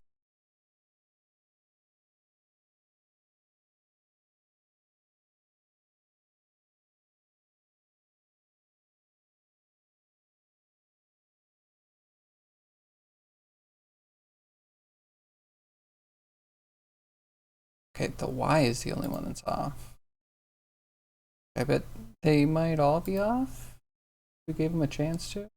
Okay, the Y is the only one that's off. I bet they might all be off. We gave them a chance to.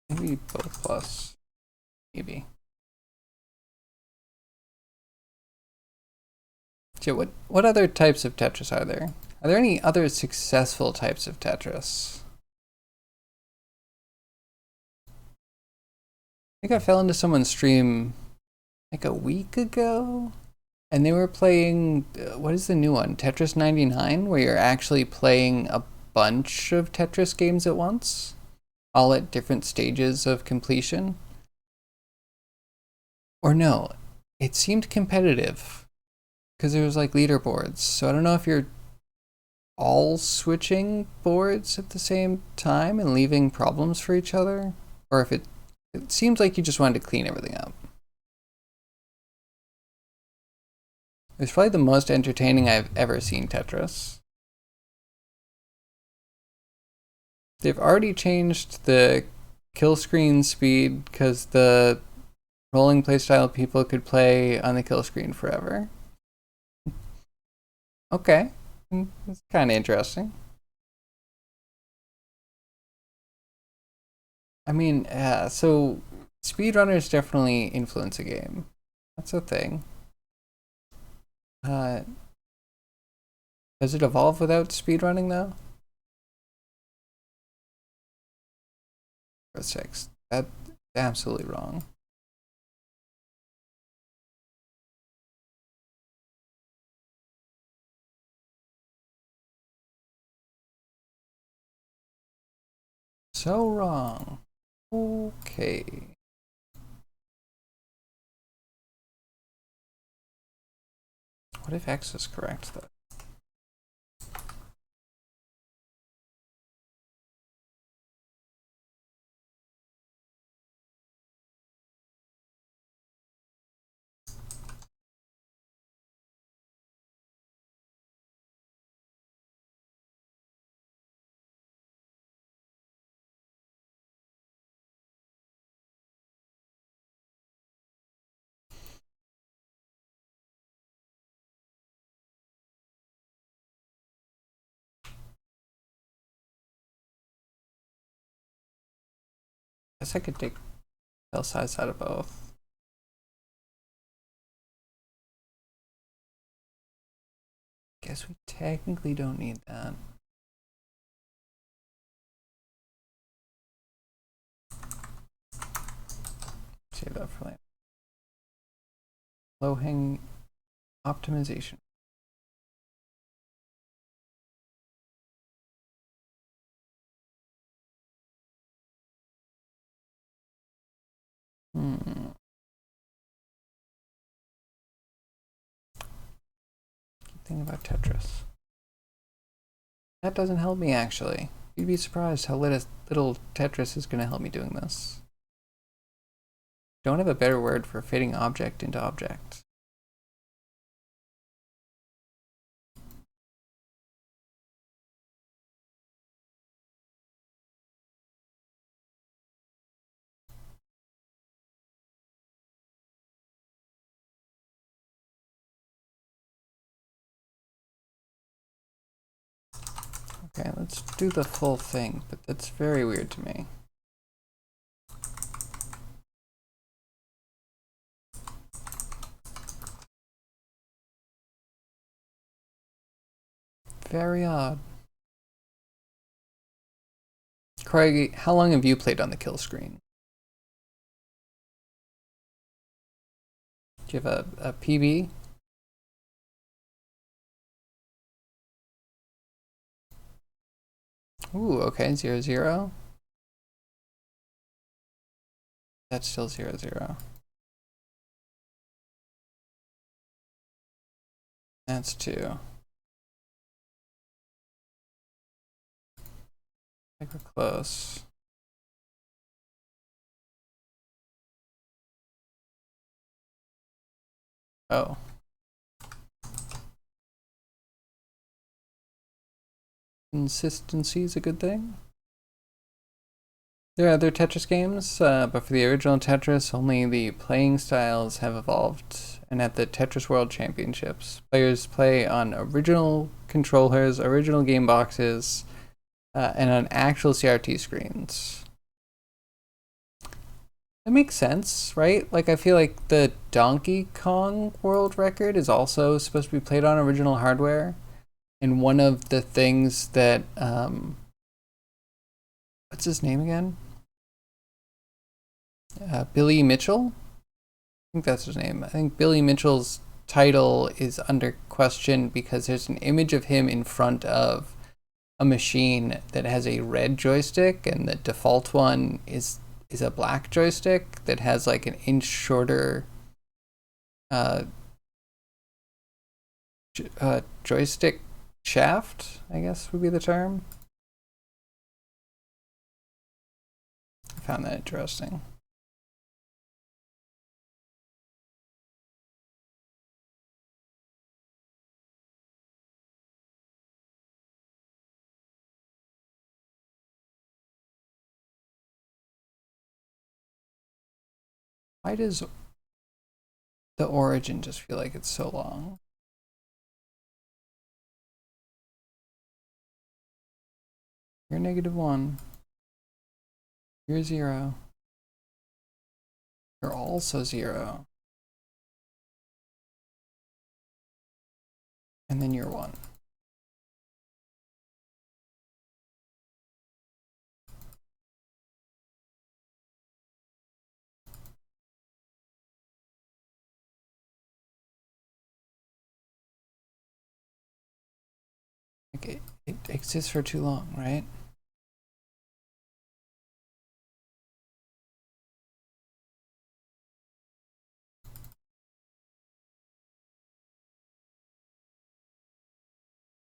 Maybe both plus. Maybe. So what other types of Tetris are there? Are there any other successful types of Tetris? I think I fell into someone's stream like a week ago, and they were playing, what is the new one? Tetris 99, where you're actually playing a bunch of Tetris games at once, all at different stages of completion. Or no, it seemed competitive because there was like leaderboards. So I don't know if you're all switching boards at the same time and leaving problems for each other, or if it seems like you just wanted to clean everything up. It was probably the most entertaining I've ever seen Tetris. They've already changed the kill screen speed because the rolling playstyle people could play on the kill screen forever. Okay, it's kind of interesting. I mean, so speedrunners definitely influence a game. That's a thing. Uh, does it evolve without speedrunning though? Or 6. That's absolutely wrong. So wrong. Okay. What if X is correct though? I guess I could take cell size out of both. Guess we technically don't need that. Save that for later. Low hang optimization. Good thing about Tetris. That doesn't help me actually. You'd be surprised how little Tetris is going to help me doing this. Don't have a better word for fitting object into object. Okay, let's do the full thing, but that's very weird to me. Very odd. Craig, how long have you played on the kill screen? Do you have a PB? Ooh, okay, 0, 0. That's still 0, 0. That's 2. I think we're close. Oh. Consistency is a good thing. There are other Tetris games, but for the original Tetris, only the playing styles have evolved. And at the Tetris World Championships, players play on original controllers, original game boxes, and on actual CRT screens. That makes sense, right? Like I feel like the Donkey Kong world record is also supposed to be played on original hardware, and one of the things that what's his name again? Billy Mitchell. I think that's his name. I think Billy Mitchell's title is under question because there's an image of him in front of a machine that has a red joystick, and the default one is a black joystick that has like an inch shorter uh, joystick shaft, I guess would be the term. I found that interesting. Why does the origin just feel like it's so long? You're -1. You're 0. You're also 0. And then you're 1. Like it exists for too long, right?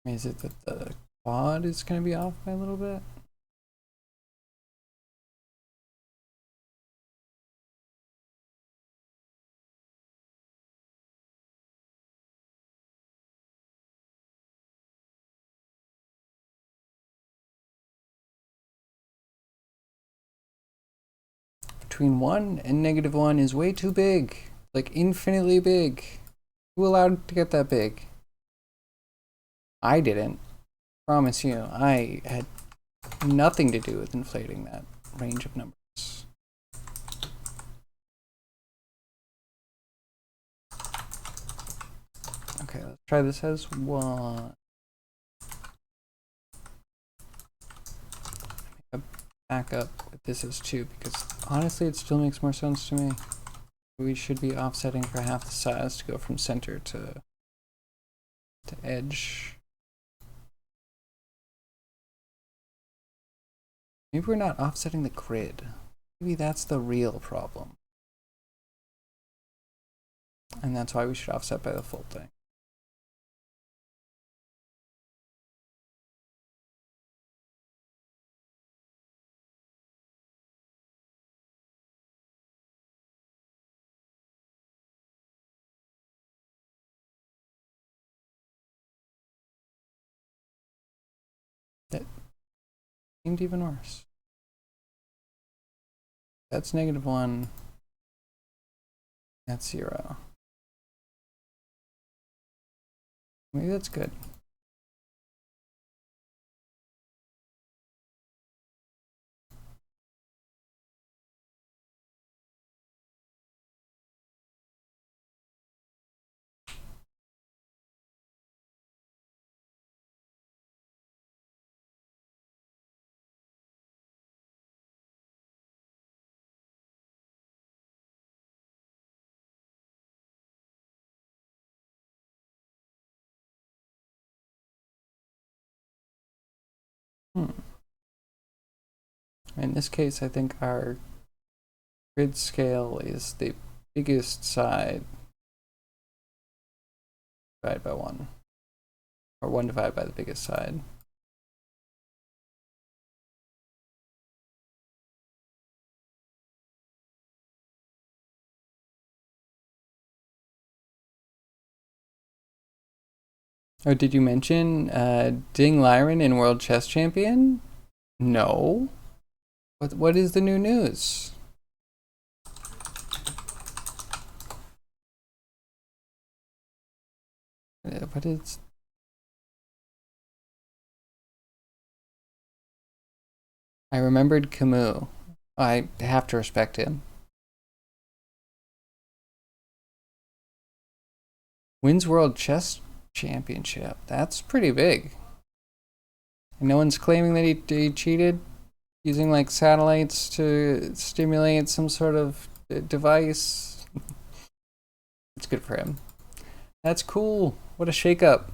Is it that the quad is going to be off by a little bit? Between 1 and -1 is way too big. Like infinitely big. Who allowed to get that big? I didn't. Promise you. I had nothing to do with inflating that range of numbers. Okay, let's try this as 1. Back up what this is 2, because honestly it still makes more sense to me. We should be offsetting for half the size to go from center to edge. Maybe we're not offsetting the grid. Maybe that's the real problem. And that's why we should offset by the full thing. That seemed even worse. That's -1. That's 0. Maybe that's good. In this case, I think our grid scale is the biggest side divided by 1. Or 1 divided by the biggest side. Oh, did you mention Ding Liren in World Chess Champion? No. What is the new news? What is... I remembered Camus. I have to respect him. Wins World Chess Championship. That's pretty big. And no one's claiming that he cheated using like satellites to stimulate some sort of device. It's good for him. That's cool. What a shakeup.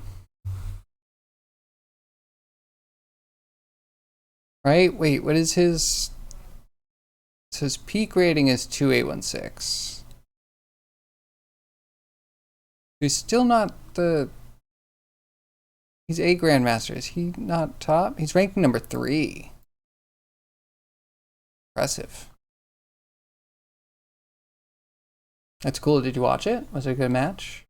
Right? Wait, what is his... So his peak rating is 2816. He's still not the... He's a Grandmaster. Is he not top? He's ranking number 3. Impressive. That's cool. Did you watch it? Was it a good match?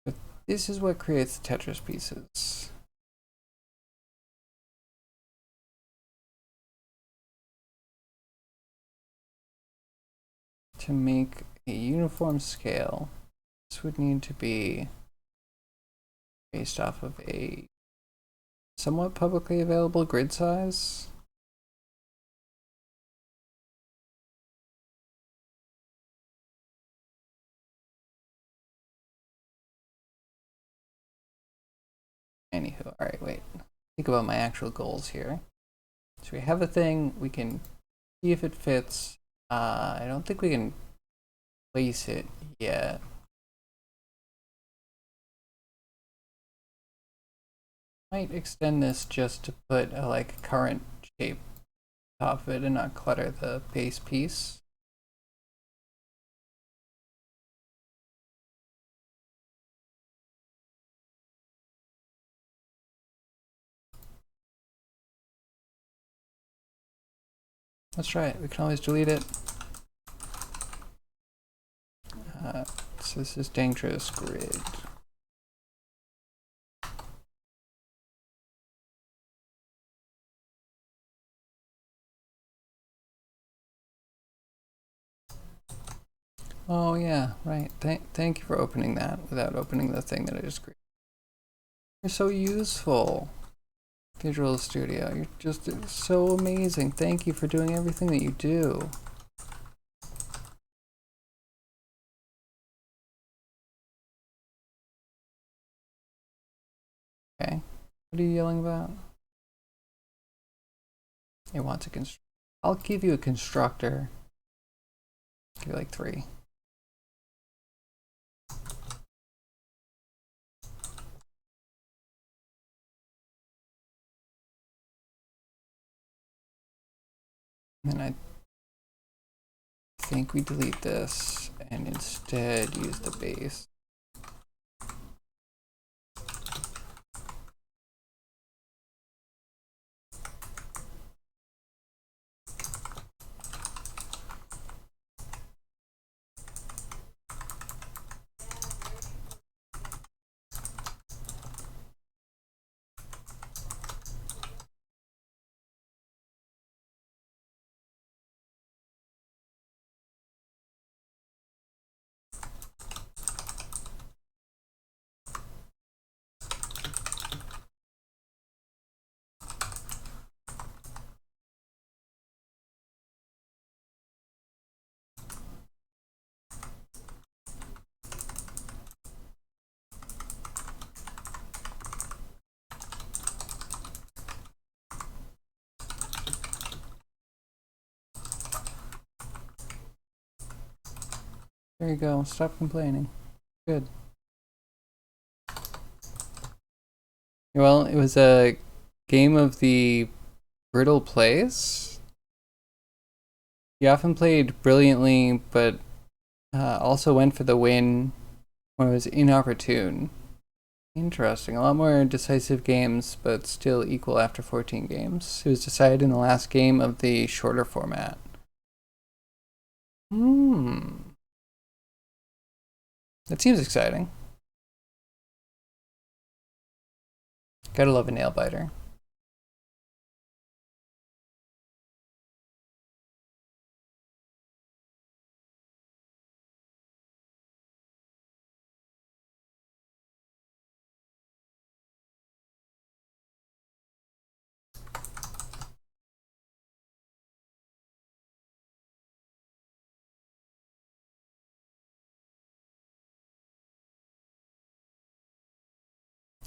But this is what creates the Tetris pieces. To make a uniform scale, this would need to be based off of a somewhat publicly available grid size. Anywho, alright, wait. Think about my actual goals here. So we have a thing, we can see if it fits. I don't think we can place it yet. Might extend this just to put a like current shape top of it and not clutter the base piece. Let's try it. We can always delete it. So this is dangerous grid. Oh yeah, right. Thank you for opening that without opening the thing that I just created. You're so useful, Visual Studio. You're just so amazing. Thank you for doing everything that you do. Okay, what are you yelling about? It wants a constructor. I'll give you a constructor. Give you like 3. And then I think we delete this and instead use the base. There you go. Stop complaining. Good. Well, it was a game of the brittle plays. He often played brilliantly, but also went for the win when it was inopportune. Interesting. A lot more decisive games, but still equal after 14 games. It was decided in the last game of the shorter format. That seems exciting. Gotta love a nail biter.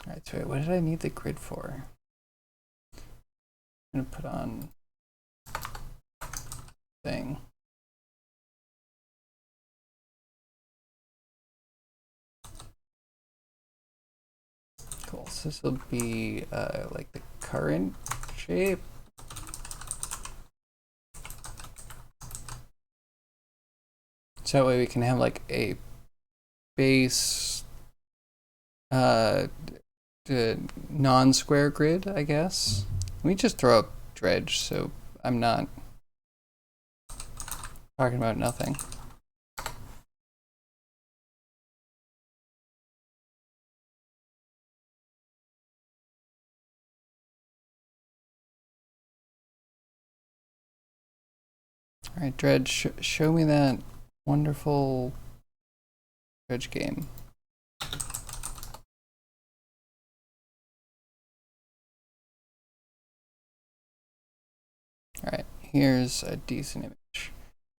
Alright, so wait, what did I need the grid for? I'm gonna put on thing. Cool, so this will be like the current shape. So that way we can have like a base non-square grid, I guess. Let me just throw up dredge so I'm not talking about nothing. All right, dredge, show me that wonderful dredge game. All right, here's a decent image.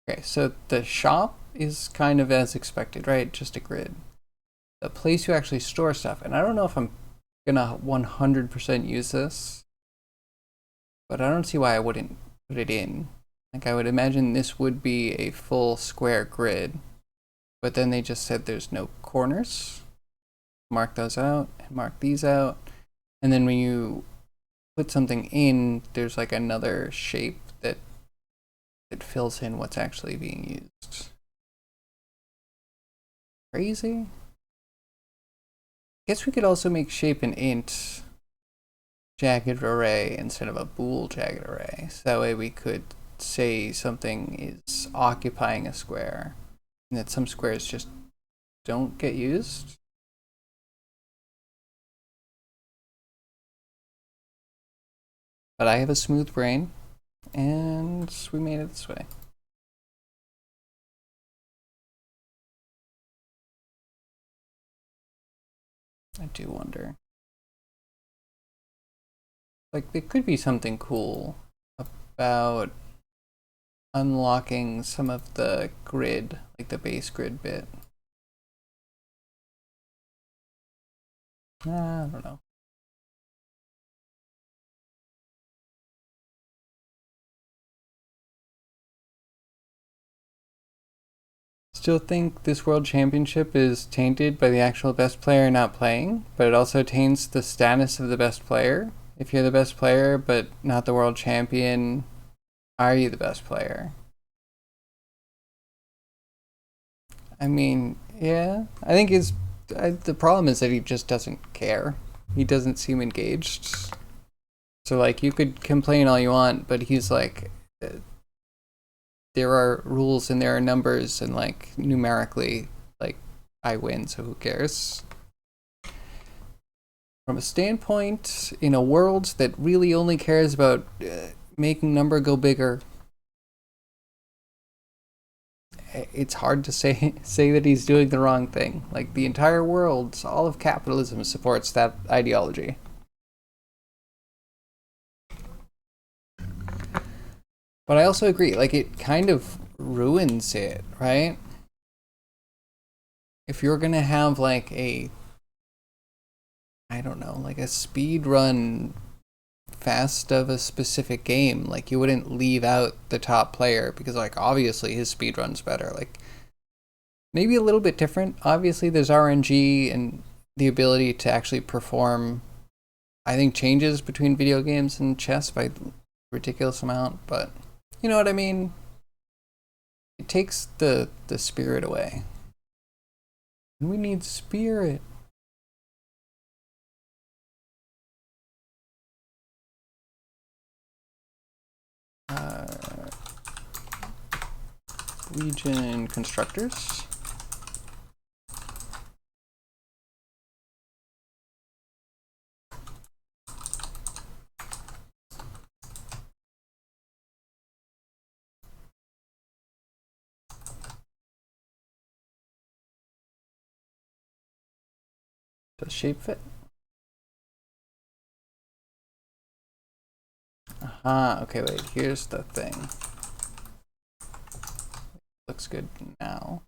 Okay, so the shop is kind of as expected, right? Just a grid. The place you actually store stuff, and I don't know if I'm gonna 100% use this, but I don't see why I wouldn't put it in. Like, I would imagine this would be a full square grid, but then they just said there's no corners. Mark those out and mark these out. And then when you put something in, there's like another shape that fills in what's actually being used. Crazy? Guess we could also make shape an int jagged array instead of a bool jagged array. So that way we could say something is occupying a square and that some squares just don't get used. But I have a smooth brain and we made it this way. I do wonder. Like, there could be something cool about unlocking some of the grid, like the base grid bit. I don't know. Still think this world championship is tainted by the actual best player not playing, but it also taints the status of the best player. If you're the best player but not the world champion, are you the best player? I mean, yeah. I think the problem is that he just doesn't care. He doesn't seem engaged. So like, you could complain all you want, but he's like, there are rules and there are numbers, and like numerically, like, I win, so who cares? From a standpoint, in a world that really only cares about making number go bigger, it's hard to say that he's doing the wrong thing. Like, the entire world, all of capitalism supports that ideology. But I also agree, like, it kind of ruins it, right? If you're gonna have like a, I don't know, like a speed run fast of a specific game, like, you wouldn't leave out the top player because, like, obviously his speed run's better. Like, maybe a little bit different. Obviously there's RNG and the ability to actually perform, I think, changes between video games and chess by a ridiculous amount, but you know what I mean? It takes the spirit away. We need spirit. Legion constructors. Does shape fit? Aha, okay, wait, here's the thing. Looks good now.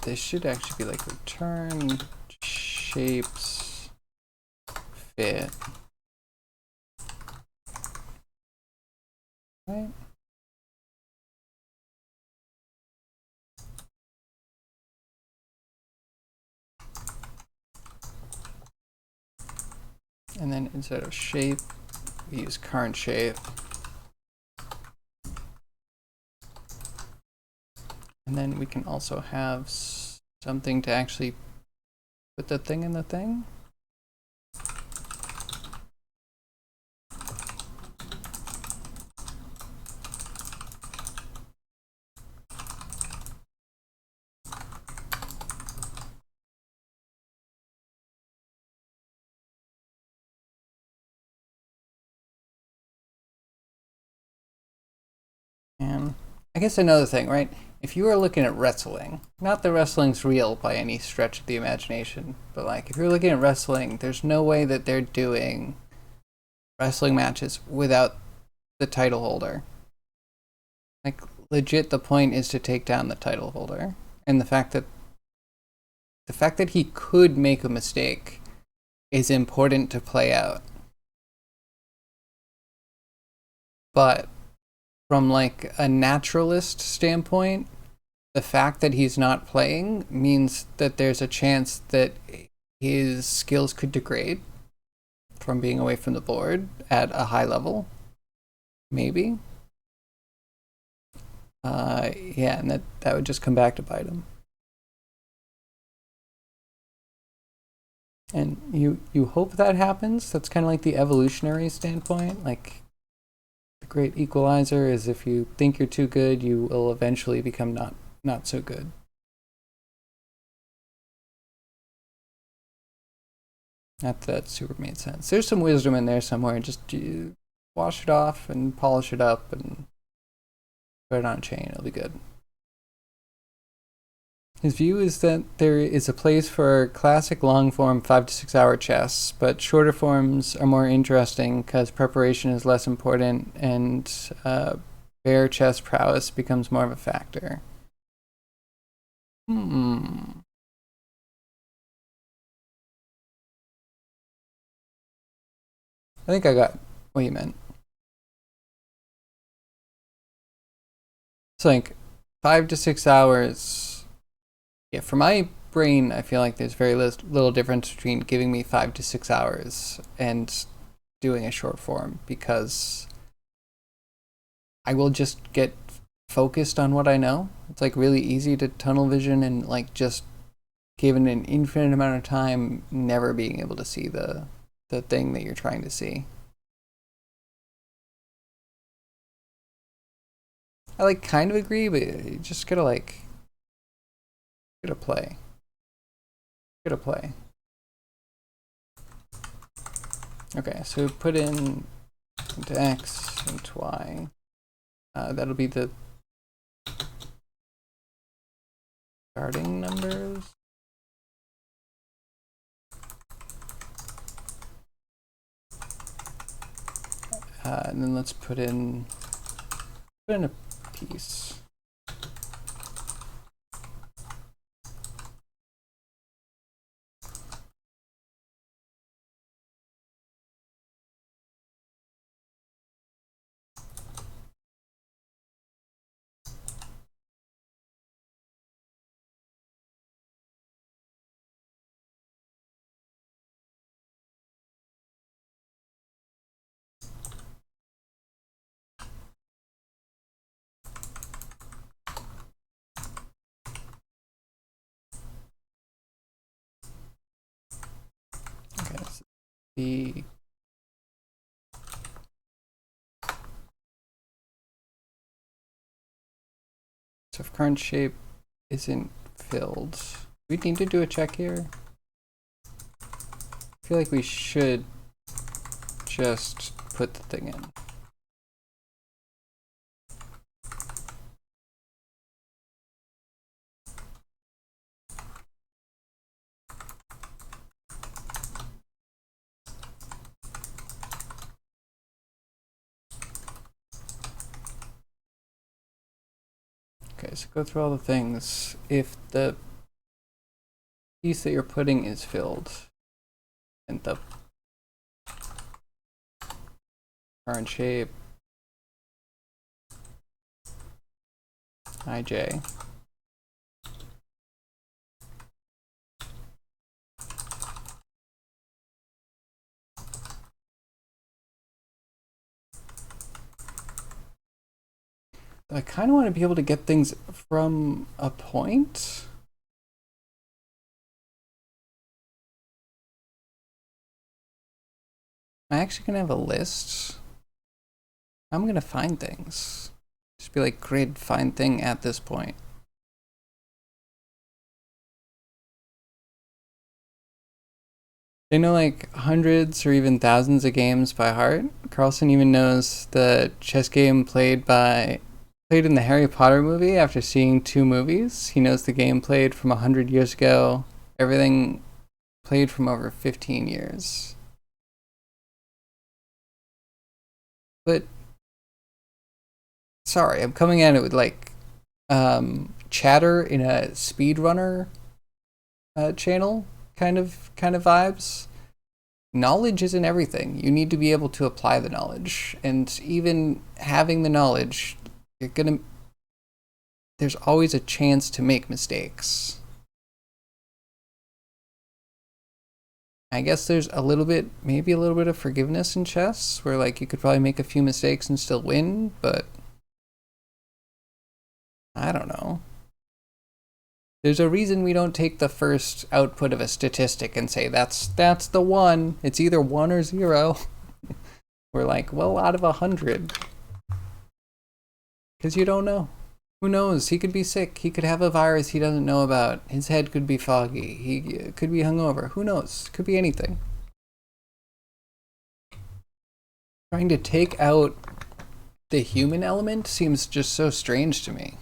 this should actually be like return shapes fit. Right? And then instead of shape, we use current shape. And then we can also have something to actually put the thing in the thing. And I guess another thing, right? If you are looking at wrestling, not that wrestling's real by any stretch of the imagination, but like if you're looking at wrestling, there's no way that they're doing wrestling matches without the title holder. Like legit, the point is to take down the title holder, and the fact that he could make a mistake is important to play out. But from like a naturalist standpoint, the fact that he's not playing means that there's a chance that his skills could degrade from being away from the board at a high level. Maybe. Yeah, and that would just come back to bite him. And you hope that happens. That's kind of like the evolutionary standpoint. Like the great equalizer is if you think you're too good, you will eventually become not so good. Not that super made sense. There's some wisdom in there somewhere. Just wash it off and polish it up and put it on a chain. It'll be good. His view is that there is a place for classic long form 5 to 6 hour chess, but shorter forms are more interesting because preparation is less important and bare chess prowess becomes more of a factor. I think I got what you meant. It's like 5 to 6 hours. Yeah, for my brain, I feel like there's very little difference between giving me 5 to 6 hours and doing a short form because I will just get focused on what I know. It's like really easy to tunnel vision and like just given an infinite amount of time, never being able to see the thing that you're trying to see. I like kind of agree, but you just gotta play. Gotta play. Okay, so put in into X and Y. That'll be the starting numbers. And then let's put in a piece. Okay, so the so if current shape isn't filled, we need to do a check here. I feel like we should just put the thing in. Okay, so go through all the things. If the piece that you're putting is filled. And the current shape, ij. I kind of want to be able to get things from a point. I'm actually going to have a list. I'm going to find things. Just be like grid find thing at this point. They know like hundreds or even thousands of games by heart. Carlson even knows the chess game played in the Harry Potter movie after seeing 2 movies. He knows the game played from 100 years ago. Everything played from over 15 years. But sorry, I'm coming at it with like chatter in a speedrunner channel kind of vibes. Knowledge isn't everything. You need to be able to apply the knowledge, and even having the knowledge, there's always a chance to make mistakes. I guess there's maybe a little bit of forgiveness in chess, where like you could probably make a few mistakes and still win, but I don't know. There's a reason we don't take the first output of a statistic and say that's the one. It's either 1 or 0. We're like, well, out of 100. Because you don't know. Who knows? He could be sick. He could have a virus he doesn't know about. His head could be foggy. He could be hungover. Who knows? Could be anything. Trying to take out the human element seems just so strange to me.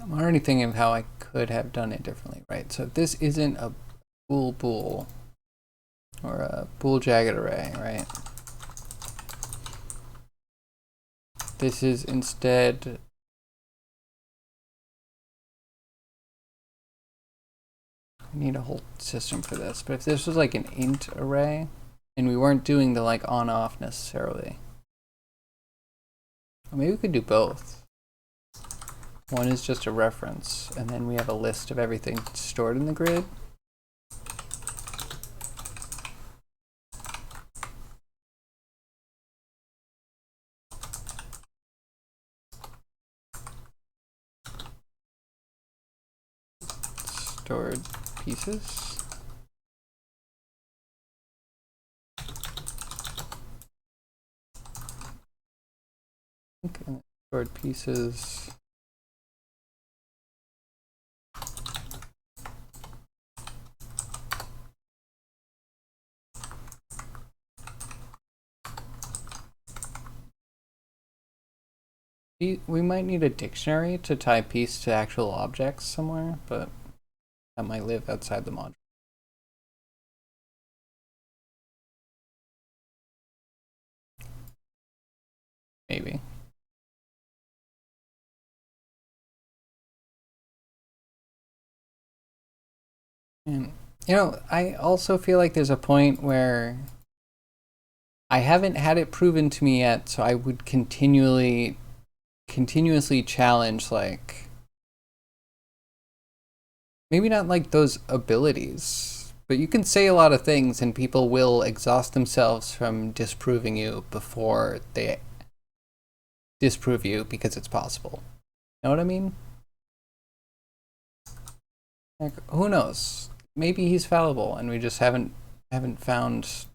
I'm already thinking of how I could have done it differently, right? So this isn't a bool or a bool jagged array, right? This is instead I need a whole system for this, but if this was like an int array and we weren't doing the like on off necessarily, or maybe we could do both. One is just a reference, and then we have a list of everything stored in the grid. Stored pieces. Okay, stored pieces. We might need a dictionary to tie piece to actual objects somewhere, but that might live outside the module. Maybe. And, you know, I also feel like there's a point where I haven't had it proven to me yet, so I would continuously challenge, like, maybe not like those abilities, but you can say a lot of things and people will exhaust themselves from disproving you before they disprove you because it's possible. Know what I mean? Like, who knows? Maybe he's fallible and we just haven't found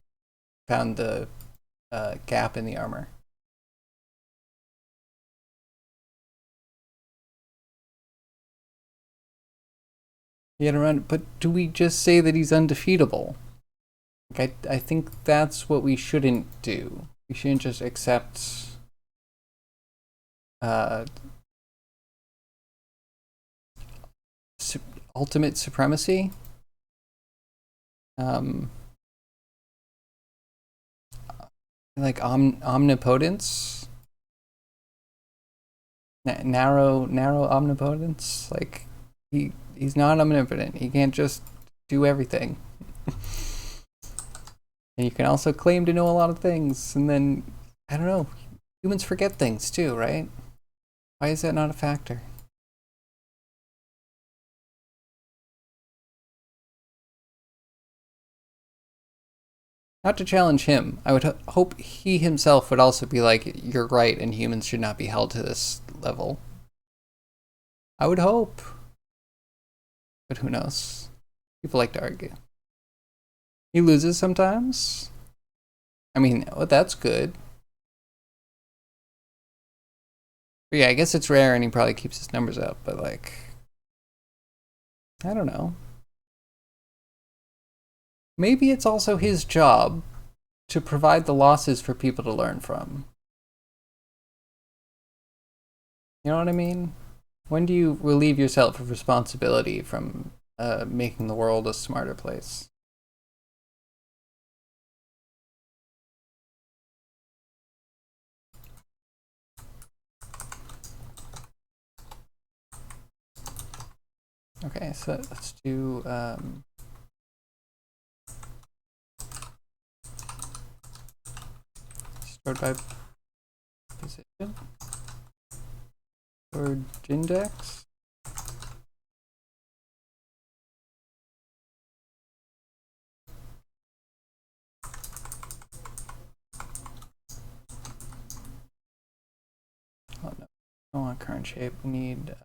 the gap in the armor. Get around. But do we just say that he's undefeatable? Like, I think that's what we shouldn't do. We shouldn't just accept uh, ultimate supremacy. Like omnipotence, narrow omnipotence. Like he's not omnipotent. He can't just do everything. And you can also claim to know a lot of things, and then I don't know. Humans forget things too, right? Why is that not a factor? Not to challenge him, I would hope he himself would also be like, you're right, and humans should not be held to this level. I would hope. But who knows? People like to argue. He loses sometimes. I mean, well, that's good. But yeah, I guess it's rare and he probably keeps his numbers up, but like, I don't know. Maybe it's also his job to provide the losses for people to learn from. You know what I mean? When do you relieve yourself of responsibility from making the world a smarter place? Okay, so let's do stored by position or index. Oh no, I don't want current shape. We need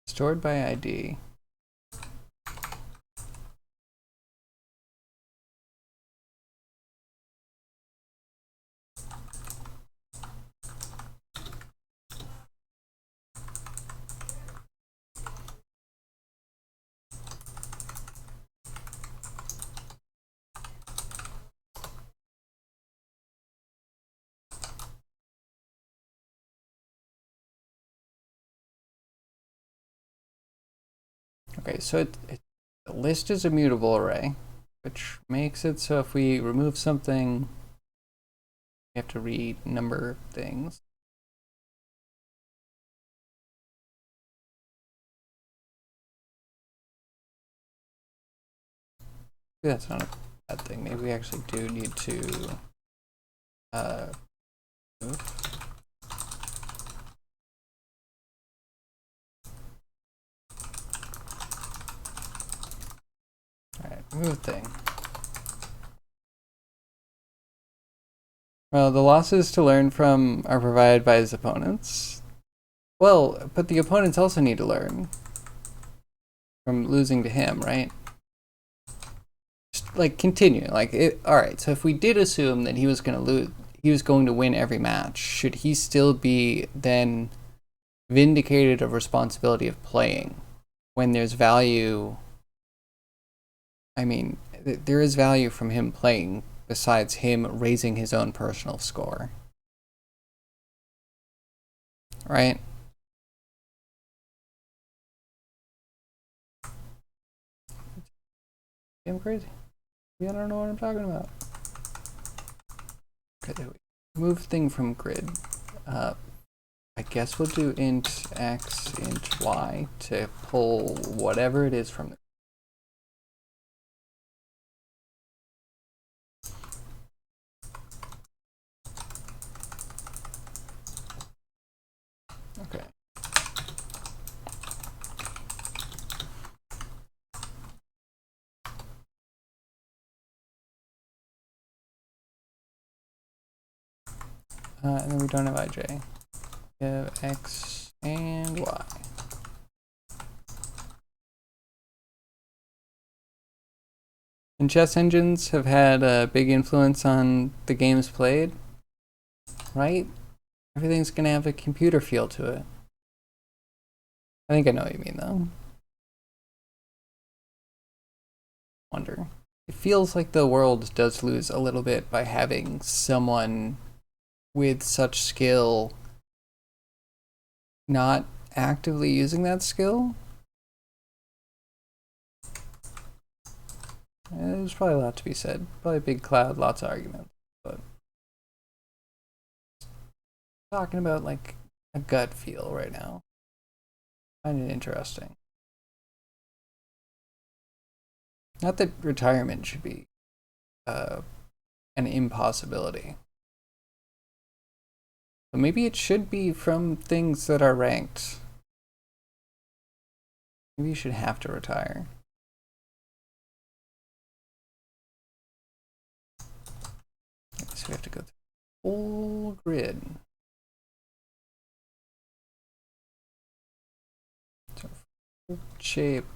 stored by ID. Okay, so the list is a mutable array, which makes it so if we remove something, we have to renumber things. That's not a bad thing. Maybe we actually do need to move. Alright, move thing. Well, the losses to learn from are provided by his opponents. Well, but the opponents also need to learn from losing to him, right? Just like continue. Like alright, so if we did assume that he was gonna lose, he was going to win every match, should he still be then vindicated of responsibility of playing when there's value? I mean, there is value from him playing besides him raising his own personal score. Right? I'm crazy. Yeah, I don't know what I'm talking about. Okay, there we go. Move thing from grid. I guess we'll do int x, int y to pull whatever it is from the. Okay. And then we don't have ij. We have x and y. And chess engines have had a big influence on the games played, right? Everything's gonna have a computer feel to it. I think I know what you mean though. Wonder. It feels like the world does lose a little bit by having someone with such skill not actively using that skill. There's probably a lot to be said. Probably a big cloud, lots of arguments. But talking about like a gut feel right now. I find it interesting. Not that retirement should be an impossibility. But maybe it should be from things that are ranked. Maybe you should have to retire. So we have to go through the whole grid. So shape.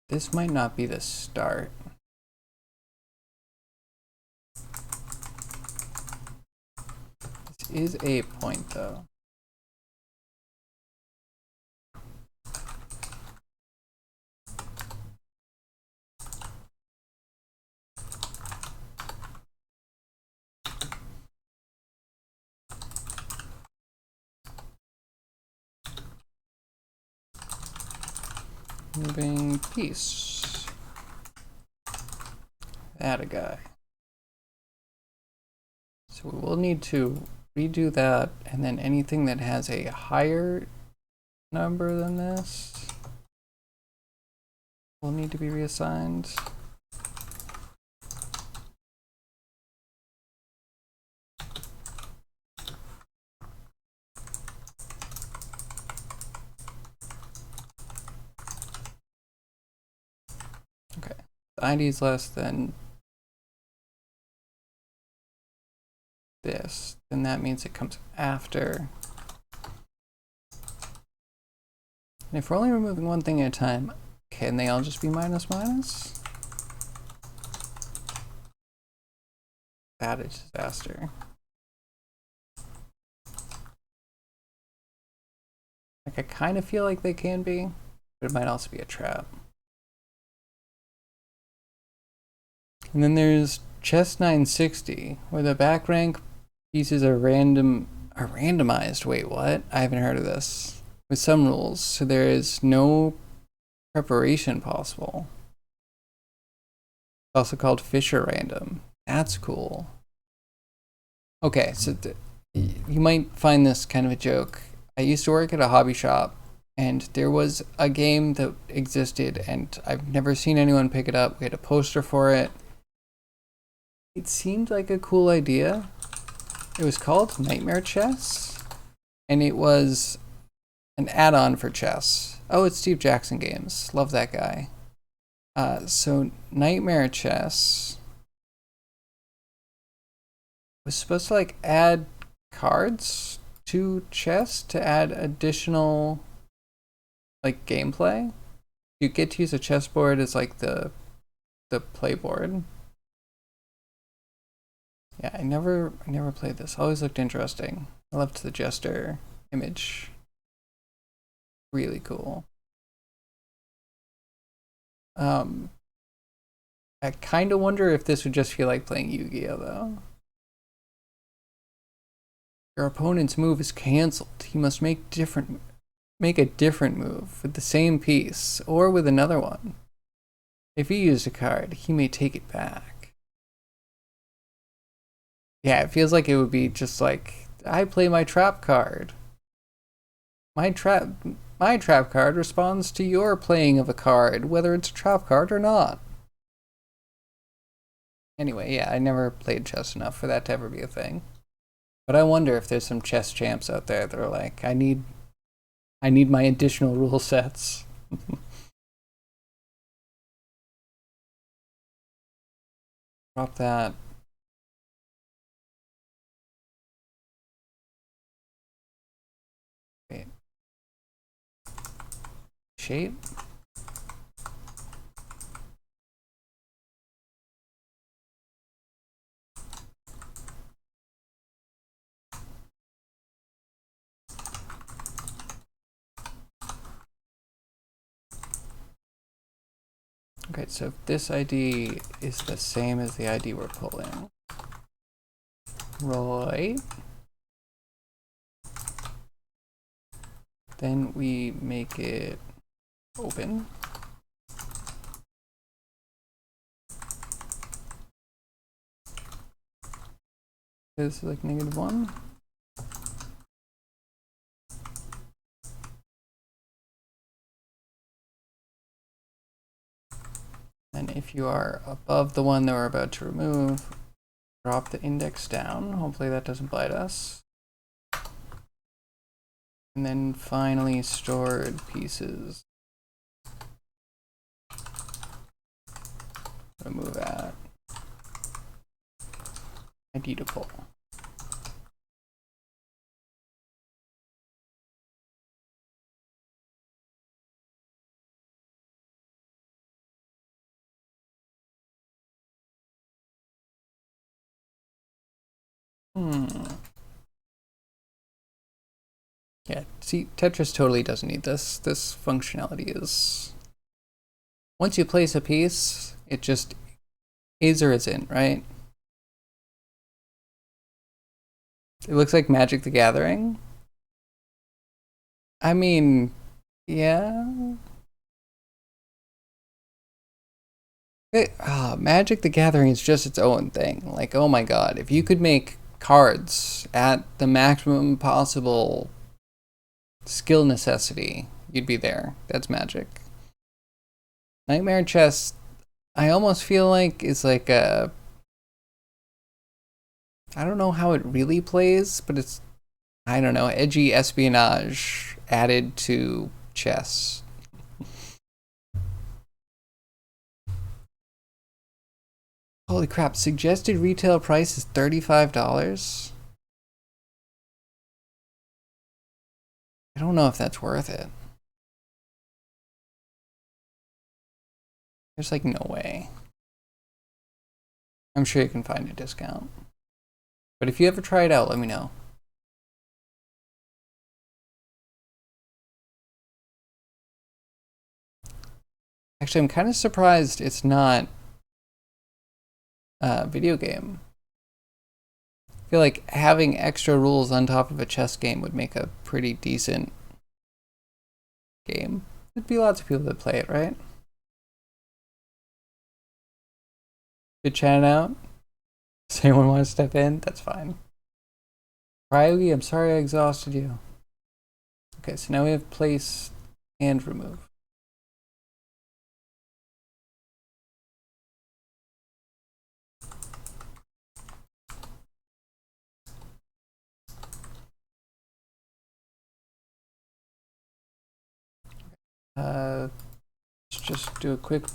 This might not be the start. This is a point though. Moving piece. Add a guy. So we will need to redo that, and then anything that has a higher number than this will need to be reassigned. Okay, the ID is less than this, then that means it comes after. And if we're only removing one thing at a time, can they all just be minus minus? That is disaster. Like I kind of feel like they can be, but it might also be a trap. And then there's chess 960, where the back rank pieces are randomized. Wait, what? I haven't heard of this. With some rules, so there is no preparation possible. It's also called Fisher random. That's cool. Okay, so you might find this kind of a joke. I used to work at a hobby shop, and there was a game that existed, and I've never seen anyone pick it up. We had a poster for it. It seemed like a cool idea. It was called Nightmare Chess, and it was an add-on for chess. Oh, it's Steve Jackson Games. Love that guy. So Nightmare Chess was supposed to like add cards to chess to add additional like gameplay. You get to use a chessboard as like the playboard. Yeah, I never played this. Always looked interesting. I loved the Jester image. Really cool. I kind of wonder if this would just feel like playing Yu-Gi-Oh though. Your opponent's move is cancelled. He must make a different move with the same piece or with another one. If he used a card, he may take it back. Yeah, it feels like it would be just like, I play my trap card. My trap card responds to your playing of a card, whether it's a trap card or not. Anyway, yeah, I never played chess enough for that to ever be a thing. But I wonder if there's some chess champs out there that are like, I need my additional rule sets. Drop that. Wait. shape. Okay, so if this ID is the same as the ID we're pulling, right, then we make it open. This is like -1. And if you are above the one that we're about to remove, drop the index down. Hopefully that doesn't bite us. And then finally stored pieces. Remove at ID to pull. Yeah, see, Tetris totally doesn't need this. This functionality is... Once you place a piece, it just is or isn't, right? It looks like Magic the Gathering. I mean, yeah. Magic the Gathering is just its own thing. Like, oh my god, if you could make cards at the maximum possible skill necessity, you'd be there. That's Magic. Nightmare Chess, I almost feel like is like a... I don't know how it really plays, but it's, I don't know, edgy espionage added to chess. Holy crap, suggested retail price is $35? I don't know if that's worth it. There's like no way. I'm sure you can find a discount. But if you ever try it out, let me know. Actually, I'm kind of surprised it's not a video game. I feel like having extra rules on top of a chess game would make a pretty decent game. There'd be lots of people that play it, right? Good chat out. Does anyone want to step in? That's fine. Riley, I'm sorry I exhausted you. Okay, so now we have place and remove. Let's just do a quick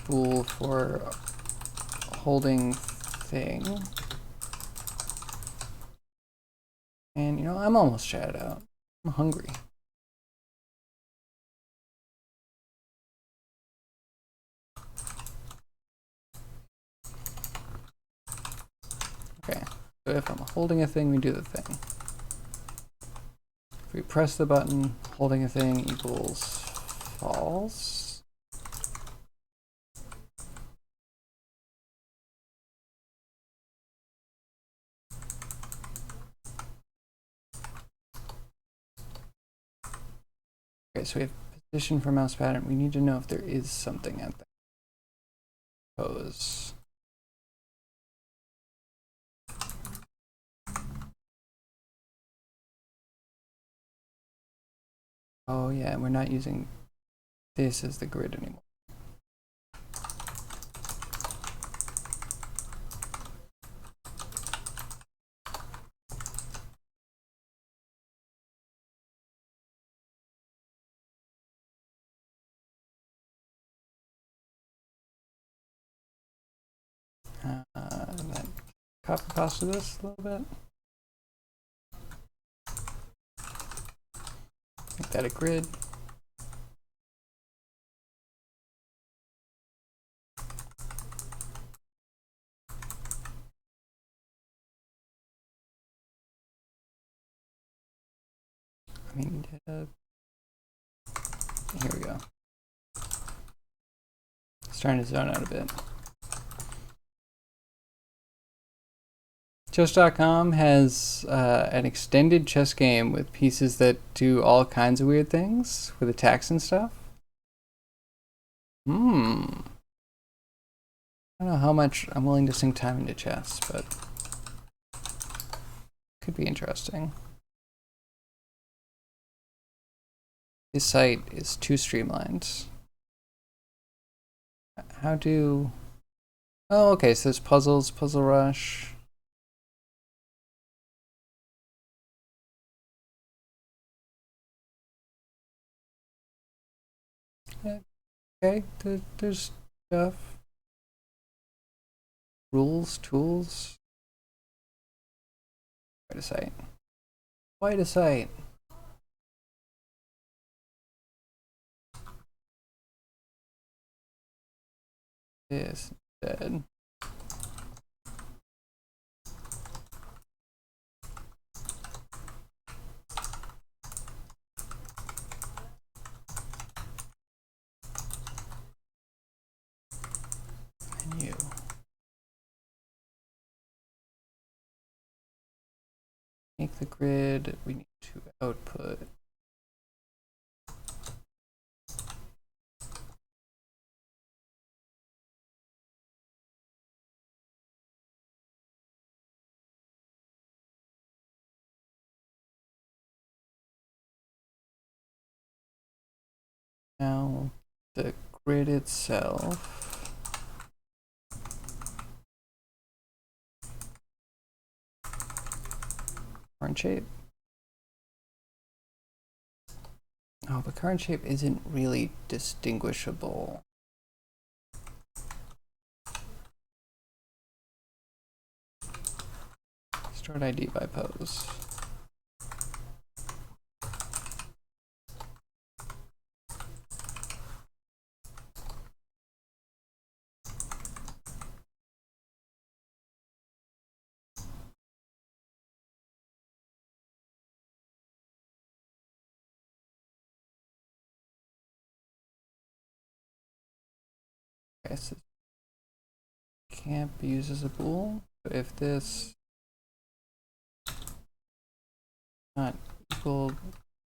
bool for holding thing. And you know, I'm almost chatted out. I'm hungry. Okay, so if I'm holding a thing, we do the thing. If we press the button, holding a thing equals false. Okay, so we have position for mouse pattern. We need to know if there is something at the pose. Oh yeah, we're not using this as the grid anymore. Then copy pasta this a little bit. Make that a grid. I mean, here we go. Starting to zone out a bit. Chess.com has an extended chess game with pieces that do all kinds of weird things with attacks and stuff. I don't know how much I'm willing to sink time into chess, but could be interesting. This site is too streamlined. How do... Oh, okay, so there's puzzles, Puzzle Rush. Okay, there's stuff. Rules, tools. Quite a site. Quite a site. This instead. Menu. Make the grid. We need to output. Now the grid itself. Current shape. Oh, but current shape isn't really distinguishable. Start ID by pose. Okay, so can't be used as a bool. So if this not equal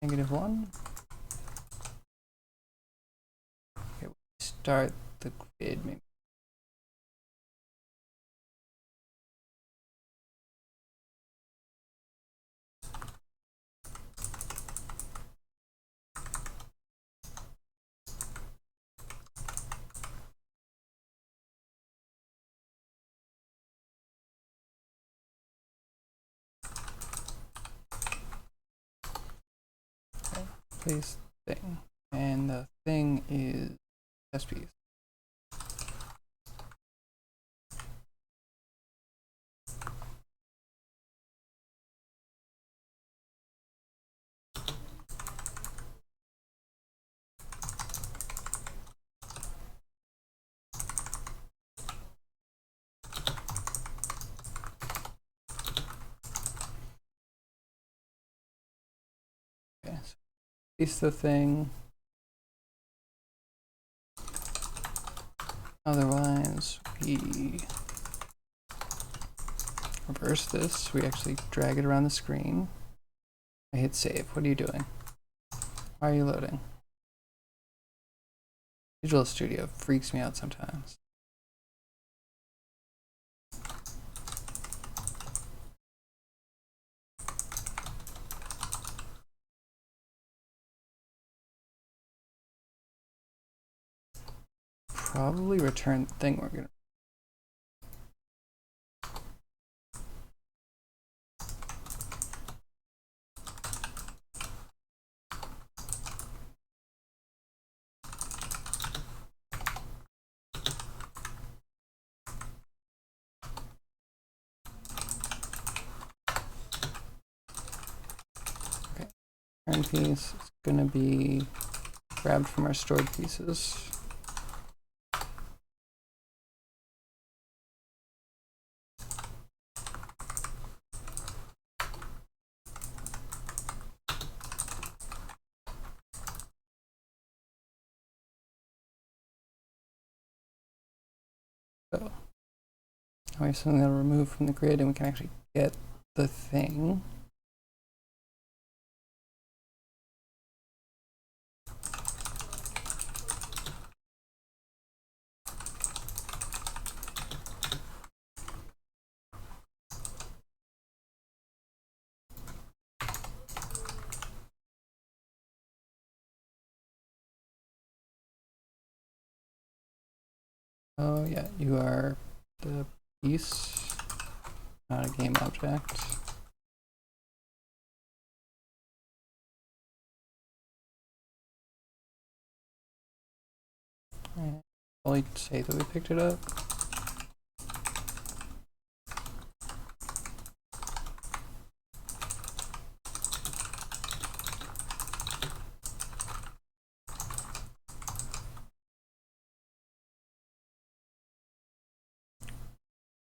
-1, okay, we start the grid maybe. Place thing, and the thing is chess piece. Okay, so place the thing. Otherwise, we reverse this. We actually drag it around the screen. I hit save. What are you doing? Why are you loading? Visual Studio freaks me out sometimes. Probably return the thing we're gonna. Okay, return piece is gonna be grabbed from our stored pieces. we have something that'll remove from the grid and we can actually get the thing. Oh yeah, you are the piece, not a game object. Alright, only say that we picked it up.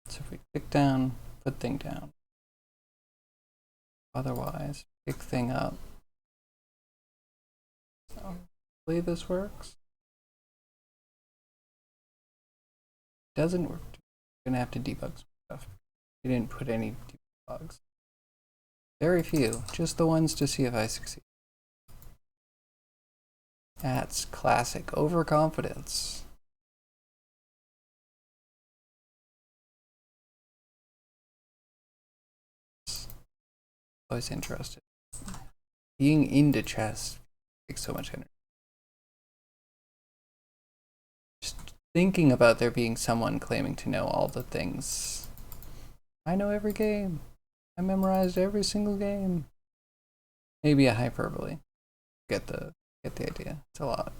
So if we click down, put thing down. Otherwise, pick thing up. So hopefully this works. Doesn't work. We're gonna have to debug some stuff. We didn't put any debugs. Very few, just the ones to see if I succeed. That's classic overconfidence. Always interested. Being into chess takes so much energy. Just thinking about there being someone claiming to know all the things. I know every game. I memorized every single game. Maybe a hyperbole. Get the idea. It's a lot.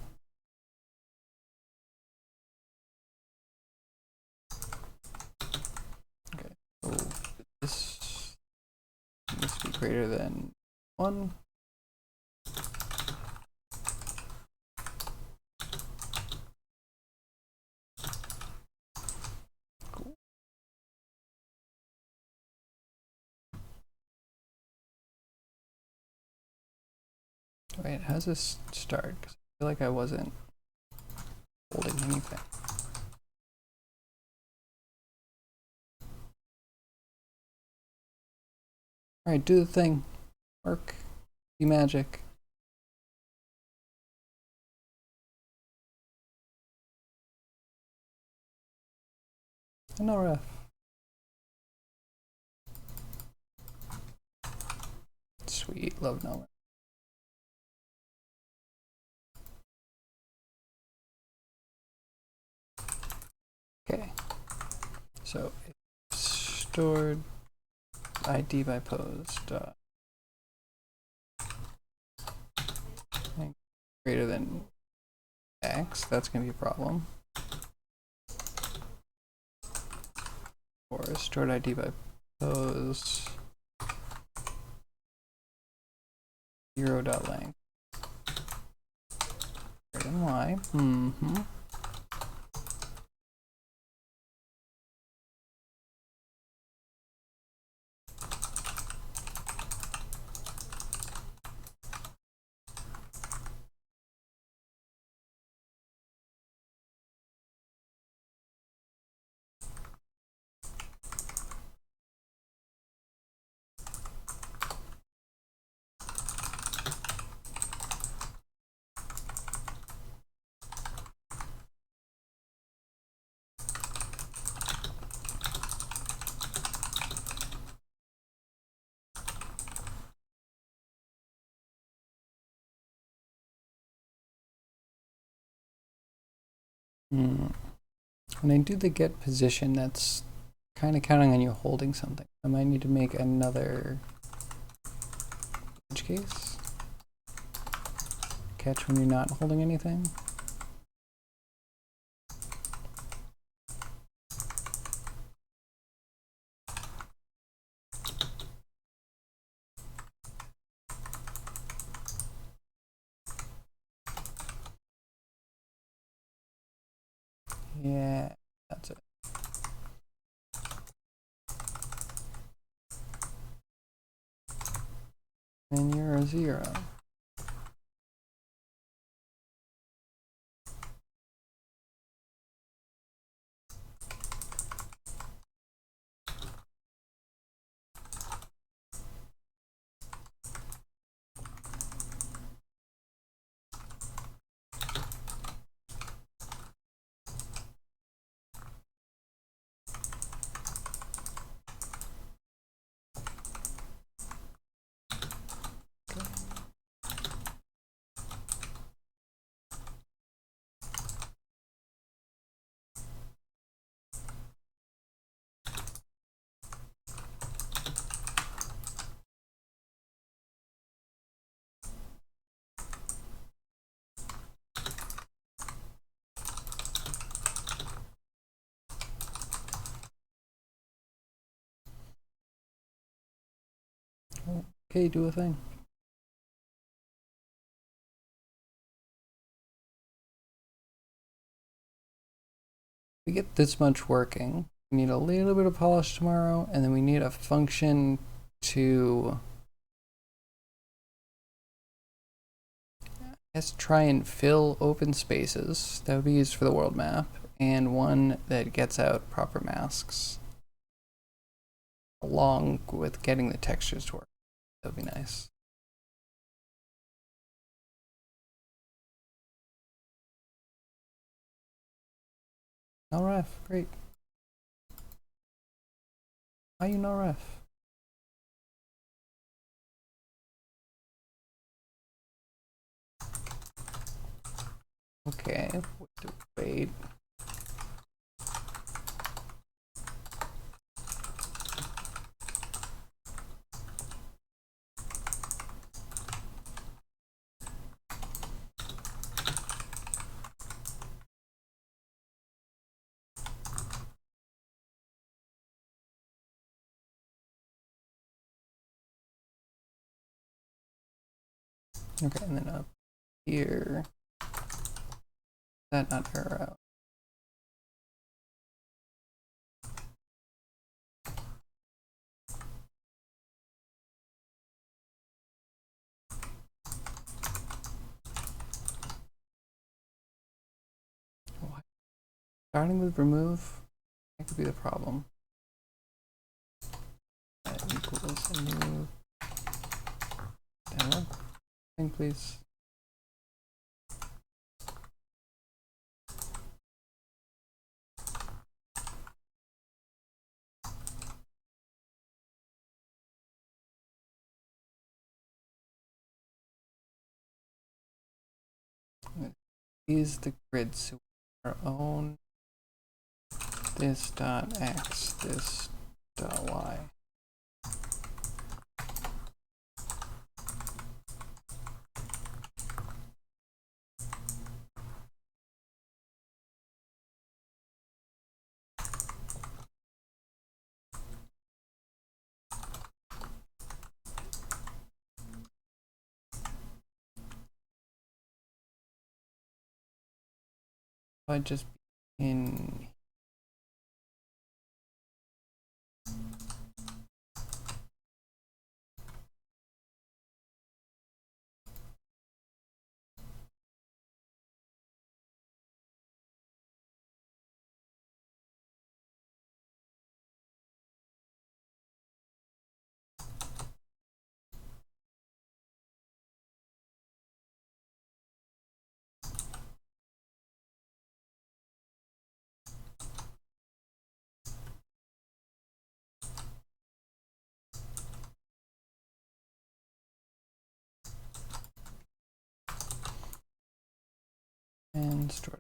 Okay, so this needs to be greater than 1. Cool. Wait, how's this start? Because I feel like I wasn't holding anything. Alright, do the thing. Work. Be magic. No ref. Sweet, love no ref. Okay. So stored ID by pose dot greater than X, that's gonna be a problem. Or stored ID by pose 0.length greater than Y. When I do the get position, that's kind of counting on you holding something. I might need to make another edge case. Catch when you're not holding anything. Yeah, that's it. And you're a 0. Okay, do a thing. We get this much working. We need a little bit of polish tomorrow, and then we need a function to, I guess, try and fill open spaces that would be used for the world map, and one that gets out proper masks, along with getting the textures to work. That would be nice. No ref, great. How you no ref? Okay, wait. Okay, and then up here, that not arrow. What? Starting with remove, that could be the problem. That equals a new download thing, please. Is the grid so our own this dot x, this dot y. I just in and store.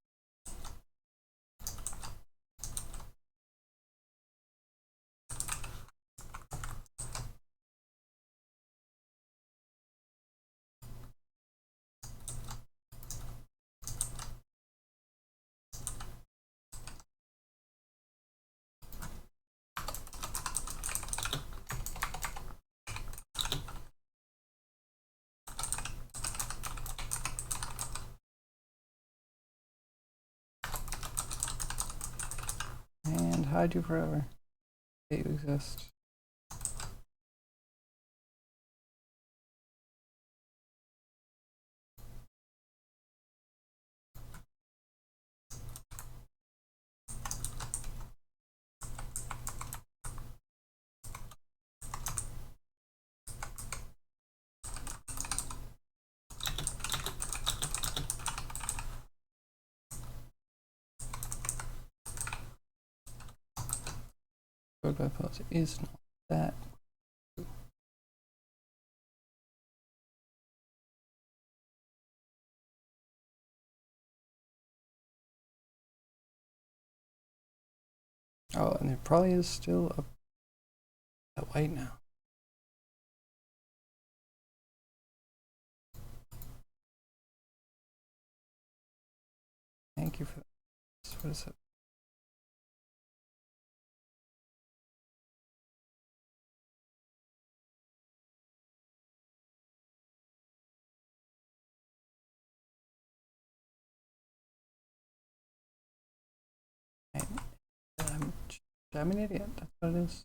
And hide you forever. They exist. Code by policy is not that. Oh, and there probably is still a that white now. Thank you for this. What is it? I'm an idiot. That's what it is.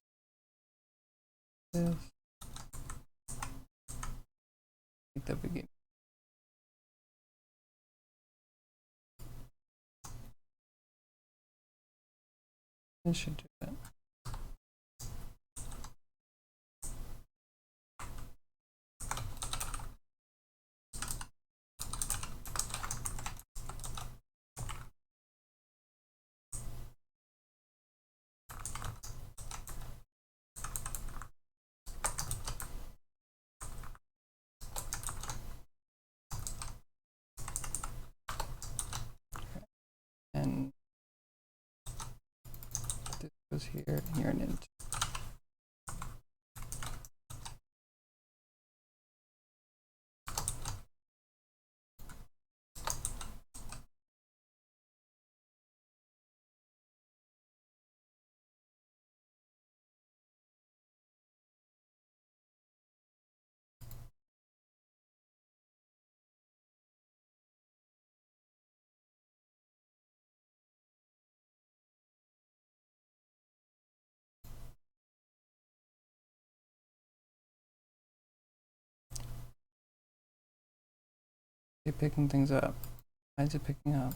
Take the beginning. This should do it. And this goes here, here, and int. Keep picking things up. Why is it picking up?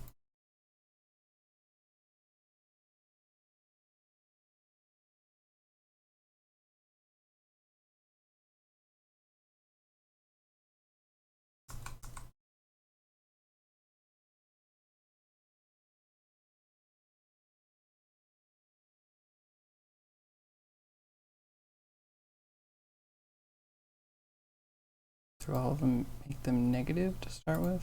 Through all of them, make them negative to start with.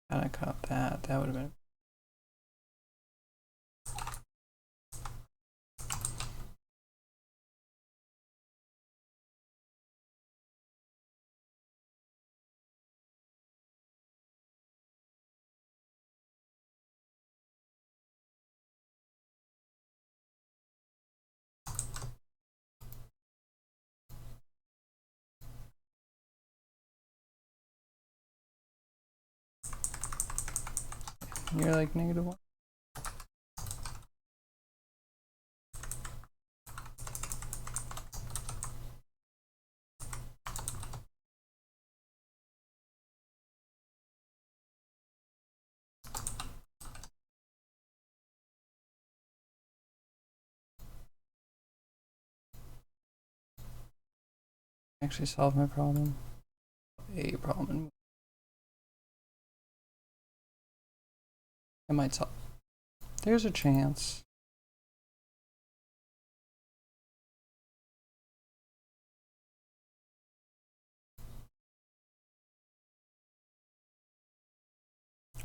Had I caught that, that would have been. You're like -1. Actually solve my problem. A problem. It might solve. There's a chance.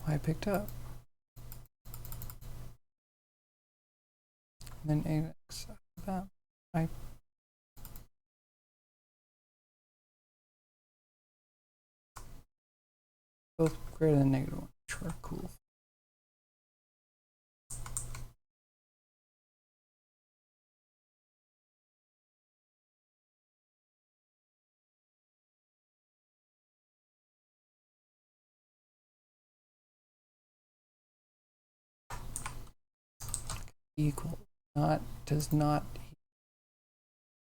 Why I picked up. And then AX that. I both greater than -1. Sure, cool. Equal. Not does not.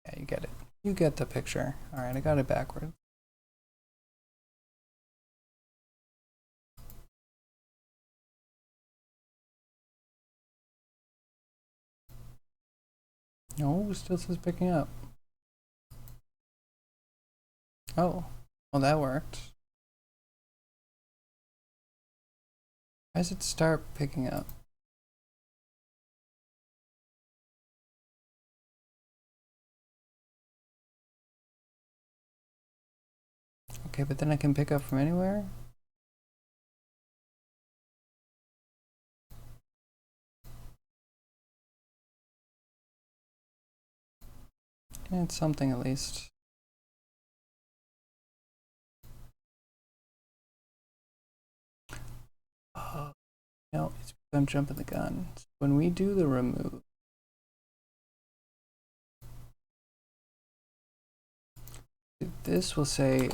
Yeah, you get it. You get the picture. All right, I got it backwards. No, still says picking up. Oh, well that worked. Why does it start picking up? Okay, but then I can pick up from anywhere? It's something at least. No, it's because I'm jumping the gun. So when we do the remove, this will say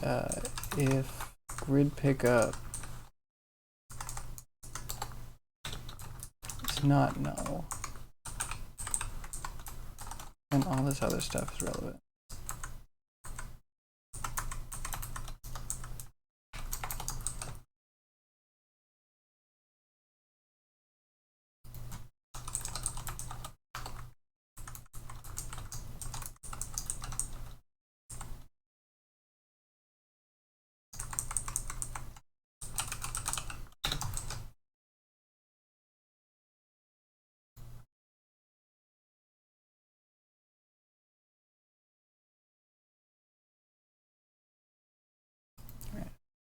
if grid pickup is not null, then all this other stuff is relevant.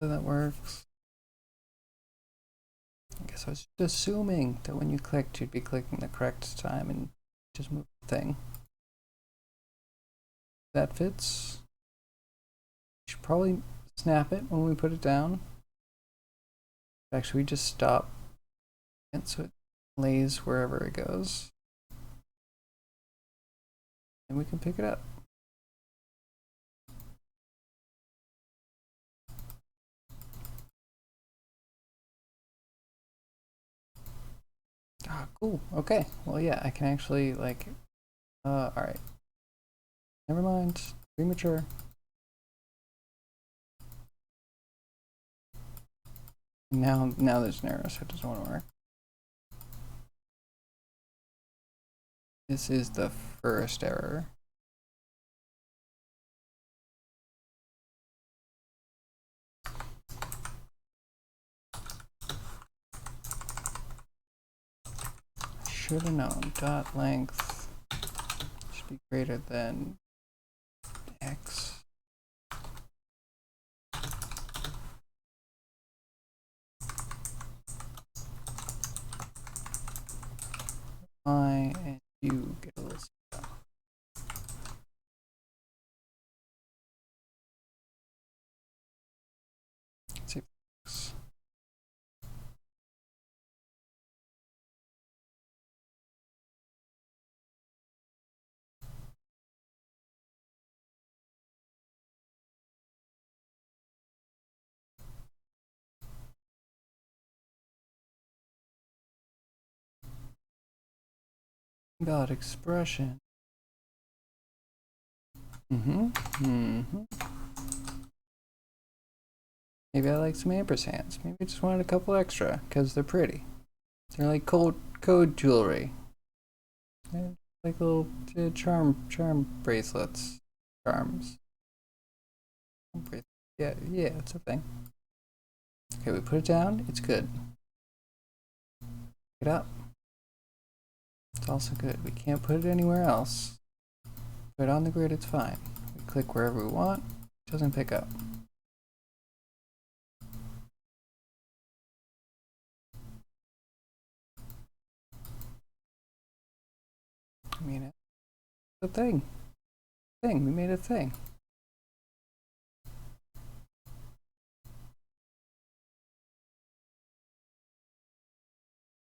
So that works. I guess I was just assuming that when you clicked, you'd be clicking the correct time and just move the thing. That fits. We should probably snap it when we put it down. Actually, we just stop it so it lays wherever it goes. And we can pick it up. Ah, cool. Okay. Well, yeah, I can actually, like, alright. Never mind. Premature. Now there's an error, so it doesn't want to work. This is the first error. Should have known. Dot length should be greater than x. I and you get a little stuff. Let's see if it works. Valid expression. Maybe I like some ampersands. Maybe I just wanted a couple extra because they're pretty. They're like code jewelry. They're like little charm bracelets. Charms. Yeah, it's a thing. Okay, we put it down. It's good. Pick it up. It's also good. We can't put it anywhere else. Put it on the grid, it's fine. We click wherever we want. It doesn't pick up. I mean, it's a thing. We made a thing.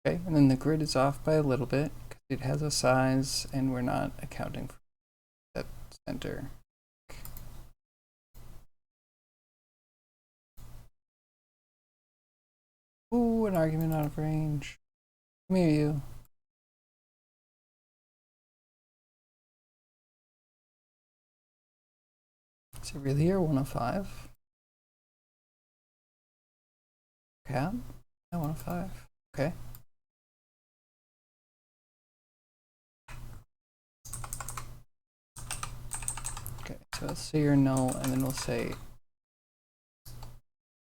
Okay, and then the grid is off by a little bit because it has a size and we're not accounting for that center. Ooh, an argument out of range. Come here, you. Is it really here? 105? Cap? Yeah, 105. Okay. Okay, so let's say you're null, and then we'll say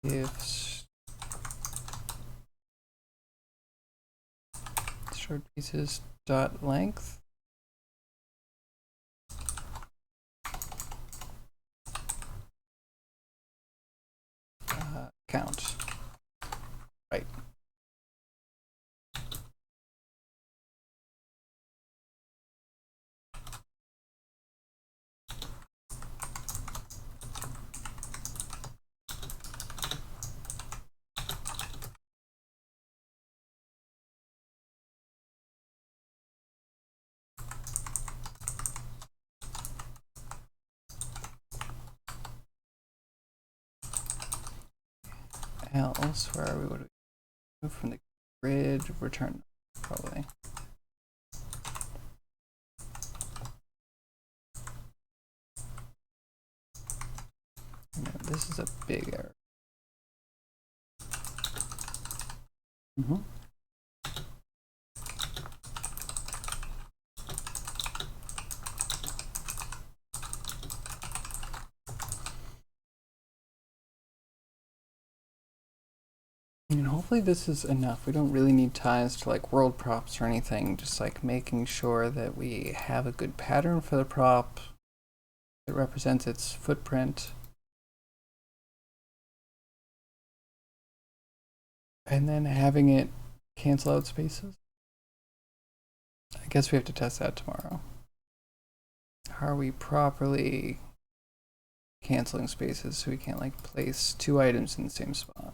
if short pieces dot length count. Right. else. Where are we? What do we move from the grid? Return, probably. No, this is a big error. And hopefully this is enough. We don't really need ties to like world props or anything. Just like making sure that we have a good pattern for the prop that represents its footprint. And then having it cancel out spaces. I guess we have to test that tomorrow. How are we properly canceling spaces so we can't like place two items in the same spot?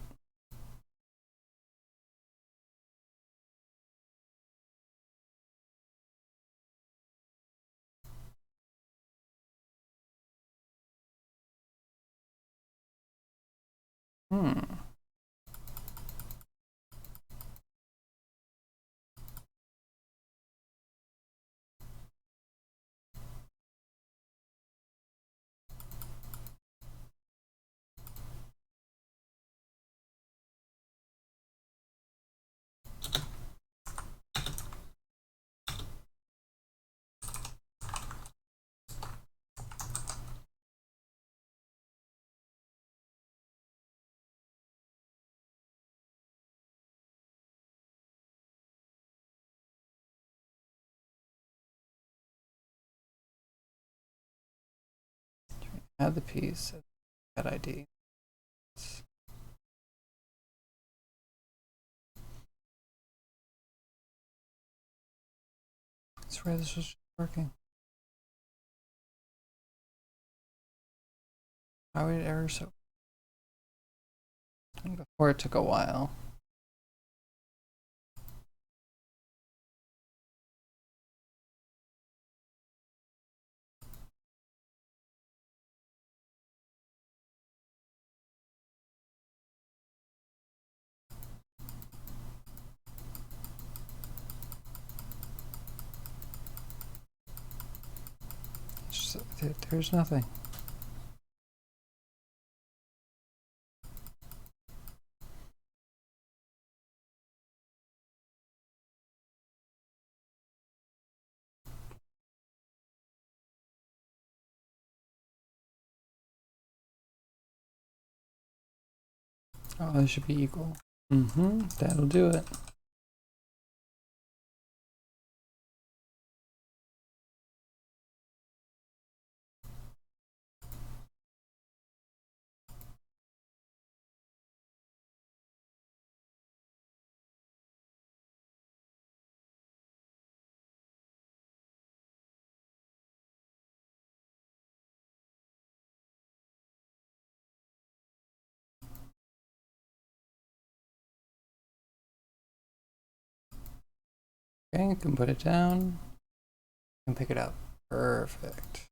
Add the piece, add ID. I swear this was working. How did error so? And before it took a while. There's nothing. Oh, this should be equal. That'll do it. Okay, you can put it down and pick it up. Perfect.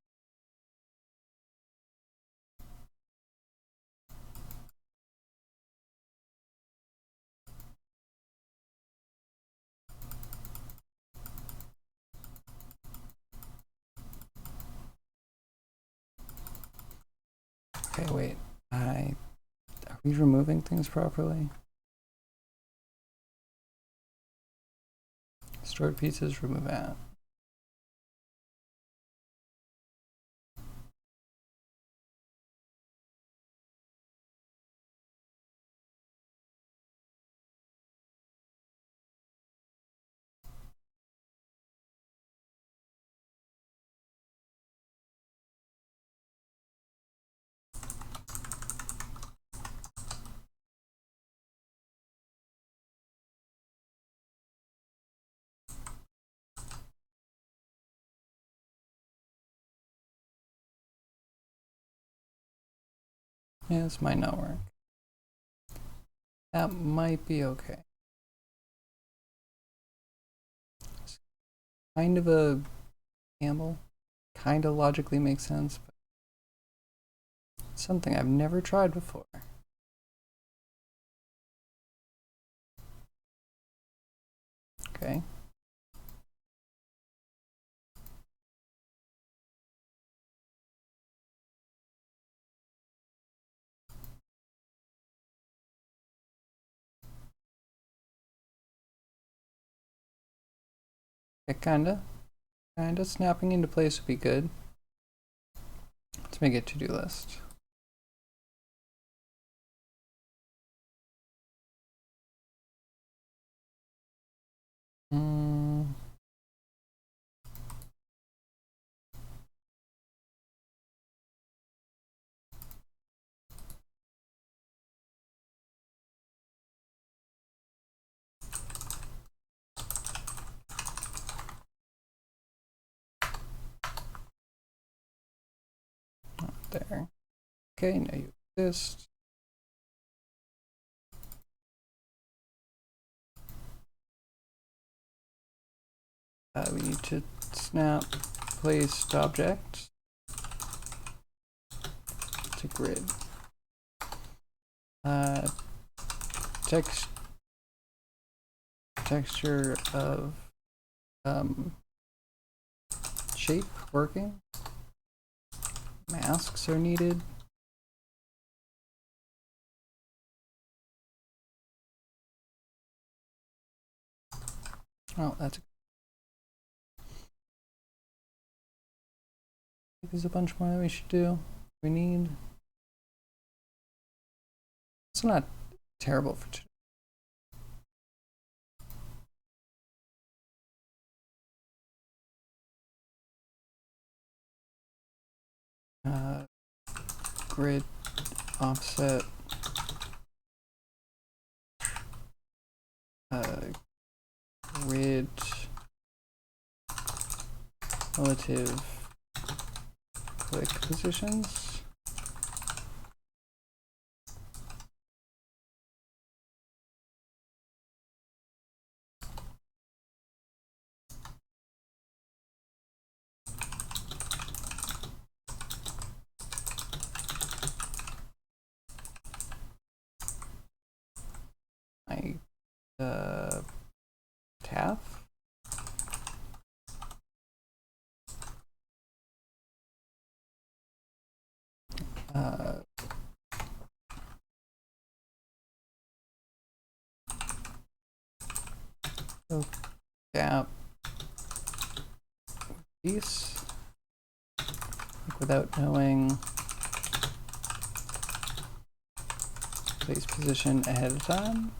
Okay, wait. Are we removing things properly? Stored pieces, remove at. Yeah, this might not work. That might be okay. It's kind of a gamble. Kind of logically makes sense, but it's something I've never tried before. Okay. Yeah, kinda snapping into place would be good. Let's make a to-do list. Mm. There. Okay, now you exist. We need to snap placed object to grid. Texture of shape working. Masks are needed. Oh, there's a bunch more that we should do. We need. It's not terrible for today. Grid offset. Grid relative click positions. My TAF. Gap piece, without knowing place position ahead of time.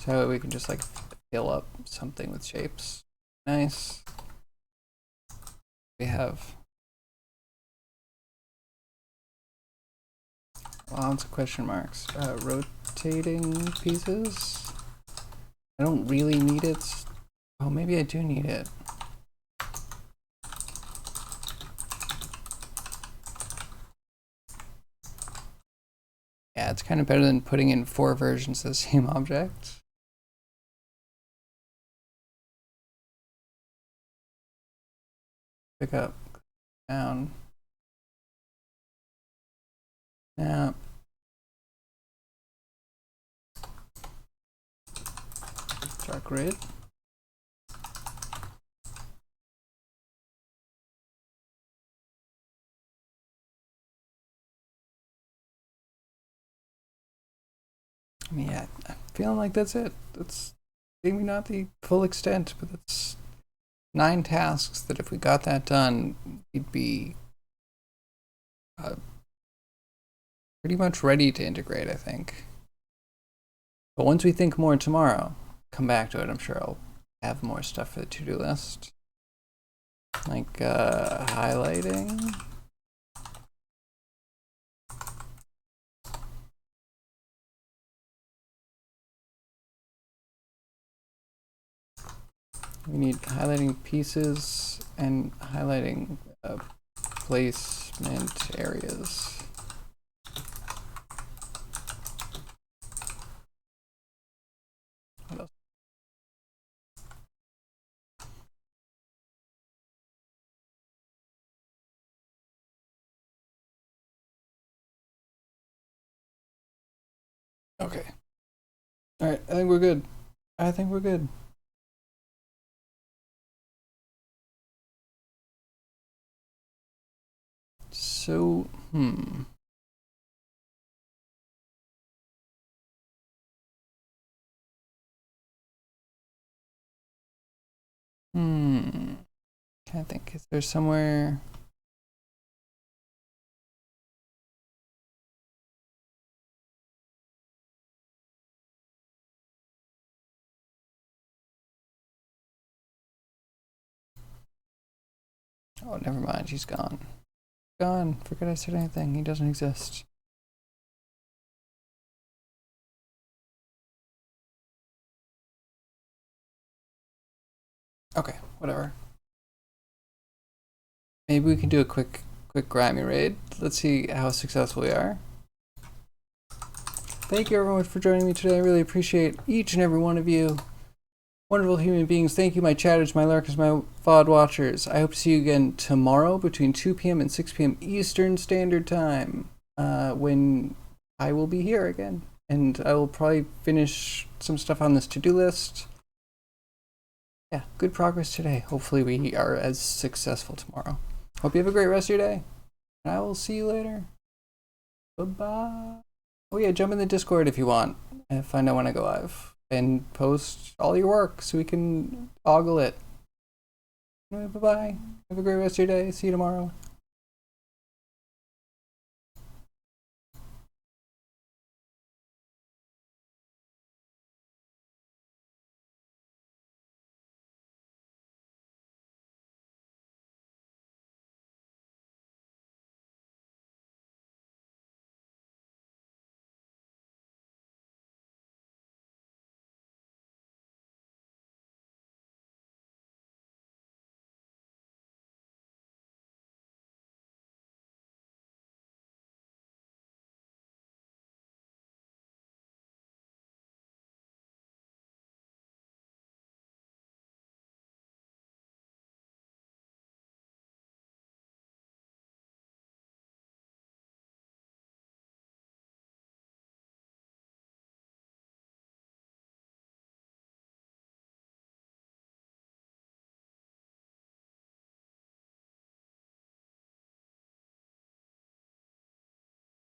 So we can just like fill up something with shapes. Nice. We have lots of question marks. Rotating pieces. I don't really need it. Oh, maybe I do need it. Yeah, it's kind of better than putting in 4 versions of the same object. Pick up, down, snap. Start grid. I mean, yeah, I'm feeling like that's it. That's maybe not the full extent, but that's 9 tasks that if we got that done, we'd be pretty much ready to integrate, I think. But once we think more tomorrow, come back to it. I'm sure I'll have more stuff for the to-do list. Like highlighting. We need highlighting pieces and highlighting placement areas. What else? Okay. All right, I think we're good. I think we're good. So, Can't think. Is there somewhere? Oh, never mind. He's gone. Gone. Forget I said anything. He doesn't exist. Okay, whatever. Maybe we can do a quick grimy raid. Let's see how successful we are. Thank you everyone for joining me today. I really appreciate each and every one of you. Wonderful human beings. Thank you, my chatters, my lurkers, my VOD watchers. I hope to see you again tomorrow between 2 p.m. and 6 p.m. Eastern Standard Time, when I will be here again. And I will probably finish some stuff on this to-do list. Yeah, good progress today. Hopefully we are as successful tomorrow. Hope you have a great rest of your day. And I will see you later. Bye-bye. Oh yeah, jump in the Discord if you want and find out when I go live. And post all your work so we can ogle it. Bye-bye. Have a great rest of your day. See you tomorrow.